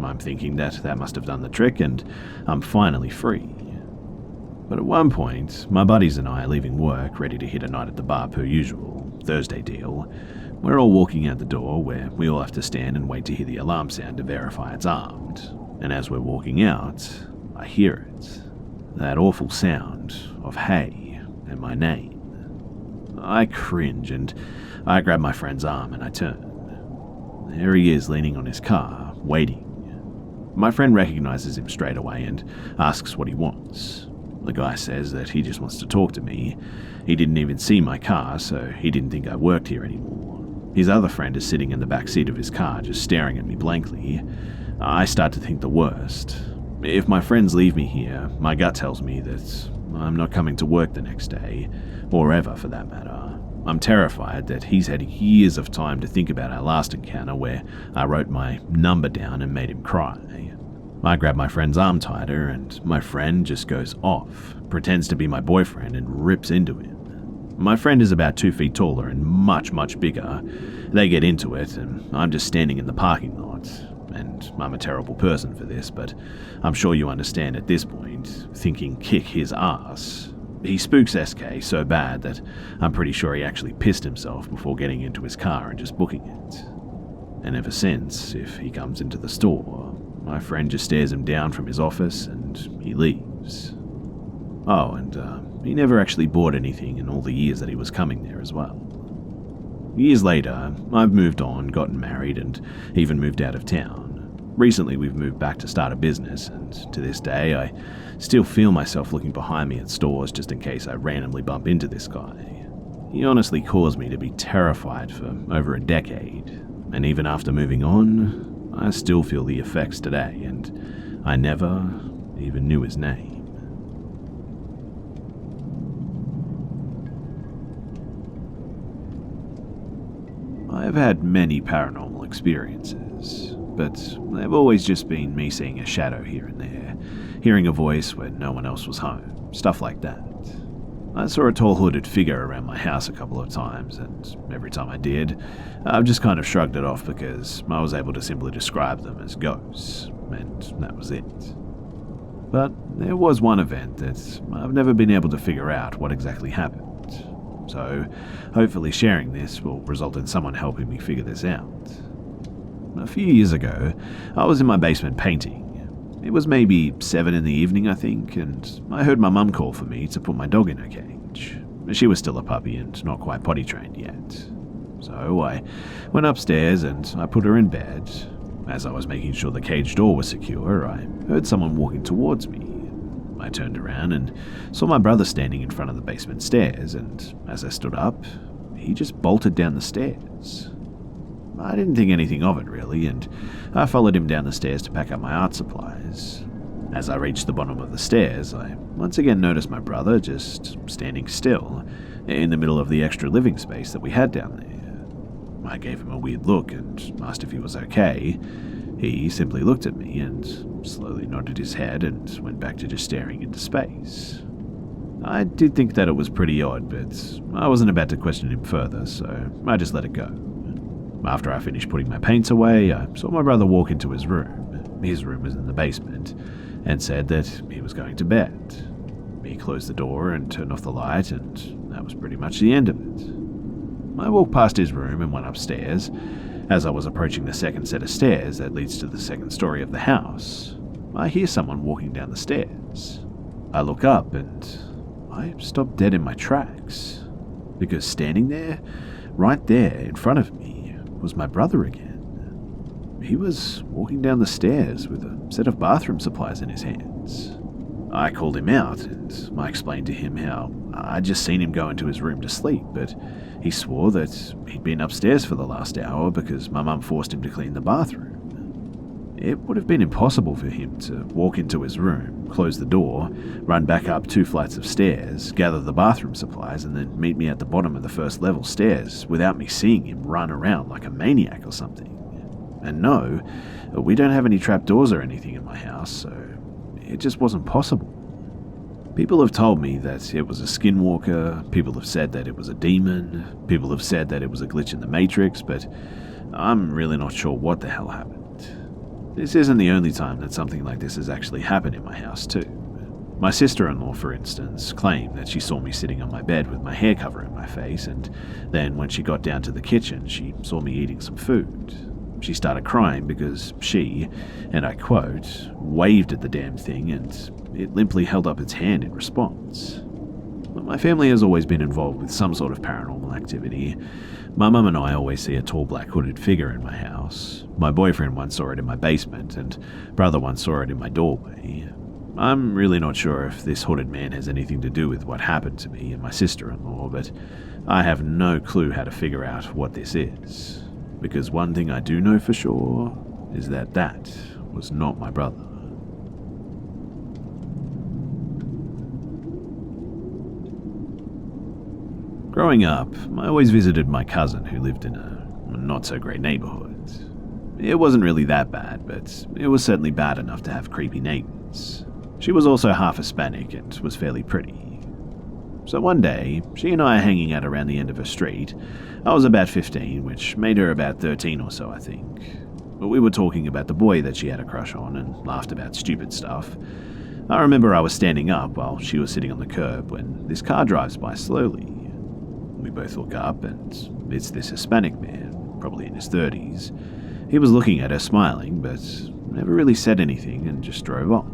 I'm thinking that must have done the trick, and I'm finally free. But at one point, my buddies and I are leaving work, ready to hit a night at the bar per usual, Thursday deal. We're all walking out the door, where we all have to stand and wait to hear the alarm sound to verify it's armed. And as we're walking out, I hear it. That awful sound of hey and my name. I cringe and I grab my friend's arm and I turn. There he is leaning on his car, waiting. My friend recognizes him straight away and asks what he wants. The guy says that he just wants to talk to me. He didn't even see my car, so he didn't think I worked here anymore. His other friend is sitting in the back seat of his car, just staring at me blankly. I start to think the worst. If my friends leave me here, my gut tells me that I'm not coming to work the next day, or ever for that matter. I'm terrified that he's had years of time to think about our last encounter where I wrote my number down and made him cry. I grab my friend's arm tighter and my friend just goes off, pretends to be my boyfriend and rips into him. My friend is about 2 feet taller and much, much bigger. They get into it, and I'm just standing in the parking lot. And I'm a terrible person for this, but I'm sure you understand at this point, thinking kick his ass. He spooks SK so bad that I'm pretty sure he actually pissed himself before getting into his car and just booking it. And ever since, if he comes into the store, my friend just stares him down from his office and he leaves. Oh, and he never actually bought anything in all the years that he was coming there as well. Years later, I've moved on, gotten married, and even moved out of town. Recently, we've moved back to start a business, and to this day, I still feel myself looking behind me at stores just in case I randomly bump into this guy. He honestly caused me to be terrified for over a decade, and even after moving on, I still feel the effects today, and I never even knew his name. I've had many paranormal experiences, but they've always just been me seeing a shadow here and there, hearing a voice when no one else was home, stuff like that. I saw a tall hooded figure around my house a couple of times, and every time I did, I've just kind of shrugged it off because I was able to simply describe them as ghosts, and that was it. But there was one event that I've never been able to figure out what exactly happened. So, hopefully sharing this will result in someone helping me figure this out. A few years ago, I was in my basement painting. It was maybe 7 in the evening, I think, and I heard my mum call for me to put my dog in her cage. She was still a puppy and not quite potty trained yet. So I went upstairs and I put her in bed. As I was making sure the cage door was secure, I heard someone walking towards me. I turned around and saw my brother standing in front of the basement stairs, and as I stood up, he just bolted down the stairs. I didn't think anything of it really, and I followed him down the stairs to pack up my art supplies. As I reached the bottom of the stairs, I once again noticed my brother just standing still in the middle of the extra living space that we had down there. I gave him a weird look and asked if he was okay. He simply looked at me and slowly nodded his head and went back to just staring into space. I did think that it was pretty odd, but I wasn't about to question him further, so I just let it go. After I finished putting my paints away, I saw my brother walk into his room. His room was in the basement, and said that he was going to bed. He closed the door and turned off the light, and that was pretty much the end of it. I walked past his room and went upstairs. As I was approaching the second set of stairs that leads to the second story of the house, I hear someone walking down the stairs. I look up and I stop dead in my tracks, because standing there, right there in front of me, was my brother again. He was walking down the stairs with a set of bathroom supplies in his hands. I called him out and I explained to him how I'd just seen him go into his room to sleep, but he swore that he'd been upstairs for the last hour because my mum forced him to clean the bathroom. It would have been impossible for him to walk into his room, close the door, run back up 2 flights of stairs, gather the bathroom supplies, and then meet me at the bottom of the first level stairs without me seeing him run around like a maniac or something. And no, we don't have any trapdoors or anything in my house, so it just wasn't possible. People have told me that it was a skinwalker, people have said that it was a demon, people have said that it was a glitch in the Matrix, but I'm really not sure what the hell happened. This isn't the only time that something like this has actually happened in my house too. My sister-in-law, for instance, claimed that she saw me sitting on my bed with my hair covering my face, and then when she got down to the kitchen, she saw me eating some food. She started crying because she, and I quote, waved at the damn thing and it limply held up its hand in response. My family has always been involved with some sort of paranormal activity. My mum and I always see a tall black hooded figure in my house. My boyfriend once saw it in my basement and brother once saw it in my doorway. I'm really not sure if this hooded man has anything to do with what happened to me and my sister-in-law, but I have no clue how to figure out what this is. Because one thing I do know for sure is that that was not my brother. Growing up, I always visited my cousin who lived in a not-so-great neighborhood. It wasn't really that bad, but it was certainly bad enough to have creepy neighbors. She was also half Hispanic and was fairly pretty. So one day, she and I are hanging out around the end of a street. I was about 15, which made her about 13 or so, I think. But we were talking about the boy that she had a crush on and laughed about stupid stuff. I remember I was standing up while she was sitting on the curb when this car drives by slowly. We both look up and it's this Hispanic man, probably in his 30s. He was looking at her smiling, but never really said anything and just drove off.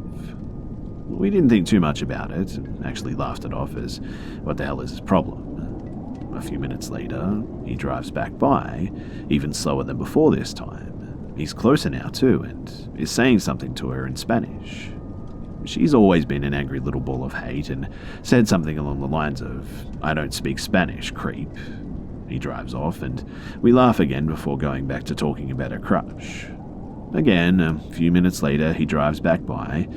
We didn't think too much about it, and actually laughed it off as, what the hell is his problem? A few minutes later, he drives back by, even slower than before this time. He's closer now too, and is saying something to her in Spanish. She's always been an angry little ball of hate and said something along the lines of, "I don't speak Spanish, creep." He drives off, and we laugh again before going back to talking about her crush. Again, a few minutes later, he drives back by.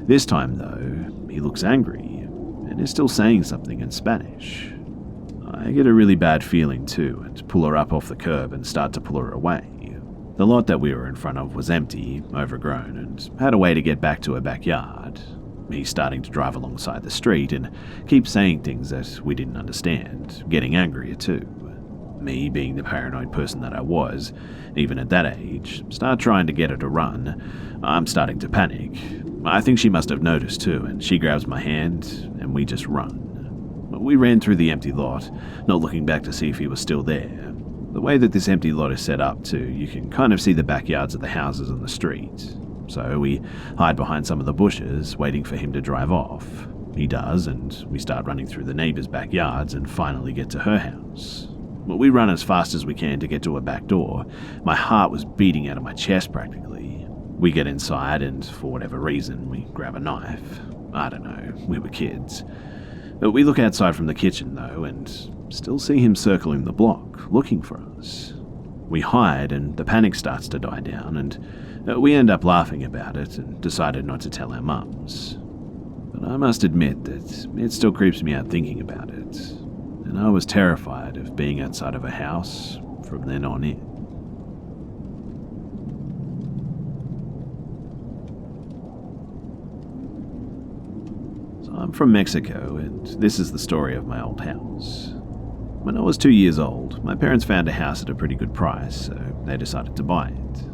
This time, though, he looks angry and is still saying something in Spanish. I get a really bad feeling too and pull her up off the curb and start to pull her away. The lot that we were in front of was empty, overgrown, and had a way to get back to her backyard. He's starting to drive alongside the street and keeps saying things that we didn't understand, getting angrier too. Me, being the paranoid person that I was, even at that age, start trying to get her to run. I'm starting to panic. I think she must have noticed too, and she grabs my hand, and we just run. We ran through the empty lot, not looking back to see if he was still there. The way that this empty lot is set up too, you can kind of see the backyards of the houses on the street. So we hide behind some of the bushes, waiting for him to drive off. He does, and we start running through the neighbors' backyards and finally get to her house. We run as fast as we can to get to her back door. My heart was beating out of my chest practically. We get inside and, for whatever reason, we grab a knife. I don't know, we were kids. We look outside from the kitchen though and still see him circling the block, looking for us. We hide and the panic starts to die down and we end up laughing about it and decided not to tell our mums. But I must admit that it still creeps me out thinking about it. And I was terrified of being outside of a house from then on in. So I'm from Mexico, and this is the story of my old house. When I was 2 years old, my parents found a house at a pretty good price, so they decided to buy it.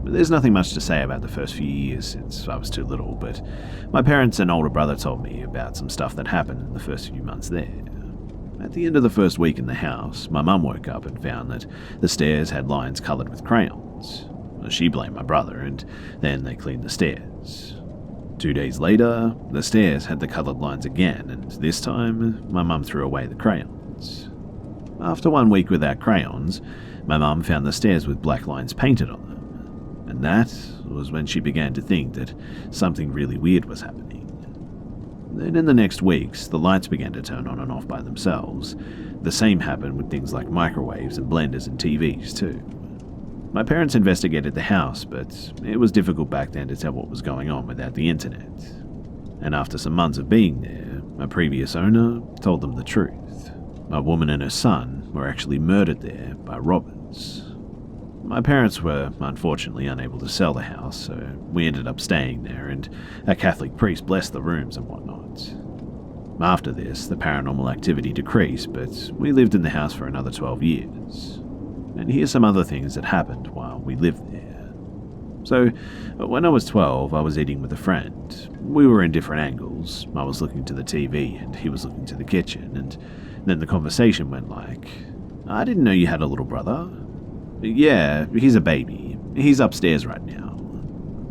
But there's nothing much to say about the first few years since I was too little, but my parents and older brother told me about some stuff that happened in the first few months there. At the end of the first week in the house, my mum woke up and found that the stairs had lines coloured with crayons. She blamed my brother, and then they cleaned the stairs. 2 days later, the stairs had the coloured lines again, and this time, my mum threw away the crayons. After 1 week without crayons, my mum found the stairs with black lines painted on them, and that was when she began to think that something really weird was happening. Then in the next weeks, the lights began to turn on and off by themselves. The same happened with things like microwaves and blenders and TVs too. My parents investigated the house, but it was difficult back then to tell what was going on without the internet. And after some months of being there, my previous owner told them the truth. A woman and her son were actually murdered there by robbers. My parents were unfortunately unable to sell the house, so we ended up staying there, and a Catholic priest blessed the rooms and whatnot. After this, the paranormal activity decreased, but we lived in the house for another 12 years. And here's some other things that happened while we lived there. So, when I was 12, I was eating with a friend. We were in different angles. I was looking to the TV, and he was looking to the kitchen, and then the conversation went like, "I didn't know you had a little brother." "Yeah, he's a baby. He's upstairs right now."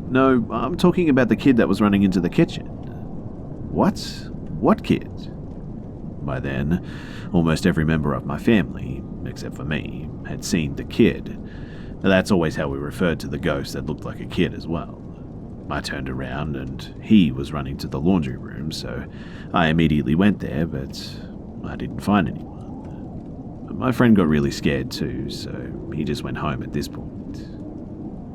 "No, I'm talking about the kid that was running into the kitchen." "What? What kid?" By then, almost every member of my family, except for me, had seen the kid. That's always how we referred to the ghost that looked like a kid as well. I turned around and he was running to the laundry room, so I immediately went there, but I didn't find anyone. My friend got really scared too, so he just went home at this point.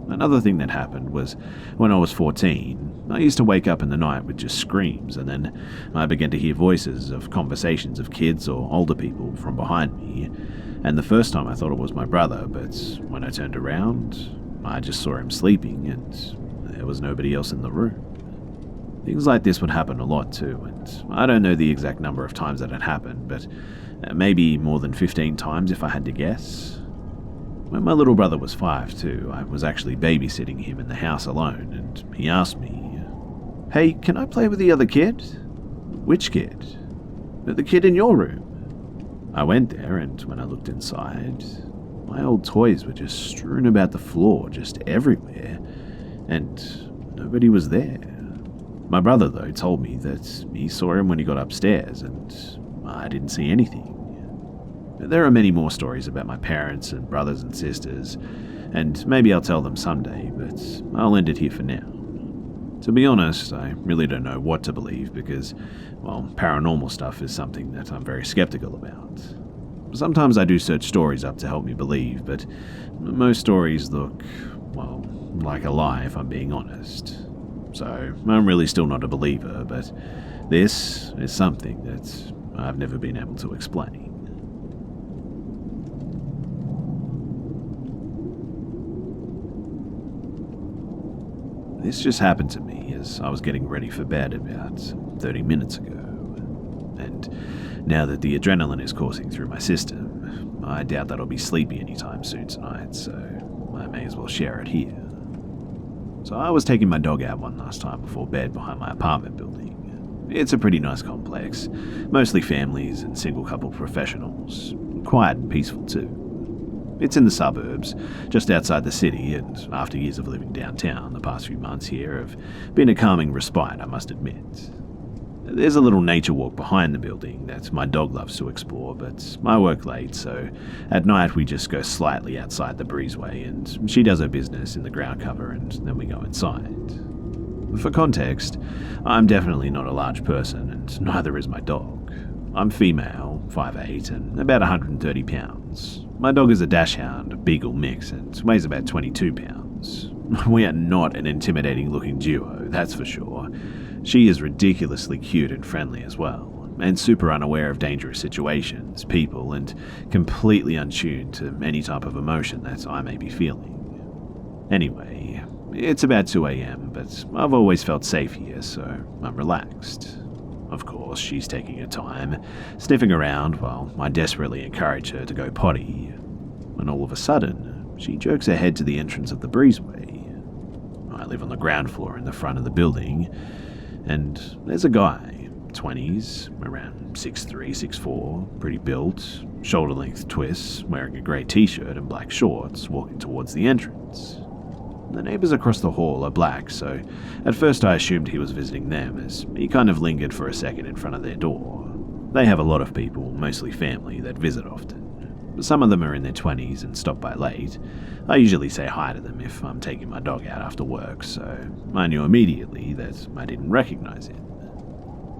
Another thing that happened was when I was 14, I used to wake up in the night with just screams, and then I began to hear voices of conversations of kids or older people from behind me, and the first time I thought it was my brother, but when I turned around, I just saw him sleeping and there was nobody else in the room. Things like this would happen a lot too, and I don't know the exact number of times that it happened, but maybe more than 15 times if I had to guess. When my little brother was 5 too, I was actually babysitting him in the house alone, and he asked me, "Hey, can I play with the other kid?" "Which kid?" "The kid in your room." I went there, and when I looked inside, my old toys were just strewn about the floor, just everywhere, and nobody was there. My brother, though, told me that he saw him when he got upstairs, and I didn't see anything. There are many more stories about my parents and brothers and sisters, and maybe I'll tell them someday, but I'll end it here for now. To be honest, I really don't know what to believe because, well, paranormal stuff is something that I'm very skeptical about. Sometimes I do search stories up to help me believe, but most stories look, well, like a lie if I'm being honest. So I'm really still not a believer, but this is something that I've never been able to explain. This just happened to me as I was getting ready for bed about 30 minutes ago. And now that the adrenaline is coursing through my system, I doubt that I'll be sleepy anytime soon tonight, so I may as well share it here. So I was taking my dog out one last time before bed behind my apartment building. It's a pretty nice complex, mostly families and single couple professionals. Quiet and peaceful too. It's in the suburbs, just outside the city, and after years of living downtown, the past few months here have been a calming respite, I must admit. There's a little nature walk behind the building that my dog loves to explore, but I work late, so at night we just go slightly outside the breezeway, and she does her business in the ground cover, and then we go inside. For context, I'm definitely not a large person, and neither is my dog. I'm female, 5'8", and about 130 pounds. My dog is a dachshund, beagle mix, and weighs about 22 pounds. We are not an intimidating-looking duo, that's for sure. She is ridiculously cute and friendly as well, and super unaware of dangerous situations, people, and completely untuned to any type of emotion that I may be feeling. Anyway, it's about 2 a.m, but I've always felt safe here, so I'm relaxed. Of course, she's taking her time, sniffing around while I desperately encourage her to go potty, when all of a sudden, she jerks her head to the entrance of the breezeway. I live on the ground floor in the front of the building, and there's a guy, 20s, around 6'3", 6'4", pretty built, shoulder-length twists, wearing a grey t-shirt and black shorts, walking towards the entrance. The neighbours across the hall are black, so at first I assumed he was visiting them, as he kind of lingered for a second in front of their door. They have a lot of people, mostly family, that visit often. Some of them are in their 20s and stop by late. I usually say hi to them if I'm taking my dog out after work, so I knew immediately that I didn't recognise him.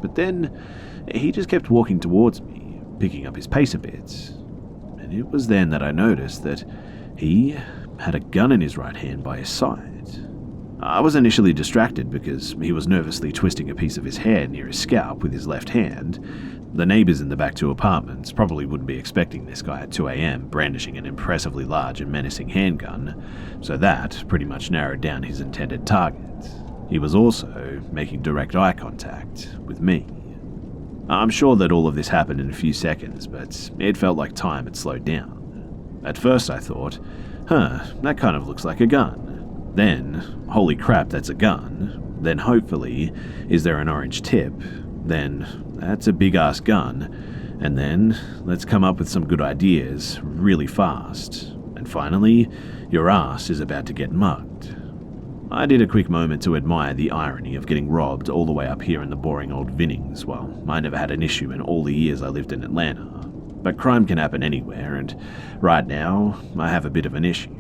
But then, he just kept walking towards me, picking up his pace a bit. And it was then that I noticed that he had a gun in his right hand by his side. I was initially distracted because he was nervously twisting a piece of his hair near his scalp with his left hand. The neighbours in the back 2 apartments probably wouldn't be expecting this guy at 2 a.m. brandishing an impressively large and menacing handgun, so that pretty much narrowed down his intended target. He was also making direct eye contact with me. I'm sure that all of this happened in a few seconds, but it felt like time had slowed down. At first I thought, that kind of looks like a gun. Then, holy crap, that's a gun. Then hopefully, is there an orange tip? Then, that's a big-ass gun. And then, let's come up with some good ideas, really fast. And finally, your ass is about to get mugged. I did a quick moment to admire the irony of getting robbed all the way up here in the boring old Vinnings. Well, I never had an issue in all the years I lived in Atlanta. But crime can happen anywhere, and right now, I have a bit of an issue.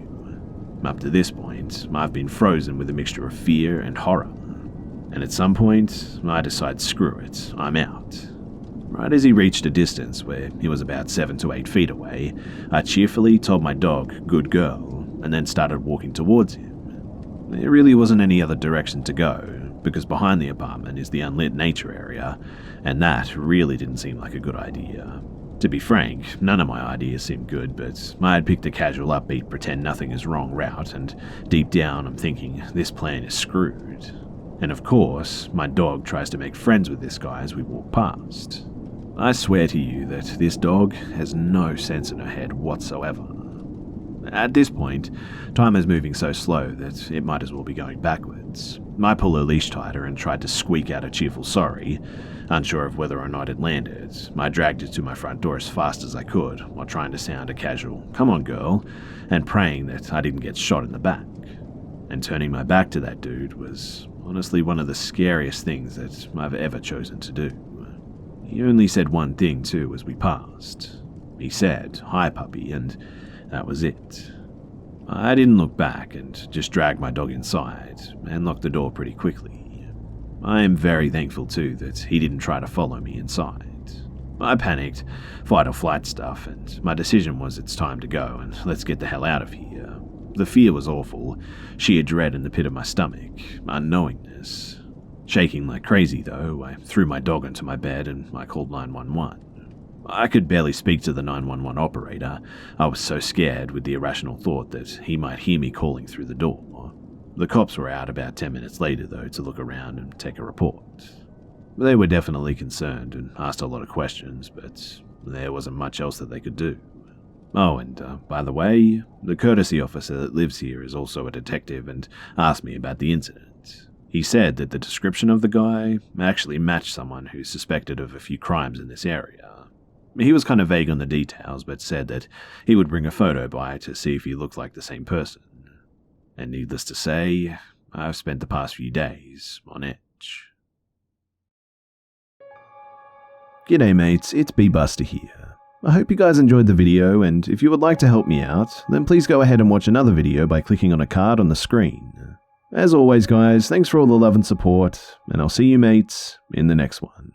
Up to this point, I've been frozen with a mixture of fear and horror. And at some point, I decide screw it, I'm out. Right as he reached a distance where he was about 7 to 8 feet away, I cheerfully told my dog, good girl, and then started walking towards him. There really wasn't any other direction to go, because behind the apartment is the unlit nature area, and that really didn't seem like a good idea. To be frank, none of my ideas seemed good, but I had picked a casual upbeat pretend nothing is wrong route, and deep down I'm thinking, this plan is screwed. And of course, my dog tries to make friends with this guy as we walk past. I swear to you that this dog has no sense in her head whatsoever. At this point, time is moving so slow that it might as well be going backwards. I pull her leash tighter and tried to squeak out a cheerful sorry. Unsure of whether or not it landed, I dragged her to my front door as fast as I could while trying to sound a casual, "Come on, girl," and praying that I didn't get shot in the back. And turning my back to that dude was honestly one of the scariest things that I've ever chosen to do. He only said one thing too as we passed. He said, "Hi, puppy," and that was it. I didn't look back and just dragged my dog inside and locked the door pretty quickly. I am very thankful too that he didn't try to follow me inside. I panicked, fight or flight stuff, and my decision was it's time to go and let's get the hell out of here. The fear was awful, sheer dread in the pit of my stomach, unknowingness. Shaking like crazy though, I threw my dog into my bed and I called 911. I could barely speak to the 911 operator. I was so scared with the irrational thought that he might hear me calling through the door. The cops were out about 10 minutes later though to look around and take a report. They were definitely concerned and asked a lot of questions, but there wasn't much else that they could do. Oh, and by the way, the courtesy officer that lives here is also a detective and asked me about the incident. He said that the description of the guy actually matched someone who's suspected of a few crimes in this area. He was kind of vague on the details, but said that he would bring a photo by to see if he looked like the same person. And needless to say, I've spent the past few days on edge. G'day mates, it's Busta here. I hope you guys enjoyed the video, and if you would like to help me out, then please go ahead and watch another video by clicking on a card on the screen. As always guys, thanks for all the love and support, and I'll see you mates in the next one.